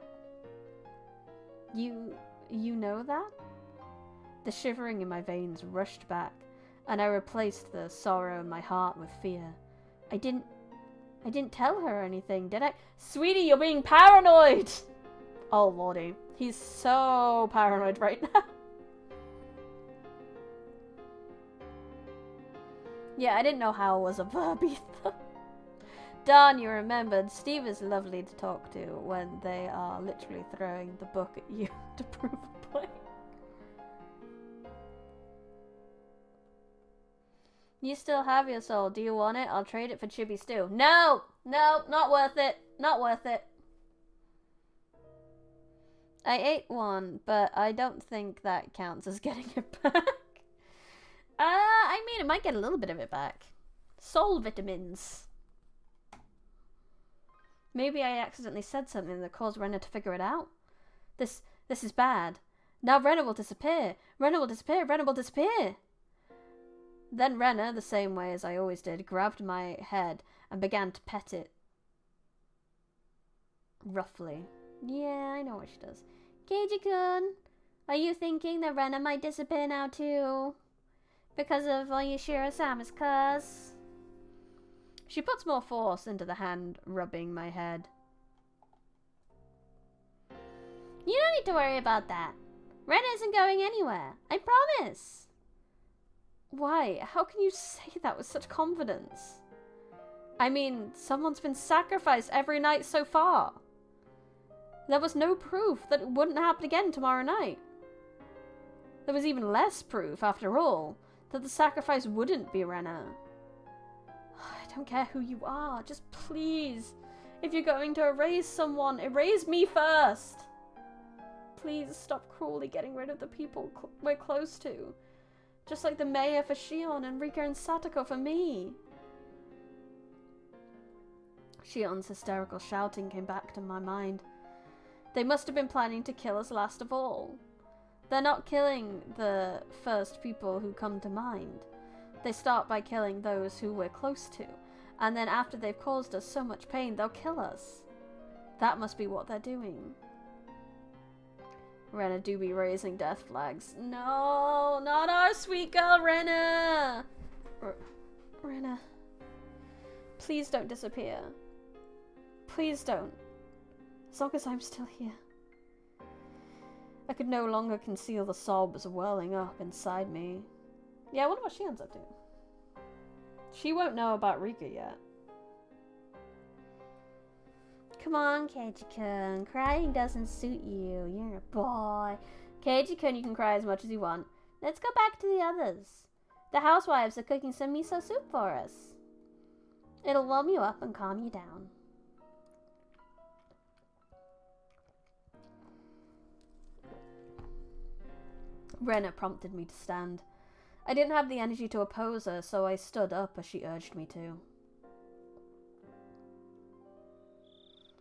You know that? The shivering in my veins rushed back, and I replaced the sorrow in my heart with fear. I didn't tell her anything, did I? Sweetie, you're being paranoid! Oh, lordy. He's so paranoid right now. Yeah, I didn't know how was a verb either. Darn, you remembered. Steve is lovely to talk to when they are literally throwing the book at you to prove a point. You still have your soul. Do you want it? I'll trade it for chibi stew. No! No, not worth it. Not worth it. I ate one, but I don't think that counts as getting it back. I mean, it might get a little bit of it back. Soul vitamins. Maybe I accidentally said something that caused Rena to figure it out. This is bad. Now Rena will disappear. Rena will disappear. Rena will disappear. Then Rena, the same way as I always did, grabbed my head and began to pet it. Roughly. Yeah, I know what she does. Keiji-kun, are you thinking that Rena might disappear now too? Because of Oyashiro-sama's curse? She puts more force into the hand rubbing my head. You don't need to worry about that. Rena isn't going anywhere. I promise. Why? How can you say that with such confidence? I mean, someone's been sacrificed every night so far. There was no proof that it wouldn't happen again tomorrow night. There was even less proof, after all, that the sacrifice wouldn't be Rena. I don't care who you are, just please, if you're going to erase someone, erase me first. Please stop cruelly getting rid of the people we're close to. Just like the mayor for Shion and Rika and Satoko for me. Shion's hysterical shouting came back to my mind. They must have been planning to kill us last of all. They're not killing the first people who come to mind. They start by killing those who we're close to, and then after they've caused us so much pain, they'll kill us. That must be what they're doing. Rena do be raising death flags. No, not our sweet girl Rena! Rena, please don't disappear. Please don't. As long as I'm still here. I could no longer conceal the sobs welling up inside me. Yeah, I wonder what she ends up doing. She won't know about Rika yet. Come on, Keiji-kun. Crying doesn't suit you. You're a boy. Keiji-kun, you can cry as much as you want. Let's go back to the others. The housewives are cooking some miso soup for us. It'll warm you up and calm you down. Rena prompted me to stand. I didn't have the energy to oppose her, so I stood up as she urged me to.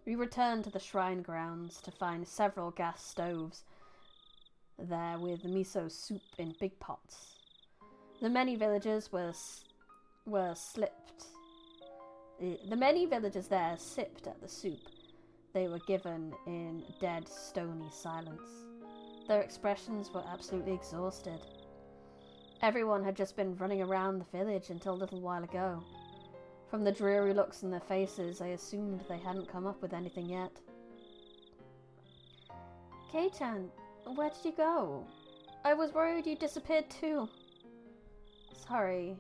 We returned to the shrine grounds to find several gas stoves there with miso soup in big pots. The many villagers there sipped at the soup they were given in dead, stony silence. Their expressions were absolutely exhausted. Everyone had just been running around the village until a little while ago. From the dreary looks in their faces, I assumed they hadn't come up with anything yet. Kei-chan, where did you go? I was worried you disappeared too. Sorry.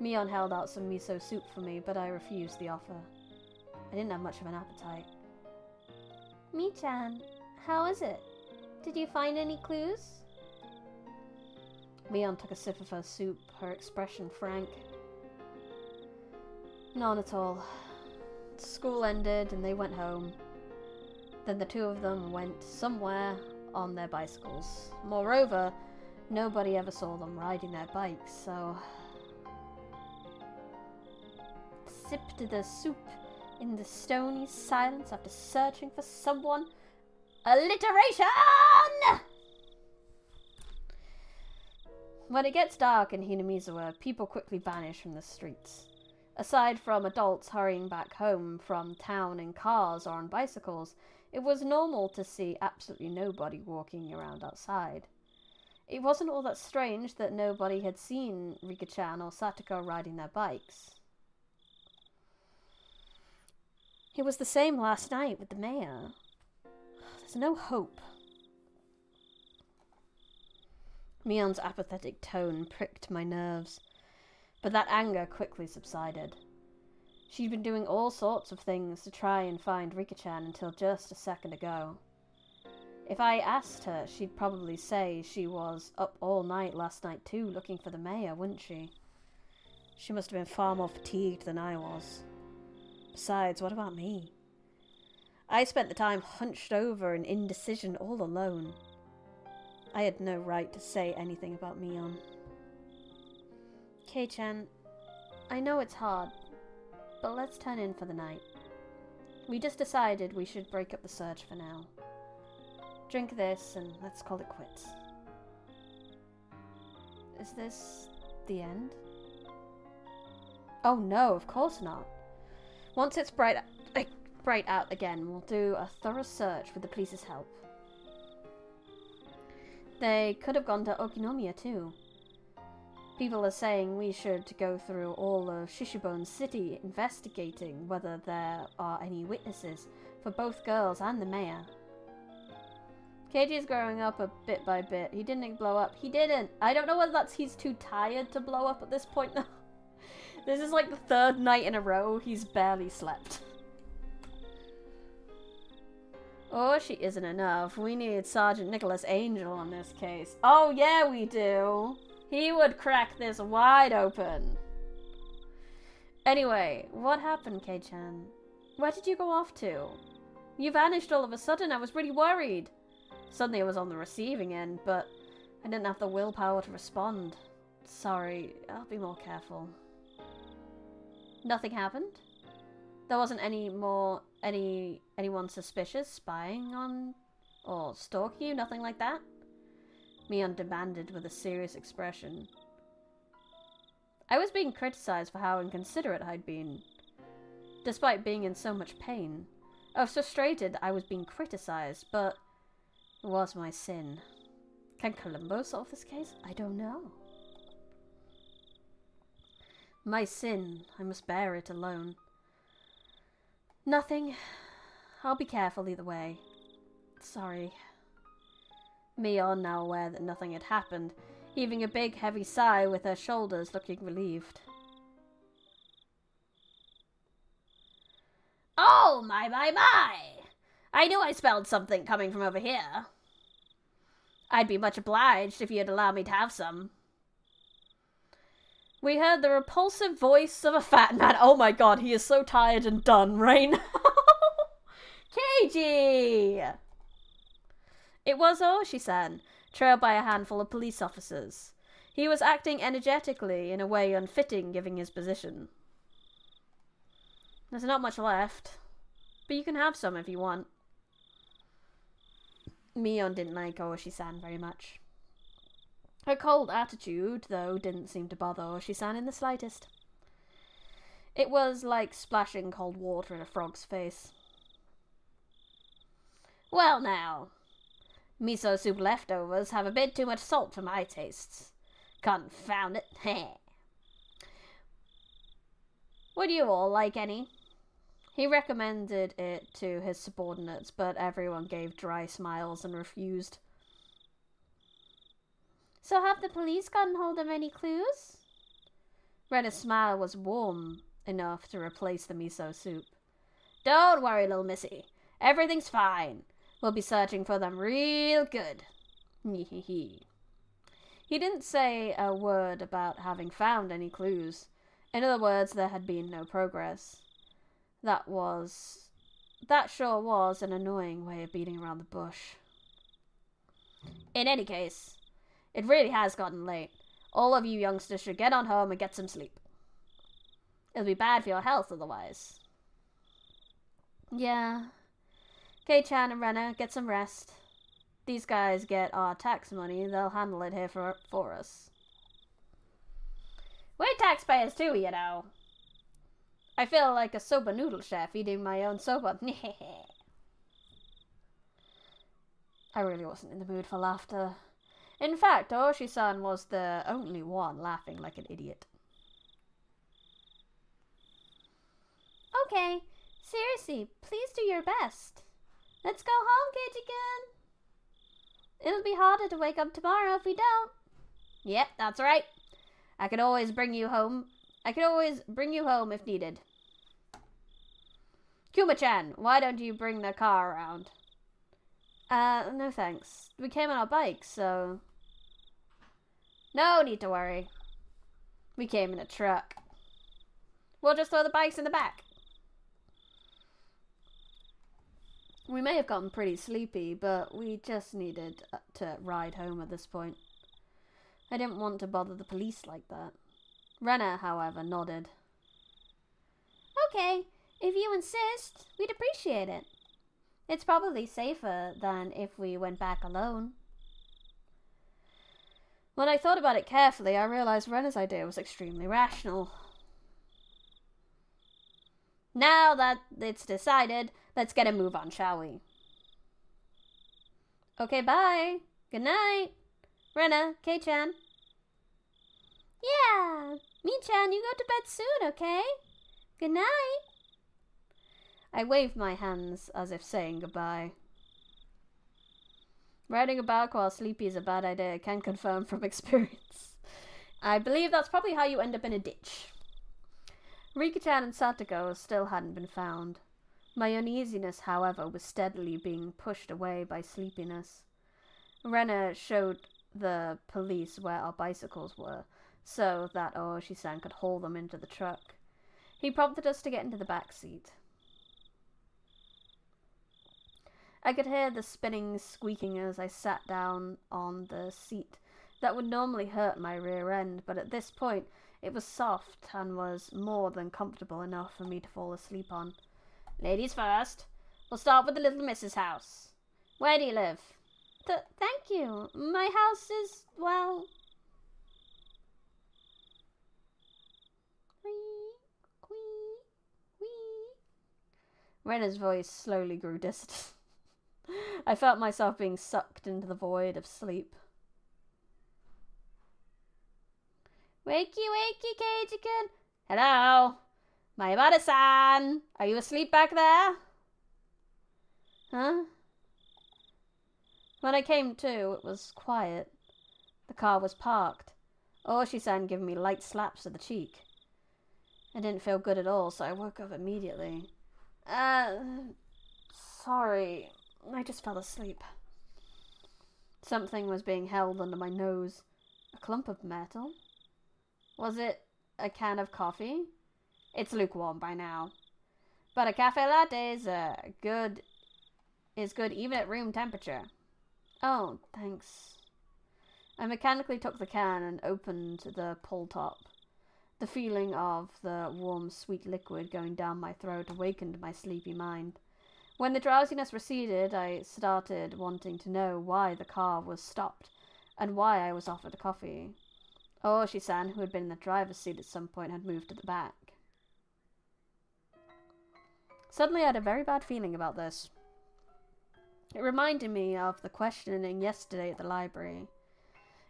Mion held out some miso soup for me, but I refused the offer. I didn't have much of an appetite. Mi-chan, how is it? Did you find any clues? Mion took a sip of her soup, her expression frank. None at all. School ended and they went home. Then the two of them went somewhere on their bicycles. Moreover, nobody ever saw them riding their bikes, so... Sipped the soup in the stony silence after searching for someone. Alliteration! When it gets dark in Hinamizawa, people quickly vanish from the streets. Aside from adults hurrying back home from town in cars or on bicycles, it was normal to see absolutely nobody walking around outside. It wasn't all that strange that nobody had seen Rika-chan or Satoko riding their bikes. It was the same last night with the mayor. There's no hope. Mion's apathetic tone pricked my nerves, but that anger quickly subsided. She'd been doing all sorts of things to try and find Rika-chan until just a second ago. If I asked her, she'd probably say she was up all night last night too, looking for the mayor, wouldn't she? She must have been far more fatigued than I was. Besides, what about me? I spent the time hunched over in indecision all alone. I had no right to say anything about Mion. Kei-chan, I know it's hard, but let's turn in for the night. We just decided we should break up the search for now. Drink this and let's call it quits. Is this the end? Oh no, of course not. Once it's bright out again, we'll do a thorough search with the police's help. They could have gone to Okinomiya too. People are saying we should go through all of Shishibone City investigating whether there are any witnesses for both girls and the mayor. Keiji's growing up a bit by bit. He didn't blow up. He didn't! I don't know whether that's he's too tired to blow up at this point though. This is like the third night in a row he's barely slept. Oh, she isn't enough. We need Sergeant Nicholas Angel on this case. Oh yeah, we do! He would crack this wide open. Anyway, what happened, Kei-chan? Where did you go off to? You vanished all of a sudden. I was really worried. Suddenly I was on the receiving end, but I didn't have the willpower to respond. Sorry, I'll be more careful. Nothing happened? There wasn't anyone suspicious spying on or stalking you? Nothing like that? Mion demanded with a serious expression. I was being criticized for how inconsiderate I'd been. Despite being in so much pain. I was frustrated I was being criticized, but it was my sin. Can Columbo solve this case? I don't know. My sin. I must bear it alone. Nothing. I'll be careful either way. Sorry. Mion, now aware that nothing had happened, heaving a big heavy sigh with her shoulders looking relieved. Oh, my! I knew I smelled something coming from over here. I'd be much obliged if you'd allow me to have some. We heard the repulsive voice of a fat man. Oh my god, he is so tired and done right now. Keiji! It was Oshi-san, trailed by a handful of police officers. He was acting energetically in a way unfitting given his position. There's not much left, but you can have some if you want. Mion didn't like Oshi-san very much. Her cold attitude, though, didn't seem to bother Oshi-san in the slightest. It was like splashing cold water in a frog's face. Well now, miso soup leftovers have a bit too much salt for my tastes. Confound it. Would you all like any? He recommended it to his subordinates, but everyone gave dry smiles and refused. So have the police gotten hold of any clues? Rena's smile was warm enough to replace the miso soup. Don't worry, little missy. Everything's fine. We'll be searching for them real good. He didn't say a word about having found any clues. In other words, there had been no progress. That sure was an annoying way of beating around the bush. In any case, it really has gotten late. All of you youngsters should get on home and get some sleep. It'll be bad for your health otherwise. Yeah. Kei-chan and Rena, get some rest. These guys get our tax money. They'll handle it here for us. We're taxpayers too, you know. I feel like a soba noodle chef eating my own soba. I really wasn't in the mood for laughter. In fact, Oshi-san was the only one laughing like an idiot. Okay, seriously, please do your best. Let's go home, Keiichi-kun. It'll be harder to wake up tomorrow if we don't. Yep, that's right. I could always bring you home if needed. Kuma-chan, why don't you bring the car around? No thanks. We came on our bikes, so... No need to worry. We came in a truck. We'll just throw the bikes in the back. We may have gotten pretty sleepy, but we just needed to ride home at this point. I didn't want to bother the police like that. Rena, however, nodded. Okay, if you insist, we'd appreciate it. It's probably safer than if we went back alone. When I thought about it carefully, I realized Rena's idea was extremely rational. Now that it's decided, let's get a move on, shall we? Okay, bye. Good night. Rena, Kei-chan. Yeah, Mi-chan, you go to bed soon, okay? Good night. I waved my hands as if saying goodbye. Riding a bike while sleepy is a bad idea, I can confirm from experience. I believe that's probably how you end up in a ditch. Rika-chan and Satoko still hadn't been found. My uneasiness, however, was steadily being pushed away by sleepiness. Rena showed the police where our bicycles were, so that Aoshi-san could haul them into the truck. He prompted us to get into the back seat. I could hear the spinning squeaking as I sat down on the seat that would normally hurt my rear end, but at this point it was soft and was more than comfortable enough for me to fall asleep on. Ladies first. We'll start with the little Mrs. House. Where do you live? Thank you. My house is, well... Rena's voice slowly grew distant. I felt myself being sucked into the void of sleep. Wakey, wakey, Keiji-kun. Hello. Mayabara-san. Are you asleep back there? Huh? When I came to, it was quiet. The car was parked. Oshi-san gave me light slaps to the cheek. I didn't feel good at all, so I woke up immediately. Sorry. I just fell asleep. Something was being held under my nose. A clump of metal? Was it a can of coffee? It's lukewarm by now. But a cafe latte is good even at room temperature. Oh, thanks. I mechanically took the can and opened the pull top. The feeling of the warm, sweet liquid going down my throat awakened my sleepy mind. When the drowsiness receded, I started wanting to know why the car was stopped and why I was offered a coffee. Oshi-san, who had been in the driver's seat at some point, had moved to the back. Suddenly I had a very bad feeling about this. It reminded me of the questioning yesterday at the library.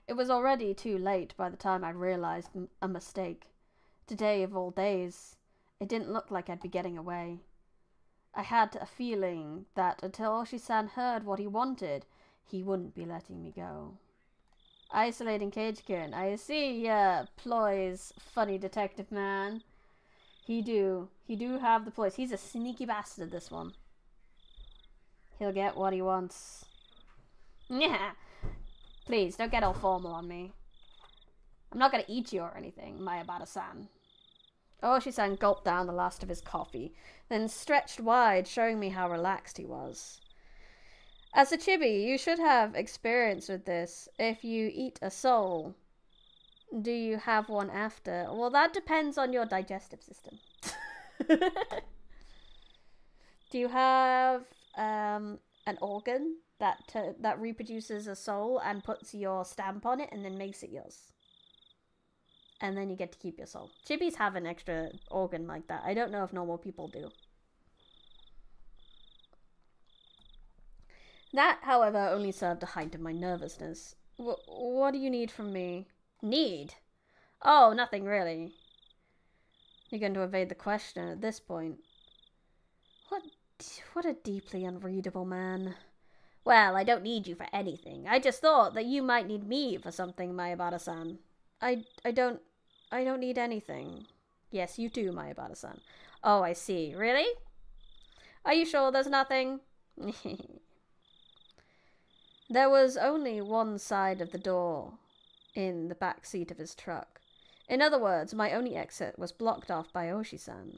It was already too late by the time I realized a mistake. Today, of all days, it didn't look like I'd be getting away. I had a feeling that until Oshi-san heard what he wanted, he wouldn't be letting me go. Isolating Keiji-kun. I see ploys, funny detective man. He do have the ploys. He's a sneaky bastard, this one. He'll get what he wants. Yeah. Please, don't get all formal on me. I'm not gonna eat you or anything, Mayabara-san. Oshi-san gulped down the last of his coffee, then stretched wide, showing me how relaxed he was. As a chibi, you should have experience with this. If you eat a soul, do you have one after? Well, that depends on your digestive system. Do you have an organ that reproduces a soul and puts your stamp on it and then makes it yours? And then you get to keep your soul. Chibis have an extra organ like that. I don't know if normal people do. That, however, only served to heighten my nervousness. What do you need from me? Need? Oh, nothing really. You're going to evade the question at this point. What a deeply unreadable man. Well, I don't need you for anything. I just thought that you might need me for something, Mayabara-san. I don't need anything. Yes, you do, Mayabara-san. Oh, I see. Really? Are you sure there's nothing? There was only one side of the door in the back seat of his truck. In other words, my only exit was blocked off by Oshi-san.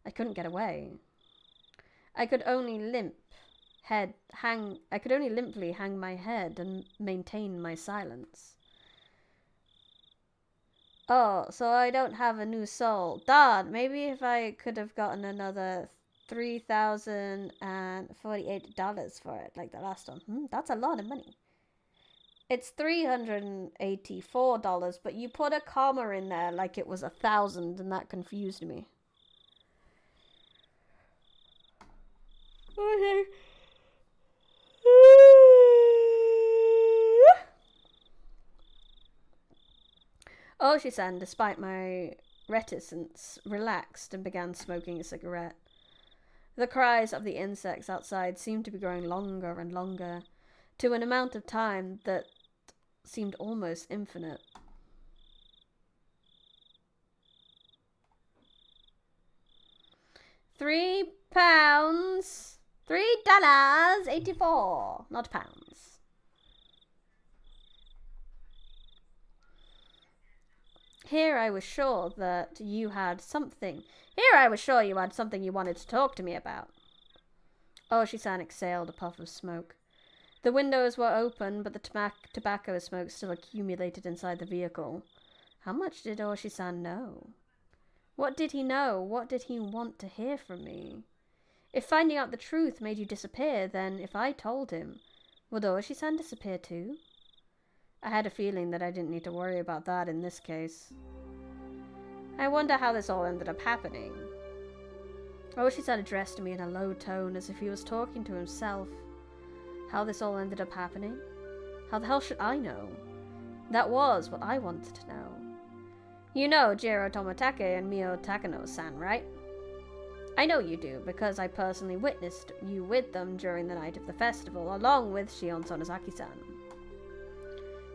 I couldn't get away. I could only limp limply hang my head and maintain my silence. Oh, so I don't have a new soul. Dad, maybe if I could have gotten another $3,048 for it, like the last one. That's a lot of money. It's $384, but you put a comma in there like it was 1,000, and that confused me. Okay. Oshi-san, despite my reticence, relaxed and began smoking a cigarette. The cries of the insects outside seemed to be growing longer and longer, to an amount of time that seemed almost infinite. £3. $3.84, not pounds. Here I was sure you had something you wanted to talk to me about. Oshi-san exhaled a puff of smoke. The windows were open, but the tobacco smoke still accumulated inside the vehicle. How much did Oshi-san know? What did he know? What did he want to hear from me? If finding out the truth made you disappear, then if I told him, would Oshi-san disappear too? I had a feeling that I didn't need to worry about that in this case. I wonder how this all ended up happening. Oshi-san addressed me in a low tone as if he was talking to himself. How this all ended up happening? How the hell should I know? That was what I wanted to know. You know Jiro Toмотake and Mio Takano-san, right? I know you do, because I personally witnessed you with them during the night of the festival, along with Shion Sonozaki-san.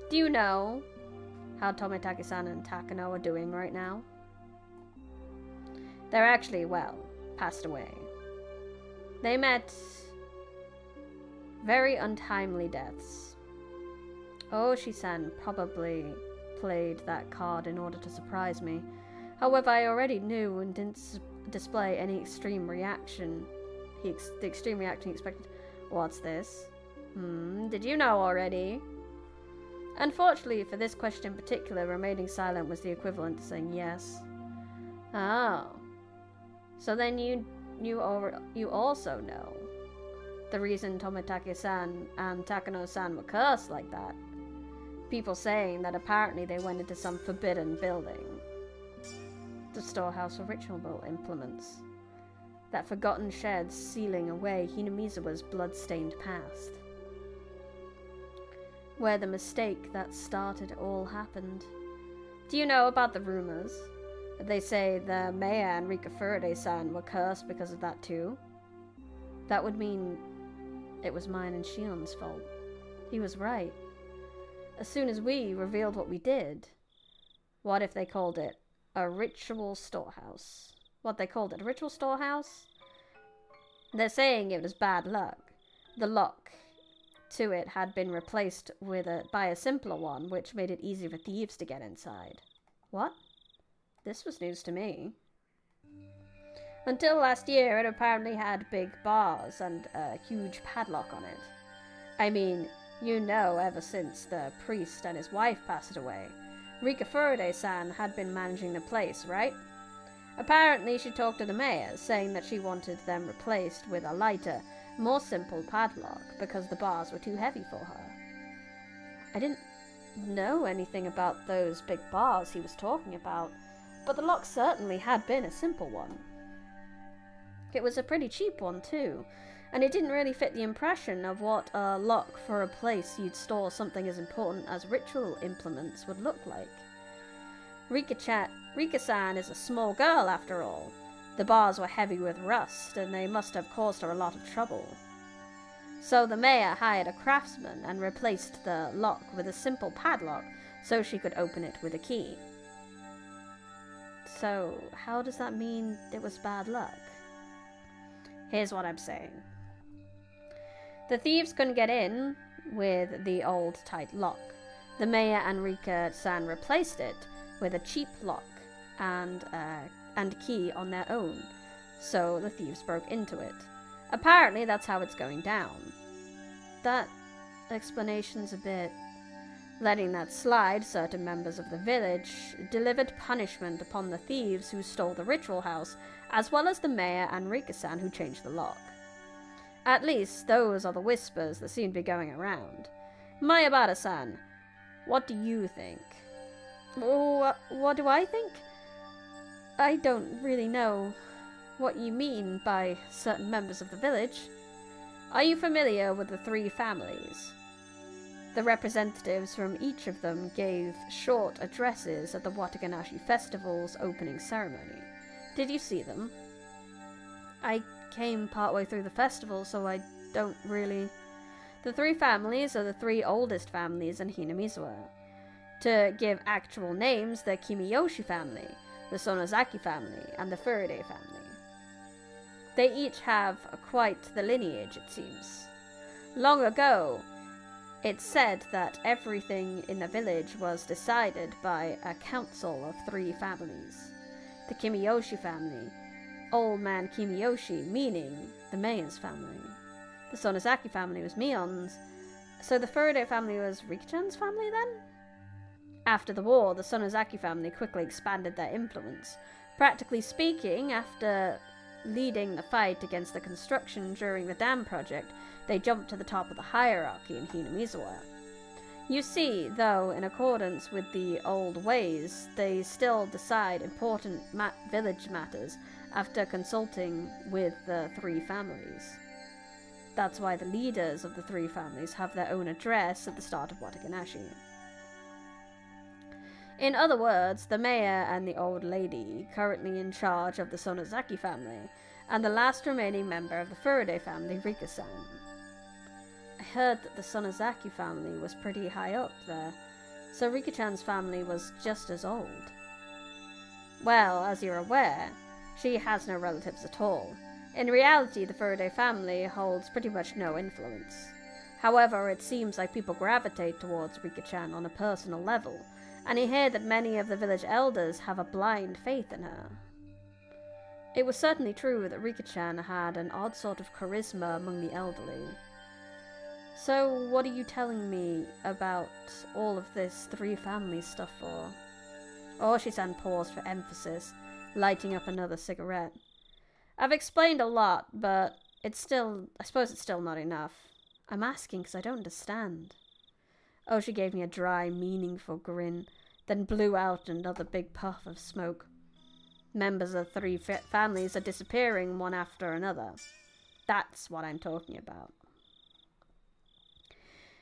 Do you know how Tomitake-san and Takano are doing right now? They're actually, passed away. They met very untimely deaths. Oshi-san probably played that card in order to surprise me. However, I already knew and didn't display any extreme reaction. The extreme reaction he expected. What's this? Did you know already? Unfortunately for this question in particular, remaining silent was the equivalent to saying yes. Oh. So then you also know the reason Tomitake-san and Takano-san were cursed like that. People saying that apparently they went into some forbidden building. The storehouse of ritual implements. That forgotten shed sealing away Hinamizawa's blood-stained past. Where the mistake that started it all happened. Do you know about the rumors? They say the Maya and Rika Furaday-san were cursed because of that too. That would mean it was mine and Shion's fault. He was right. As soon as we revealed what we did, what if they called it a ritual storehouse? What they called it, a ritual storehouse? They're saying it was bad luck. The lock to it had been replaced by a simpler one, which made it easier for thieves to get inside. What? This was news to me. Until last year, it apparently had big bars and a huge padlock on it. I mean, you know, ever since the priest and his wife passed away, Rika Furaday-san had been managing the place, right? Apparently, she talked to the mayor, saying that she wanted them replaced with a lighter, more simple padlock because the bars were too heavy for her. I didn't know anything about those big bars he was talking about, but the lock certainly had been a simple one. It was a pretty cheap one too, and it didn't really fit the impression of what a lock for a place you'd store something as important as ritual implements would look like. Rika-san is a small girl after all. The bars were heavy with rust, and they must have caused her a lot of trouble. So the mayor hired a craftsman and replaced the lock with a simple padlock so she could open it with a key. So, how does that mean it was bad luck? Here's what I'm saying. The thieves couldn't get in with the old tight lock. The mayor and Rika-san replaced it with a cheap lock and key on their own, so the thieves broke into it. Apparently that's how it's going down. That explanation's a bit... Letting that slide, certain members of the village delivered punishment upon the thieves who stole the ritual house, as well as the mayor and Rika-san who changed the lock. At least, those are the whispers that seem to be going around. Mayabara-san, what do you think? What do I think? I don't really know what you mean by certain members of the village. Are you familiar with the three families? The representatives from each of them gave short addresses at the Wataganashi festival's opening ceremony. Did you see them? I came partway through the festival, so I don't really... The three families are the three oldest families in Hinamizawa. To give actual names, the Kimiyoshi family, the Sonozaki family, and the Furide family. They each have quite the lineage, it seems. Long ago, it's said that everything in the village was decided by a council of three families. The Kimiyoshi family, Old Man Kimiyoshi, meaning the mayor's family. The Sonozaki family was Mion's, so the Furide family was Rika-chan's family then? After the war, the Sonozaki family quickly expanded their influence. Practically speaking, after leading the fight against the construction during the dam project, they jumped to the top of the hierarchy in Hinamizawa. You see, though, in accordance with the old ways, they still decide important village matters after consulting with the three families. That's why the leaders of the three families have their own address at the start of Wataganashi. In other words, the mayor and the old lady, currently in charge of the Sonozaki family, and the last remaining member of the Furide family, Rika-san. I heard that the Sonozaki family was pretty high up there, so Rika-chan's family was just as old. Well, as you're aware, she has no relatives at all. In reality, the Furide family holds pretty much no influence. However, it seems like people gravitate towards Rika-chan on a personal level, and I hear that many of the village elders have a blind faith in her. It was certainly true that Rika-chan had an odd sort of charisma among the elderly. So, what are you telling me about all of this three families stuff for? Oshi-san paused for emphasis, lighting up another cigarette. I've explained a lot, but I suppose it's still not enough. I'm asking because I don't understand. Oshi gave me a dry, meaningful grin, then blew out another big puff of smoke. Members of three families are disappearing one after another. That's what I'm talking about.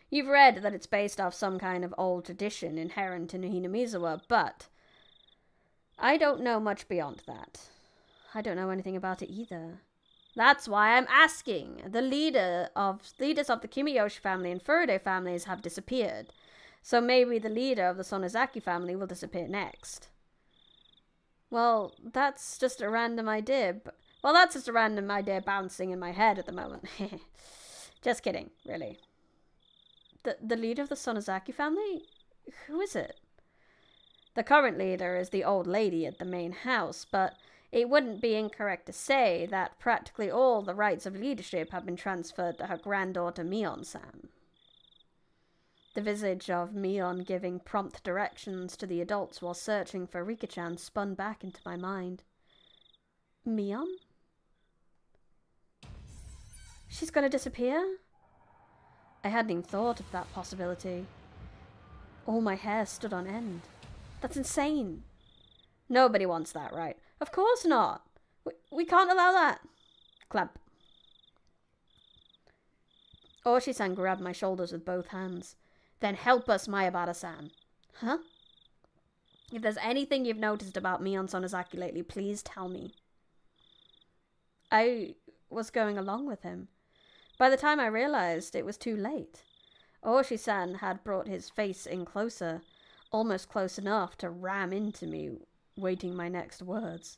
You've read that it's based off some kind of old tradition inherent in Hinamizawa, but I don't know much beyond that. I don't know anything about it either. That's why I'm asking. The leaders of the Kimiyoshi family and Furide families have disappeared, so maybe the leader of the Sonozaki family will disappear next. Well, that's just a random idea. That's just a random idea bouncing in my head at the moment. Just kidding, really. The leader of the Sonozaki family? Who is it? The current leader is the old lady at the main house, but it wouldn't be incorrect to say that practically all the rights of leadership have been transferred to her granddaughter Mion-san. The visage of Mion giving prompt directions to the adults while searching for Rika-chan spun back into my mind. Mion? She's gonna disappear? I hadn't even thought of that possibility. All my hair stood on end. That's insane. Nobody wants that, right? Of course not. We can't allow that. Clamp. Oshi-san grabbed my shoulders with both hands. Then help us, Mayabara-san. Huh? If there's anything you've noticed about me on Sonozaki lately, please tell me. I was going along with him. By the time I realized, it was too late. Oshi-san had brought his face in closer, almost close enough to ram into me, waiting my next words.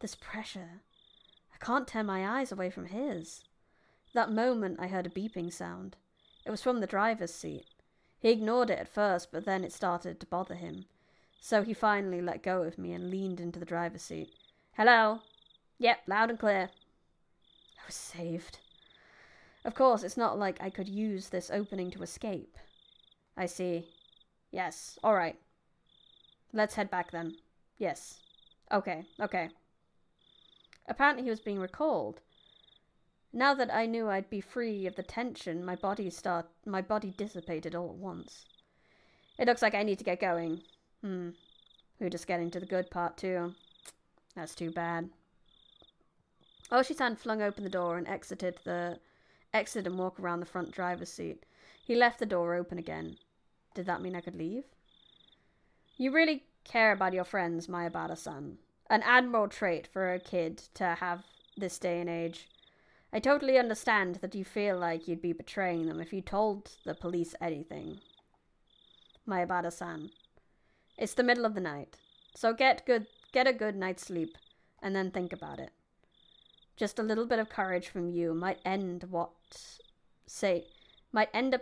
This pressure. I can't tear my eyes away from his. That moment I heard a beeping sound. It was from the driver's seat. He ignored it at first, but then it started to bother him. So he finally let go of me and leaned into the driver's seat. Hello? Yep, loud and clear. was saved. Of course, it's not like I could use this opening to escape. I see. Yes, alright. Let's head back then. Yes. Okay. Apparently he was being recalled. Now that I knew I'd be free of the tension, my body dissipated all at once. It looks like I need to get going. We're just getting to the good part too. That's too bad. Oshi-san flung open the door and exited and walked around the front driver's seat. He left the door open again. Did that mean I could leave? You really care about your friends, Mayabata-san. An admirable trait for a kid to have this day and age. I totally understand that you feel like you'd be betraying them if you told the police anything. Mayabata-san. It's the middle of the night, so get a good night's sleep, and then think about it. Just a little bit of courage from you might end up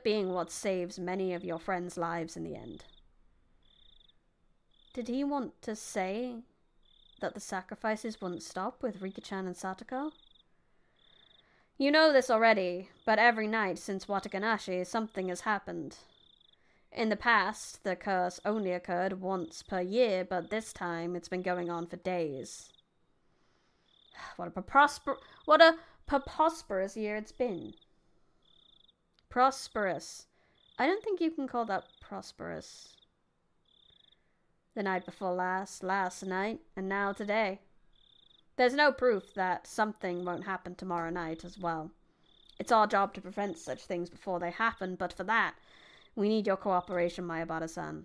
being what saves many of your friends' lives in the end. Did he want to say that the sacrifices wouldn't stop with Rika-chan and Satoko? You know this already, but every night since Wataganashi, something has happened. In the past, the curse only occurred once per year, but this time it's been going on for days. What a preposterous year it's been. Prosperous. I don't think you can call that prosperous. The night before last night, and now today. There's no proof that something won't happen tomorrow night as well. It's our job to prevent such things before they happen, but for that, we need your cooperation, Mayabata-san.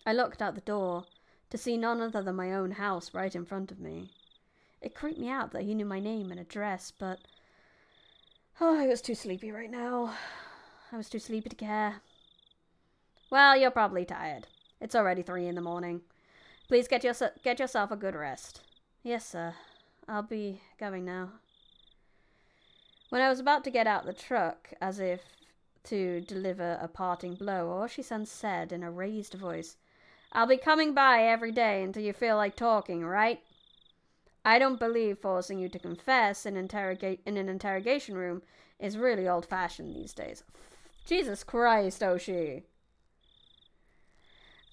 I looked out the door to see none other than my own house right in front of me. It creeped me out that he knew my name and address, but I was too sleepy right now. I was too sleepy to care. Well, you're probably tired. It's already 3 in the morning. Please get yourself a good rest. Yes, sir. I'll be going now. When I was about to get out the truck, as if to deliver a parting blow, Oshi-san said in a raised voice, I'll be coming by every day until you feel like talking, right? I don't believe forcing you to confess in an interrogation room is really old-fashioned these days. Jesus Christ, Oshi.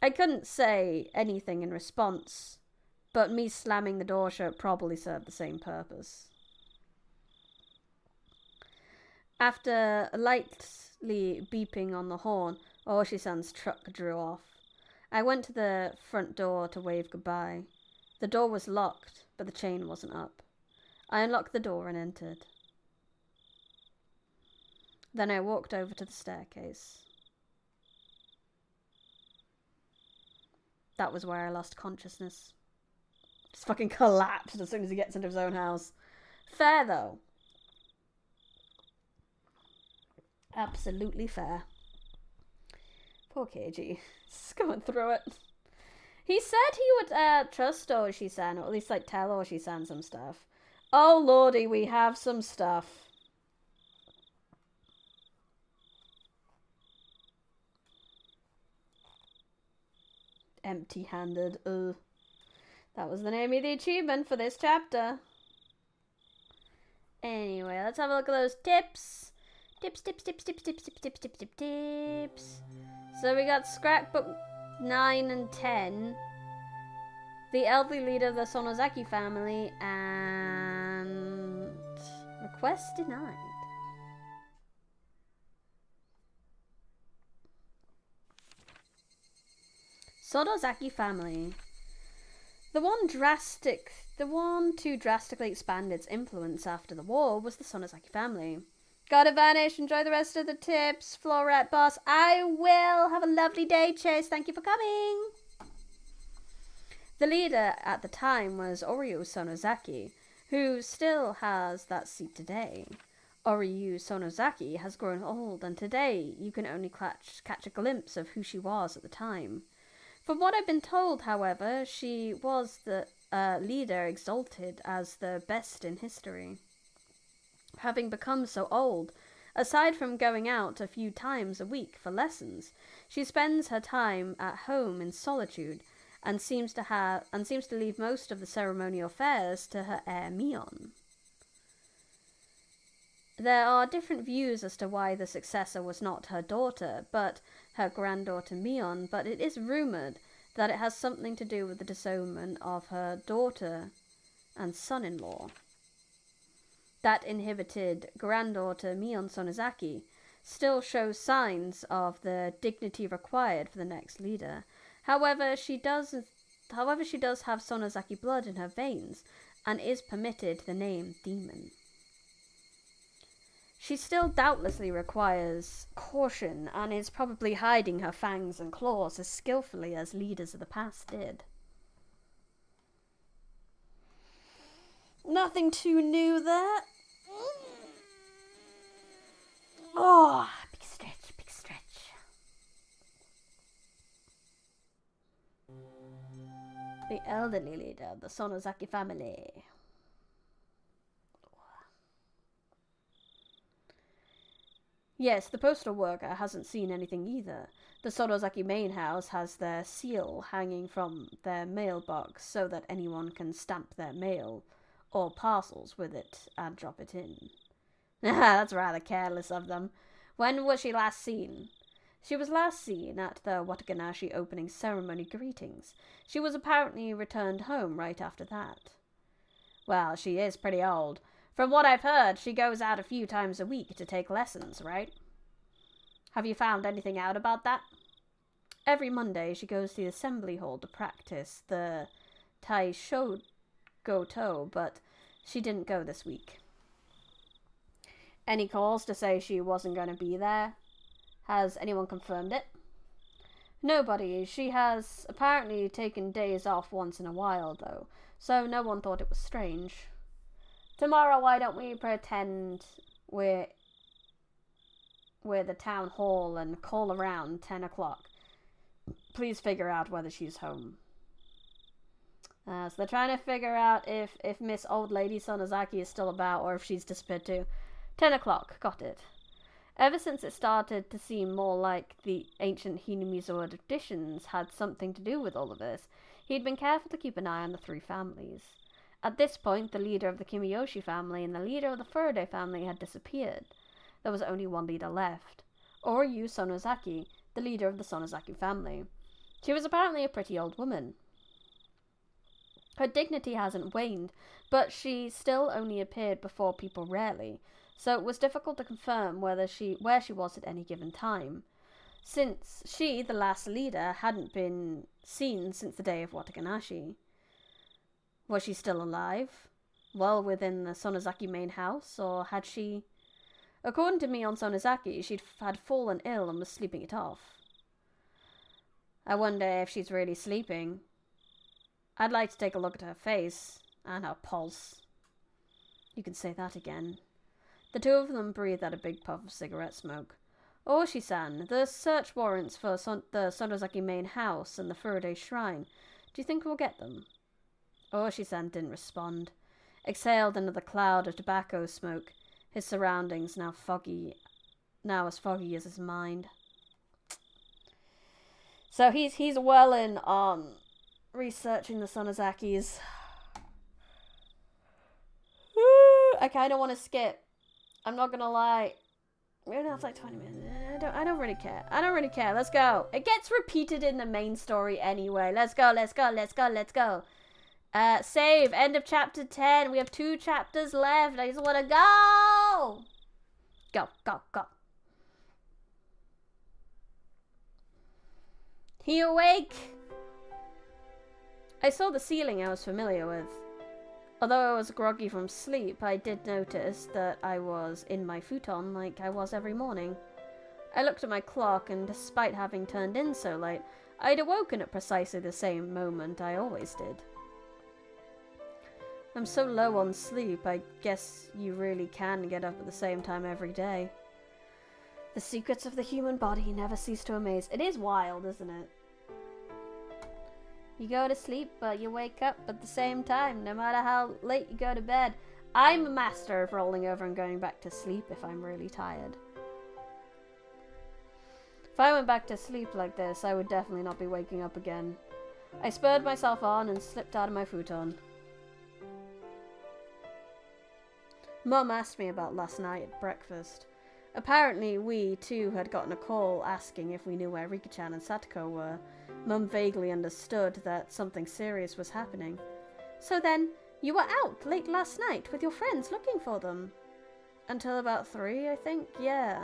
I couldn't say anything in response, but me slamming the door shut probably served the same purpose. After lightly beeping on the horn, Oshi-san's truck drew off. I went to the front door to wave goodbye. The door was locked, but the chain wasn't up. I unlocked the door and entered. Then I walked over to the staircase. That was where I lost consciousness. Just fucking collapsed as soon as he gets into his own house. Fair, though. Absolutely fair. Poor KG. Just going through it. He said he would trust Oshi-san, or at least like tell Oshi-san some stuff. Oh lordy, we have some stuff. Empty-handed. That was the name of the achievement for this chapter. Anyway, let's have a look at those tips. Tips. So we got scrapbook 9 and 10. The elderly leader of the Sonozaki family, and request denied. Sonozaki family. The one to drastically expand its influence after the war was the Sonozaki family. Gotta vanish. Enjoy the rest of the tips, Floret Boss. I will. Have a lovely day, Chase. Thank you for coming. The leader at the time was Oryu Sonozaki, who still has that seat today. Oryu Sonozaki has grown old, and today you can only catch a glimpse of who she was at the time. From what I've been told, however, she was the leader exalted as the best in history. Having become so old, aside from going out a few times a week for lessons, she spends her time at home in solitude and seems to leave most of the ceremonial affairs to her heir Mion. There are different views as to why the successor was not her daughter, but her granddaughter Mion, but it is rumoured that it has something to do with the disownment of her daughter and son-in-law. That inhibited granddaughter Mion Sonozaki still shows signs of the dignity required for the next leader. However, she does have Sonozaki blood in her veins and is permitted the name Demon. She still doubtlessly requires caution and is probably hiding her fangs and claws as skillfully as leaders of the past did. Nothing too new there. Oh, big stretch, big stretch. The elderly leader of the Sonozaki family. Yes, the postal worker hasn't seen anything either. The Sonozaki main house has their seal hanging from their mailbox so that anyone can stamp their mail or parcels with it and drop it in. That's rather careless of them. When was she last seen? She was last seen at the Wataganashi opening ceremony greetings. She was apparently returned home right after that. Well, she is pretty old. From what I've heard, she goes out a few times a week to take lessons, right? Have you found anything out about that? Every Monday, she goes to the assembly hall to practice the Taisho Goto, but she didn't go this week. Any calls to say she wasn't going to be there? Has anyone confirmed it? Nobody. She has apparently taken days off once in a while, though, so no one thought it was strange. Tomorrow, why don't we pretend we're the town hall and call around 10 o'clock? Please figure out whether she's home. So they're trying to figure out if Miss Old Lady Sonozaki is still about or if she's disappeared too. 10 o'clock, got it. Ever since it started to seem more like the ancient Hinamizo traditions had something to do with all of this, he'd been careful to keep an eye on the three families. At this point, the leader of the Kimiyoshi family and the leader of the Faraday family had disappeared. There was only one leader left. Oryu Sonozaki, the leader of the Sonozaki family. She was apparently a pretty old woman. Her dignity hasn't waned, but she still only appeared before people rarely, so it was difficult to confirm where she was at any given time, since she, the last leader, hadn't been seen since the day of Wataganashi. Was she still alive? Well within the Sonozaki main house, or had she... According to Mion Sonozaki, she'd had fallen ill and was sleeping it off. I wonder if she's really sleeping. I'd like to take a look at her face, and her pulse. You can say that again. The two of them breathed out a big puff of cigarette smoke. Oshi-san, the search warrants for the Sonozaki main house and the Faraday shrine. Do you think we'll get them? Oshi-san didn't respond. Exhaled another cloud of tobacco smoke, his surroundings now as foggy as his mind. So he's well in on researching the Sonozakis. I kind of want to skip. I'm not gonna lie. Maybe it's like 20 minutes. I don't really care. I don't really care. Let's go. It gets repeated in the main story anyway. Let's go. Let's go. Let's go. Let's go. Save. End of chapter 10. We have 2 chapters left. I just want to go. Go. Go. Go. He awake. I saw the ceiling I was familiar with. Although I was groggy from sleep, I did notice that I was in my futon like I was every morning. I looked at my clock, and despite having turned in so late, I'd awoken at precisely the same moment I always did. I'm so low on sleep, I guess you really can get up at the same time every day. The secrets of the human body never cease to amaze. It is wild, isn't it? You go to sleep, but you wake up at the same time, no matter how late you go to bed. I'm a master of rolling over and going back to sleep if I'm really tired. If I went back to sleep like this, I would definitely not be waking up again. I spurred myself on and slipped out of my futon. Mum asked me about last night at breakfast. Apparently, we, too, had gotten a call asking if we knew where Rika-chan and Satoko were. Mum vaguely understood that something serious was happening. So then, you were out late last night with your friends looking for them? Until about 3, I think? Yeah.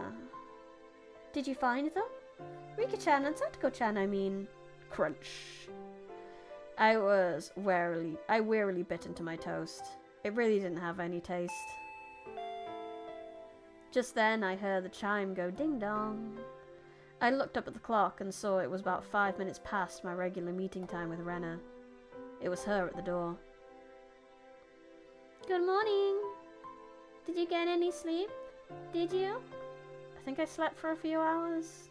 Did you find them? Rika-chan and Satoko-chan, I mean. Crunch. I wearily bit into my toast. It really didn't have any taste. Just then, I heard the chime go ding-dong. I looked up at the clock and saw it was about 5 minutes past my regular meeting time with Rena. It was her at the door. Good morning. Did you get any sleep? Did you? I think I slept for a few hours.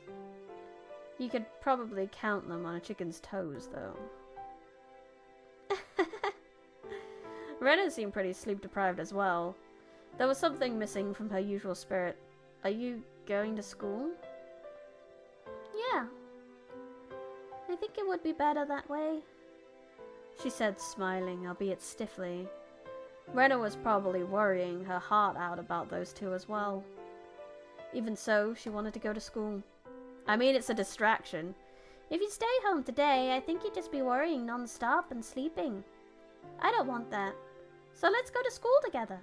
You could probably count them on a chicken's toes, though. Rena seemed pretty sleep-deprived as well. There was something missing from her usual spirit. Are you going to school? Yeah. I think it would be better that way, she said, smiling, albeit stiffly. Rena was probably worrying her heart out about those two as well. Even so, she wanted to go to school. I mean, it's a distraction. If you stay home today, I think you'd just be worrying non-stop and sleeping. I don't want that. So let's go to school together.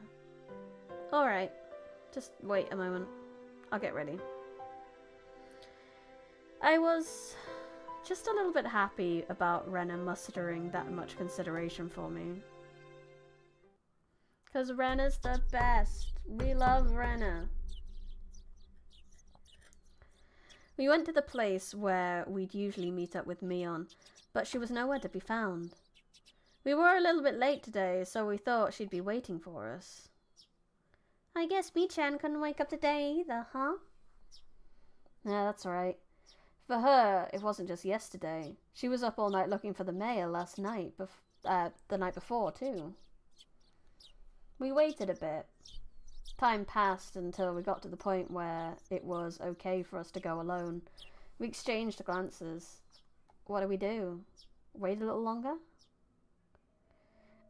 Alright. Just wait a moment. I'll get ready. I was just a little bit happy about Rena mustering that much consideration for me. Because Rena's the best. We love Rena. We went to the place where we'd usually meet up with Mion, but she was nowhere to be found. We were a little bit late today, so we thought she'd be waiting for us. I guess Mi-chan couldn't wake up today either, huh? Yeah, that's right. For her, it wasn't just yesterday. She was up all night looking for the mail last night, the night before, too. We waited a bit. Time passed until we got to the point where it was okay for us to go alone. We exchanged glances. What do? Wait a little longer?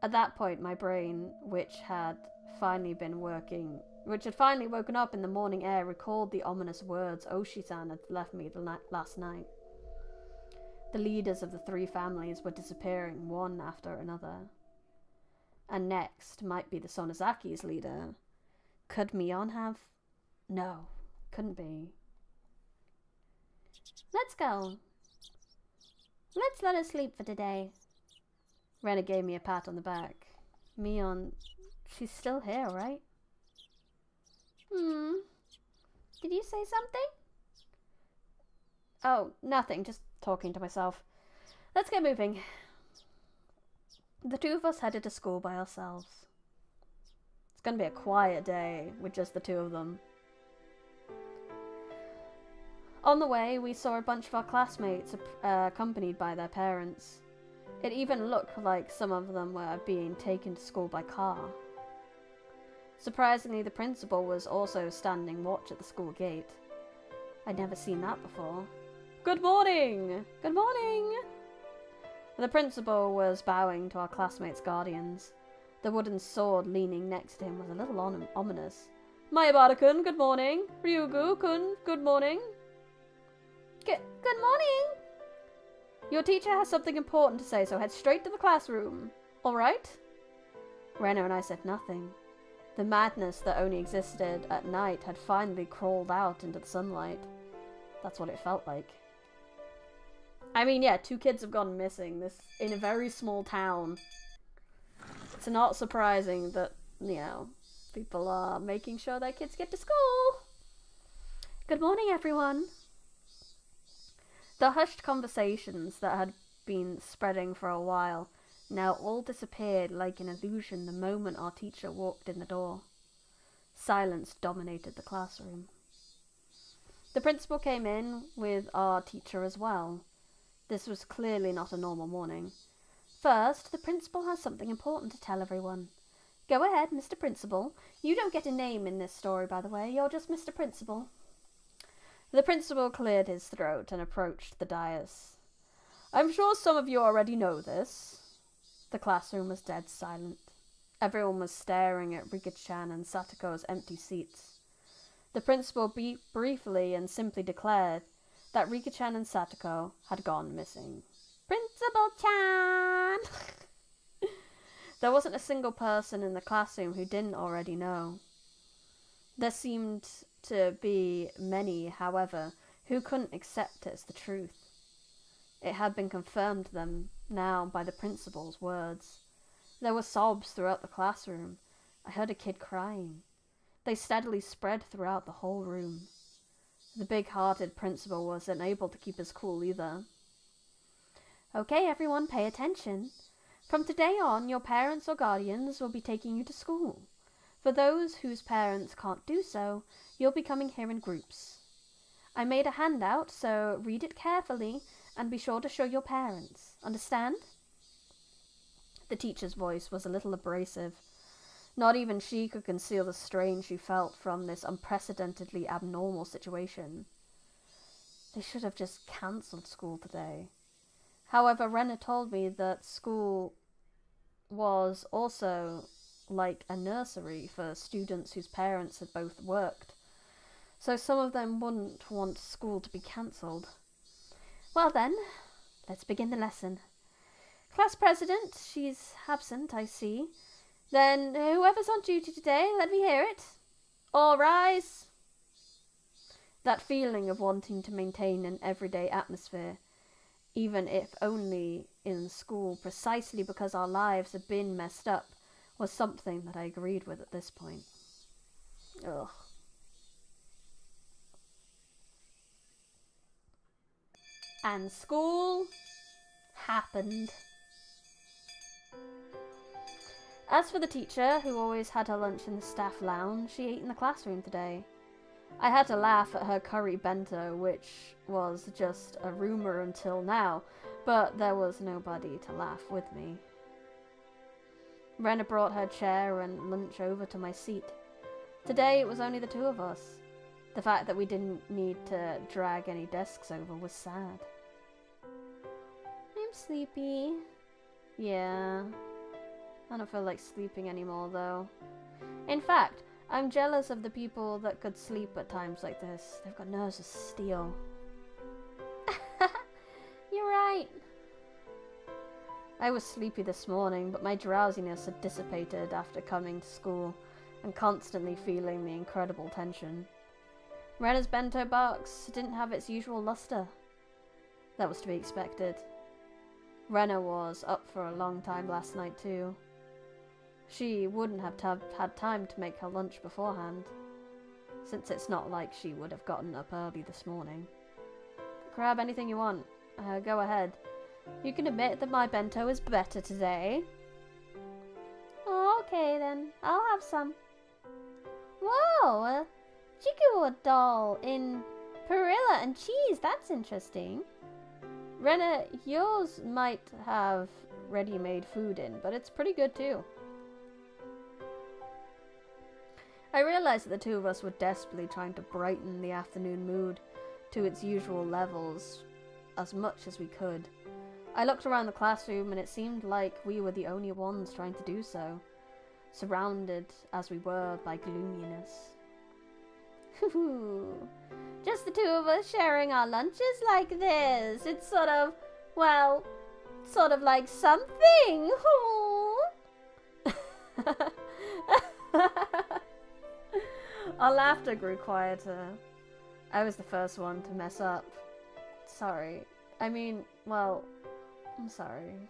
At that point, my brain, which had finally woken up in the morning air, recalled the ominous words Oshi-san had left me last night. The leaders of the 3 families were disappearing one after another. And next might be the Sonozaki's leader. Could Mion have? No, couldn't be. Let's go. Let's let her sleep for today. Rena gave me a pat on the back. Mion, she's still here, right? Did you say something? Oh, nothing, just talking to myself. Let's get moving. The 2 of us headed to school by ourselves. It's gonna be a quiet day with just the 2 of them. On the way, we saw a bunch of our classmates accompanied by their parents. It even looked like some of them were being taken to school by car. Surprisingly, the principal was also standing watch at the school gate. I'd never seen that before. Good morning! Good morning! The principal was bowing to our classmates' guardians. The wooden sword leaning next to him was a little ominous. Mayabara-kun, good morning. Ryugu-kun, good morning. Good morning! Your teacher has something important to say, so head straight to the classroom. All right? Rena and I said nothing. The madness that only existed at night had finally crawled out into the sunlight. That's what it felt like. I mean, yeah, 2 kids have gone missing in a very small town. It's not surprising that, you know, people are making sure their kids get to school. Good morning, everyone. The hushed conversations that had been spreading for a while now all disappeared like an illusion the moment our teacher walked in the door. Silence dominated the classroom. The principal came in with our teacher as well. This was clearly not a normal morning. First, the principal has something important to tell everyone. Go ahead, Mr. Principal. You don't get a name in this story, by the way. You're just Mr. Principal. The principal cleared his throat and approached the dais. I'm sure some of you already know this. The classroom was dead silent. Everyone was staring at Rika-chan and Satoko's empty seats. The principal briefly and simply declared that Rika-chan and Satoko had gone missing. Principal-chan! There wasn't a single person in the classroom who didn't already know. There seemed to be many, however, who couldn't accept it as the truth. It had been confirmed to them now by the principal's words. There were sobs throughout the classroom. I heard a kid crying. They steadily spread throughout the whole room. The big-hearted principal wasn't able to keep his cool either. Okay, everyone, pay attention. From today on, your parents or guardians will be taking you to school. For those whose parents can't do so, you'll be coming here in groups. I made a handout, so read it carefully and be sure to show your parents. Understand? The teacher's voice was a little abrasive. Not even she could conceal the strain she felt from this unprecedentedly abnormal situation. They should have just cancelled school today. However, Rena told me that school was also like a nursery for students whose parents had both worked, so some of them wouldn't want school to be cancelled. Well then, let's begin the lesson. Class president, she's absent, I see. Then whoever's on duty today, let me hear it. All rise. That feeling of wanting to maintain an everyday atmosphere, even if only in school, precisely because our lives had been messed up, was something that I agreed with at this point. Ugh. And school happened. As for the teacher, who always had her lunch in the staff lounge, she ate in the classroom today. I had to laugh at her curry bento, which was just a rumour until now, but there was nobody to laugh with me. Rena brought her chair and lunch over to my seat. Today it was only the two of us. The fact that we didn't need to drag any desks over was sad. I'm sleepy. Yeah. I don't feel like sleeping anymore, though. In fact, I'm jealous of the people that could sleep at times like this. They've got nerves of steel. You're right. I was sleepy this morning, but my drowsiness had dissipated after coming to school and constantly feeling the incredible tension. Rena's bento box didn't have its usual luster. That was to be expected. Rena was up for a long time last night, too. She wouldn't have had time to make her lunch beforehand, since it's not like she would have gotten up early this morning. Grab anything you want. Go ahead. You can admit that my bento is better today. Oh, okay then. I'll have some. Whoa! A Chikuo doll in perilla and cheese. That's interesting. Rena, yours might have ready-made food in, but it's pretty good too. I realized that the two of us were desperately trying to brighten the afternoon mood to its usual levels as much as we could. I looked around the classroom and it seemed like we were the only ones trying to do so, surrounded as we were by gloominess. Just the two of us sharing our lunches like this. It's sort of like something. Our laughter grew quieter. I was the first one to mess up. Sorry. I'm sorry.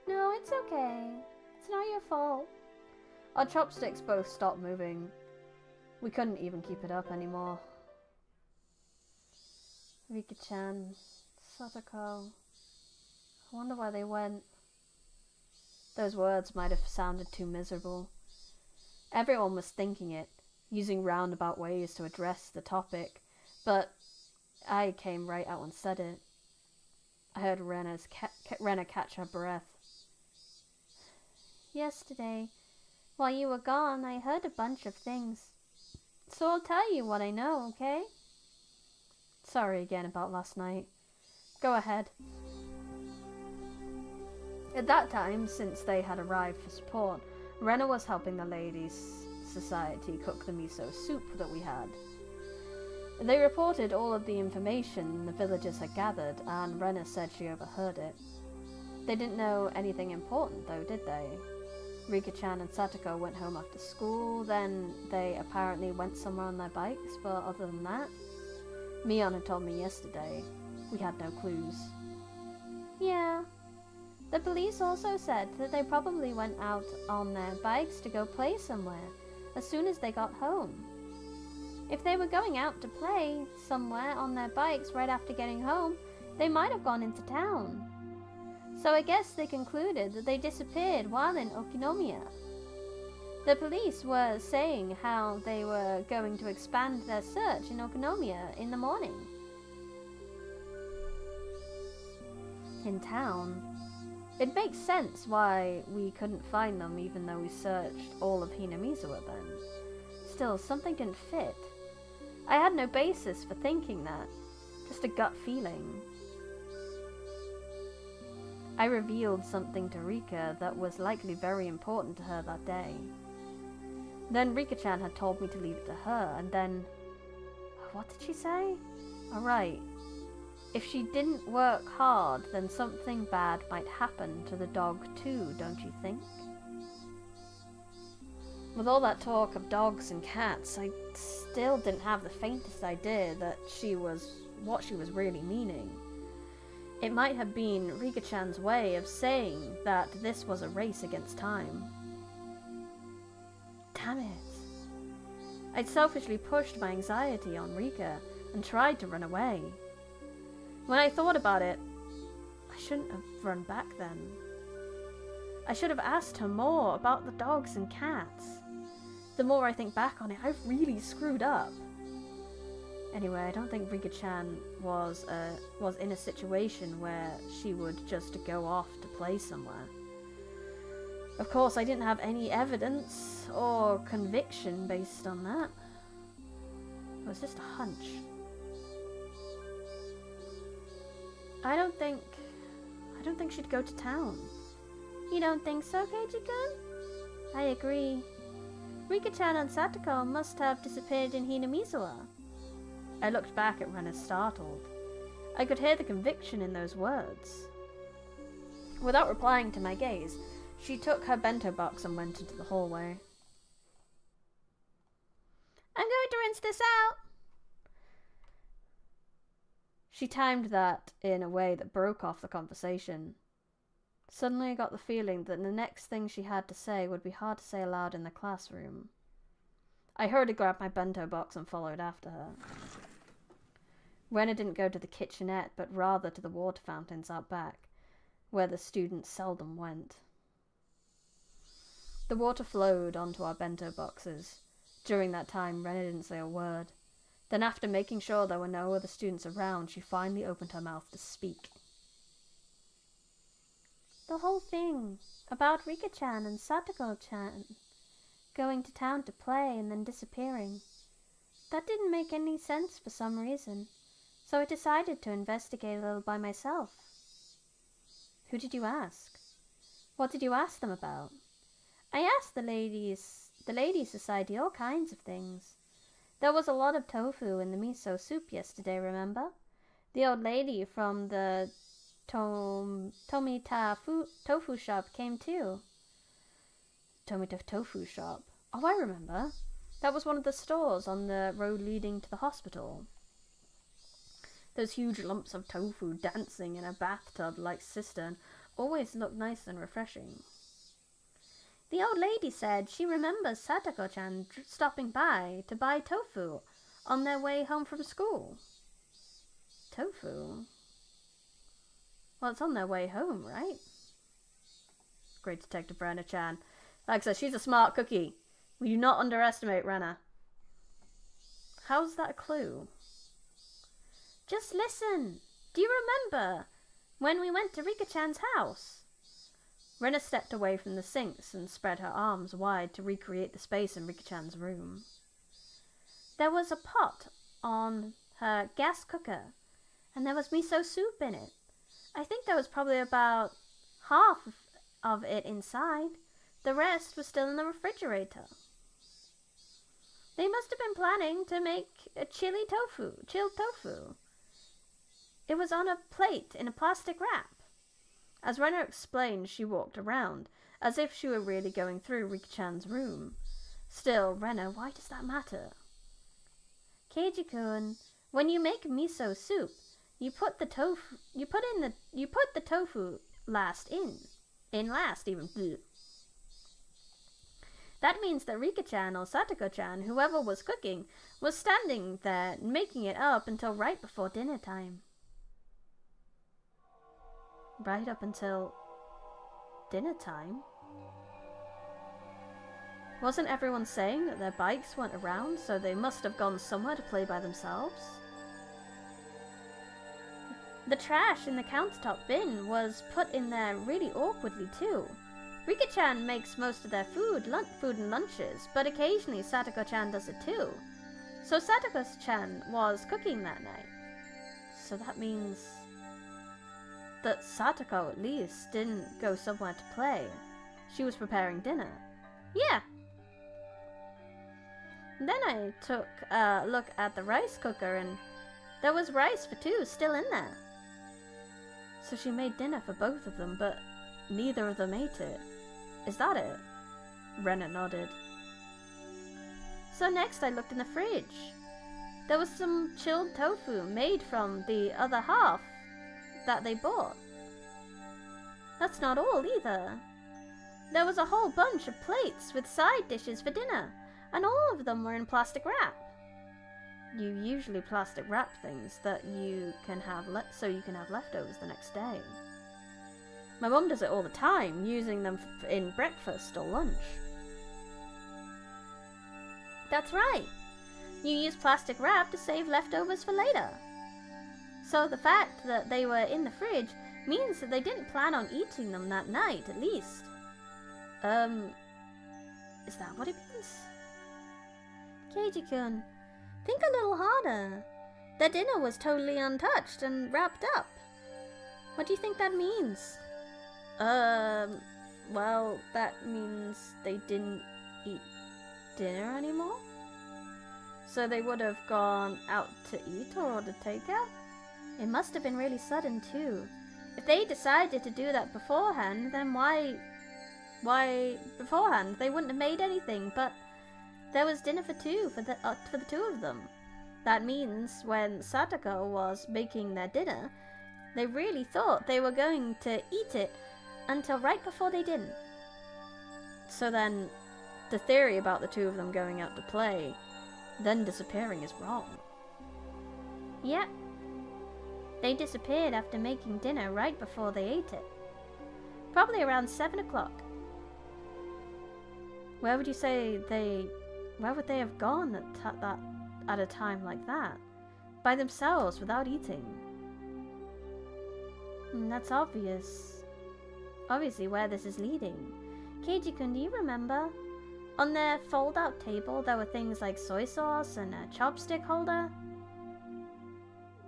No, it's okay. It's not your fault. Our chopsticks both stopped moving. We couldn't even keep it up anymore. Rika-chan, Satoko. I wonder why they went. Those words might have sounded too miserable. Everyone was thinking it, using roundabout ways to address the topic, but I came right out and said it. I heard Rena catch her breath. Yesterday, while you were gone, I heard a bunch of things. So I'll tell you what I know, okay? Sorry again about last night. Go ahead. At that time, since they had arrived for support, Rena was helping the Ladies' Society cook the miso soup that we had. They reported all of the information the villagers had gathered, and Rena said she overheard it. They didn't know anything important though, did they? Rika-chan and Satoko went home after school, then they apparently went somewhere on their bikes, but other than that, Mion had told me yesterday, we had no clues. Yeah. The police also said that they probably went out on their bikes to go play somewhere as soon as they got home. If they were going out to play somewhere on their bikes right after getting home, they might have gone into town. So I guess they concluded that they disappeared while in Okinomiya. The police were saying how they were going to expand their search in Okinomiya in the morning. In town? It makes sense why we couldn't find them even though we searched all of Hinamizawa then. Still, something didn't fit. I had no basis for thinking that, just a gut feeling. I revealed something to Rika that was likely very important to her that day. Then Rika-chan had told me to leave it to her, and then... What did she say? Alright. If she didn't work hard, then something bad might happen to the dog too, don't you think? With all that talk of dogs and cats, I still didn't have the faintest idea that what she was really meaning. It might have been Rika-chan's way of saying that this was a race against time. Damn it. I'd selfishly pushed my anxiety on Rika and tried to run away. When I thought about it, I shouldn't have run back then. I should have asked her more about the dogs and cats. The more I think back on it, I've really screwed up. Anyway, I don't think Rika-chan was in a situation where she would just go off to play somewhere. Of course, I didn't have any evidence or conviction based on that. It was just a hunch. I don't think she'd go to town. You don't think so, Keiji-kun? I agree. Rika-chan and Satoko must have disappeared in Hinamizawa. I looked back at Rena startled. I could hear the conviction in those words. Without replying to my gaze, she took her bento box and went into the hallway. I'm going to rinse this out. She timed that in a way that broke off the conversation. Suddenly I got the feeling that the next thing she had to say would be hard to say aloud in the classroom. I hurried to grab my bento box and followed after her. Rena didn't go to the kitchenette, but rather to the water fountains out back, where the students seldom went. The water flowed onto our bento boxes. During that time, Rena didn't say a word. Then after making sure there were no other students around, she finally opened her mouth to speak. The whole thing about Rika-chan and Satoko-chan going to town to play and then disappearing. That didn't make any sense for some reason, so I decided to investigate a little by myself. Who did you ask? What did you ask them about? I asked the ladies' society all kinds of things. There was a lot of tofu in the miso soup yesterday, remember? The old lady from the Tomita tofu shop came too. Tomita tofu shop? Oh, I remember. That was one of the stores on the road leading to the hospital. Those huge lumps of tofu dancing in a bathtub-like cistern always looked nice and refreshing. The old lady said she remembers Satoko-chan stopping by to buy tofu on their way home from school. Tofu? Well, it's on their way home, right? Great Detective Rena-chan. Like I said, she's a smart cookie. We do not underestimate Rena. How's that a clue? Just listen. Do you remember when we went to Rika-chan's house? Rena stepped away from the sinks and spread her arms wide to recreate the space in Rika-chan's room. There was a pot on her gas cooker, and there was miso soup in it. I think there was probably about half of it inside. The rest was still in the refrigerator. They must have been planning to make a chilled tofu. It was on a plate in a plastic wrap. As Renna explained, she walked around, as if she were really going through Rika-chan's room. Still, Renna, why does that matter? Keiji-kun, when you make miso soup, you put the tofu last in last even. Bleh. That means that Rika-chan or Satoko-chan, whoever was cooking, was standing there making it up until right before dinner time. Right up until dinner time? Wasn't everyone saying that their bikes weren't around, so they must have gone somewhere to play by themselves? The trash in the countertop bin was put in there really awkwardly too. Rika-chan makes most of their food and lunches, but occasionally Satoko-chan does it too. So Satoko-chan was cooking that night. So that means that Satoko at least didn't go somewhere to play. She was preparing dinner. Yeah. Then I took a look at the rice cooker and there was rice for two still in there. So she made dinner for both of them, but neither of them ate it. Is that it? Renna nodded. So next I looked in the fridge. There was some chilled tofu made from the other half that they bought. That's not all either. There was a whole bunch of plates with side dishes for dinner, and all of them were in plastic wrap. You usually plastic wrap things that you can have so you can have leftovers the next day. My mum does it all the time, using them in breakfast or lunch. That's right. You use plastic wrap to save leftovers for later. So the fact that they were in the fridge means that they didn't plan on eating them that night, at least. Is that what it means? Keiji-kun, think a little harder. Their dinner was totally untouched and wrapped up. What do you think that means? Well, that means they didn't eat dinner anymore? So they would have gone out to eat or ordered takeout? It must have been really sudden too. If they decided to do that beforehand, then why beforehand? They wouldn't have made anything, but there was dinner for two for the two of them. That means when Satoko was making their dinner, they really thought they were going to eat it until right before they didn't. So then, the theory about the two of them going out to play, then disappearing is wrong. Yep. They disappeared after making dinner right before they ate it. Probably around 7 o'clock. Where would you say where would they have gone at a time like that? By themselves, without eating? That's obvious. Obviously where this is leading. Keiji-kun, do you remember? On their fold-out table there were things like soy sauce and a chopstick holder.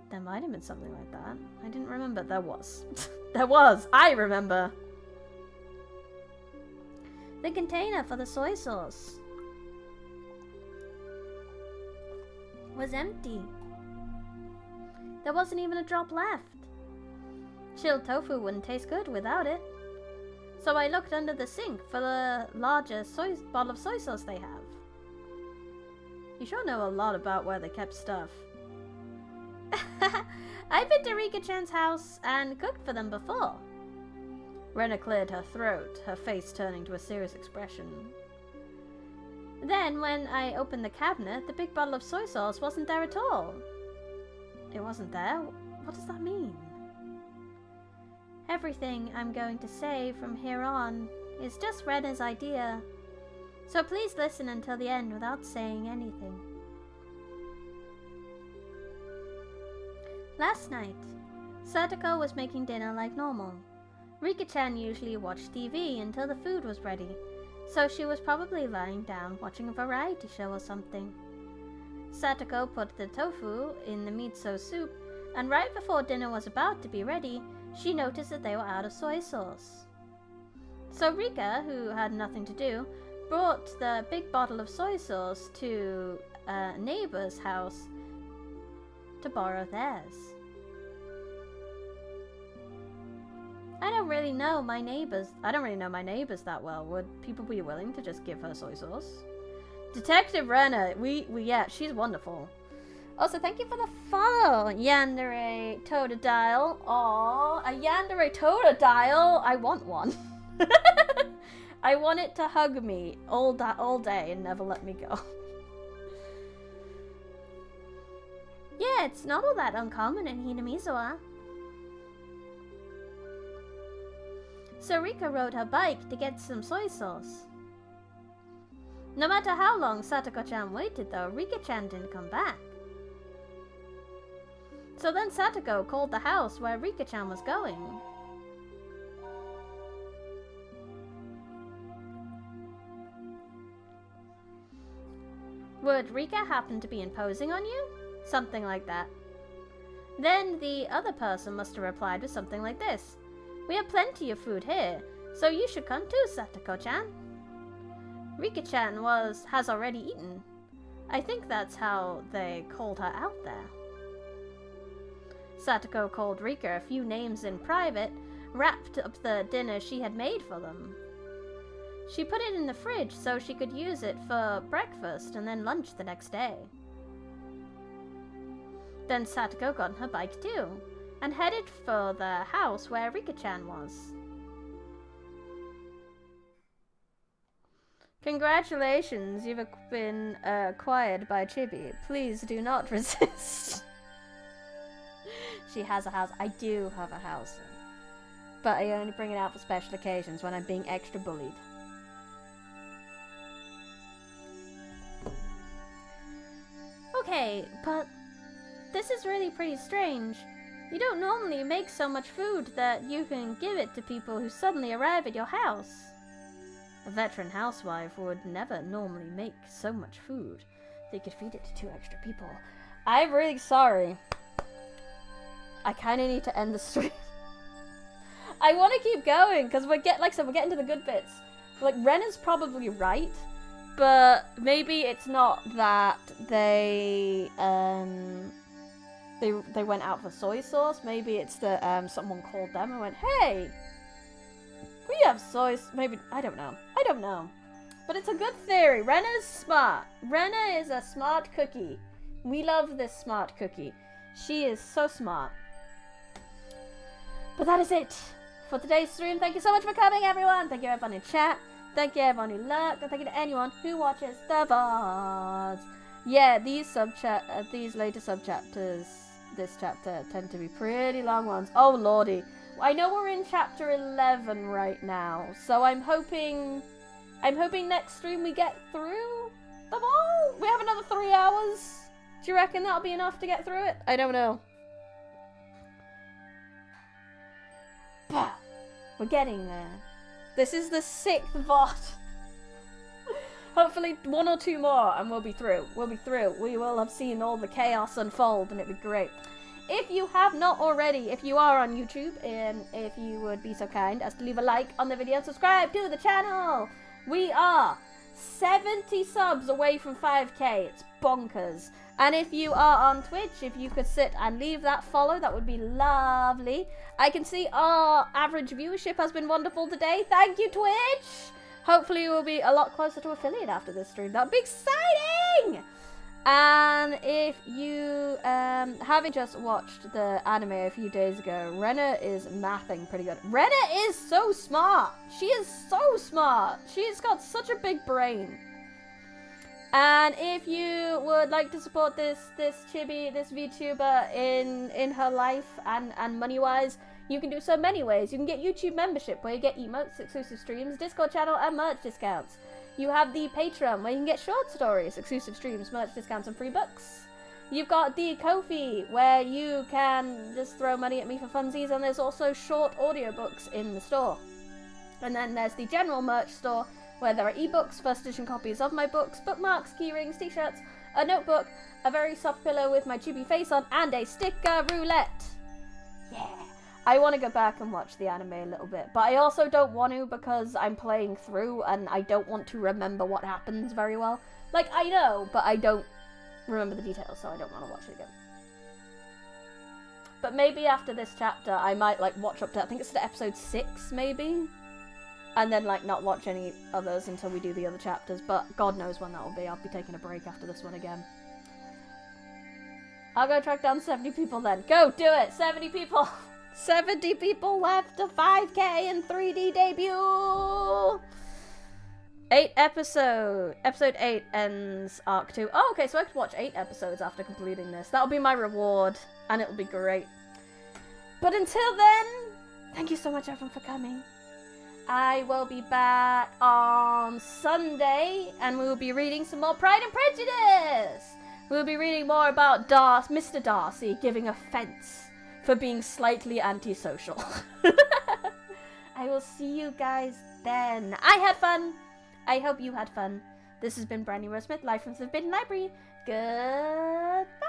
There might have been something like that. I didn't remember. There was. There was! I remember! The container for the soy sauce was empty. There wasn't even a drop left. Chilled tofu wouldn't taste good without it. So I looked under the sink for the larger bottle of soy sauce they have. You sure know a lot about where they kept stuff. I've been to Rika-chan's house and cooked for them before. Renna cleared her throat, her face turning to a serious expression. Then, when I opened the cabinet, the big bottle of soy sauce wasn't there at all. It wasn't there? What does that mean? Everything I'm going to say from here on is just Renna's idea, so please listen until the end without saying anything. Last night, Satoko was making dinner like normal. Rika-chan usually watched TV until the food was ready, so she was probably lying down watching a variety show or something. Satoko put the tofu in the miso soup, and right before dinner was about to be ready, she noticed that they were out of soy sauce. So Rika, who had nothing to do, brought the big bottle of soy sauce to a neighbor's house to borrow theirs. I don't really know my neighbors that well. Would people be willing to just give her soy sauce? Detective Renna, yeah, she's wonderful. Also, thank you for the follow, Yandere Totodile. Aww, a Yandere Totodile. I want one. I want it to hug me all day and never let me go. Yeah, it's not all that uncommon in Hinamizawa. So Rika rode her bike to get some soy sauce. No matter how long Satoko-chan waited though, Rika-chan didn't come back. So then Satoko called the house where Rika-chan was going. Would Rika happen to be imposing on you? Something like that. Then the other person must have replied with something like this. We have plenty of food here, so you should come too, Satoko-chan. Rika-chan has already eaten. I think that's how they called her out there. Satoko called Rika a few names in private, wrapped up the dinner she had made for them. She put it in the fridge so she could use it for breakfast and then lunch the next day. Then Satoko got on her bike too, and headed for the house where Rika-chan was. Congratulations, you've been acquired by Chibi. Please do not resist. She has a house. I do have a house. But I only bring it out for special occasions when I'm being extra bullied. Okay, but this is really pretty strange. You don't normally make so much food that you can give it to people who suddenly arrive at your house. A veteran housewife would never normally make so much food. They could feed it to 2 extra people. I'm really sorry. I kind of need to end the stream. I want to keep going because we're getting to the good bits. Like, Ren is probably right, but maybe it's not that they went out for soy sauce. Maybe it's that someone called them and went, "Hey, we have soy." Maybe I don't know. But it's a good theory. Rena's smart. Rena is a smart cookie. We love this smart cookie. She is so smart. But that is it for today's stream. Thank you so much for coming, everyone. Thank you everyone in chat. Thank you everyone who lurked. And thank you to anyone who watches the VODs. Yeah, these later sub-chapters, this chapter, tend to be pretty long ones. Oh lordy. I know we're in chapter 11 right now, so I'm hoping next stream we get through them all. We have another 3 hours. Do you reckon that'll be enough to get through it? I don't know. But we're getting there. This is the 6th VOD. Hopefully 1 or 2 more and we'll be through. We will have seen all the chaos unfold and it'd be great. If you have not already, if you are on YouTube, if you would be so kind as to leave a like on the video and subscribe to the channel. We are 70 subs away from 5k. It's bonkers. And if you are on Twitch, if you could sit and leave that follow, that would be lovely. I can see our average viewership has been wonderful today. Thank you, Twitch. Hopefully we'll be a lot closer to affiliate after this stream. That would be exciting. And if you having just watched the anime a few days ago, Rena is mathing pretty good. Rena is so smart. She is so smart. She's got such a big brain. And if you would like to support this chibi, this VTuber in her life and money-wise, you can do so many ways. You can get YouTube membership, where you get emotes, exclusive streams, Discord channel, and merch discounts. You have the Patreon, where you can get short stories, exclusive streams, merch discounts, and free books. You've got the Kofi, where you can just throw money at me for funsies, and there's also short audiobooks in the store. And then there's the general merch store, where there are ebooks, first edition copies of my books, bookmarks, keyrings, t-shirts, a notebook, a very soft pillow with my chibi face on, and a sticker roulette. Yeah. I want to go back and watch the anime a little bit, but I also don't want to because I'm playing through and I don't want to remember what happens very well. Like, I know, but I don't remember the details, so I don't want to watch it again. But maybe after this chapter, I might, like, watch up to, I think it's to episode 6, maybe? And then, like, not watch any others until we do the other chapters, but God knows when that will be. I'll be taking a break after this one again. I'll go track down 70 people then. Go, do it! 70 people! 70 people left to 5K and 3D debut! 8 episode. Episode 8 ends arc 2. Oh, okay, so I could watch 8 episodes after completing this. That'll be my reward, and it'll be great. But until then, thank you so much everyone for coming. I will be back on Sunday, and we will be reading some more Pride and Prejudice! We'll be reading more about Mr. Darcy giving offense for being slightly antisocial. I will see you guys then. I had fun. I hope you had fun. This has been Brandy Rose Smith, live from the Forbidden Library. Goodbye.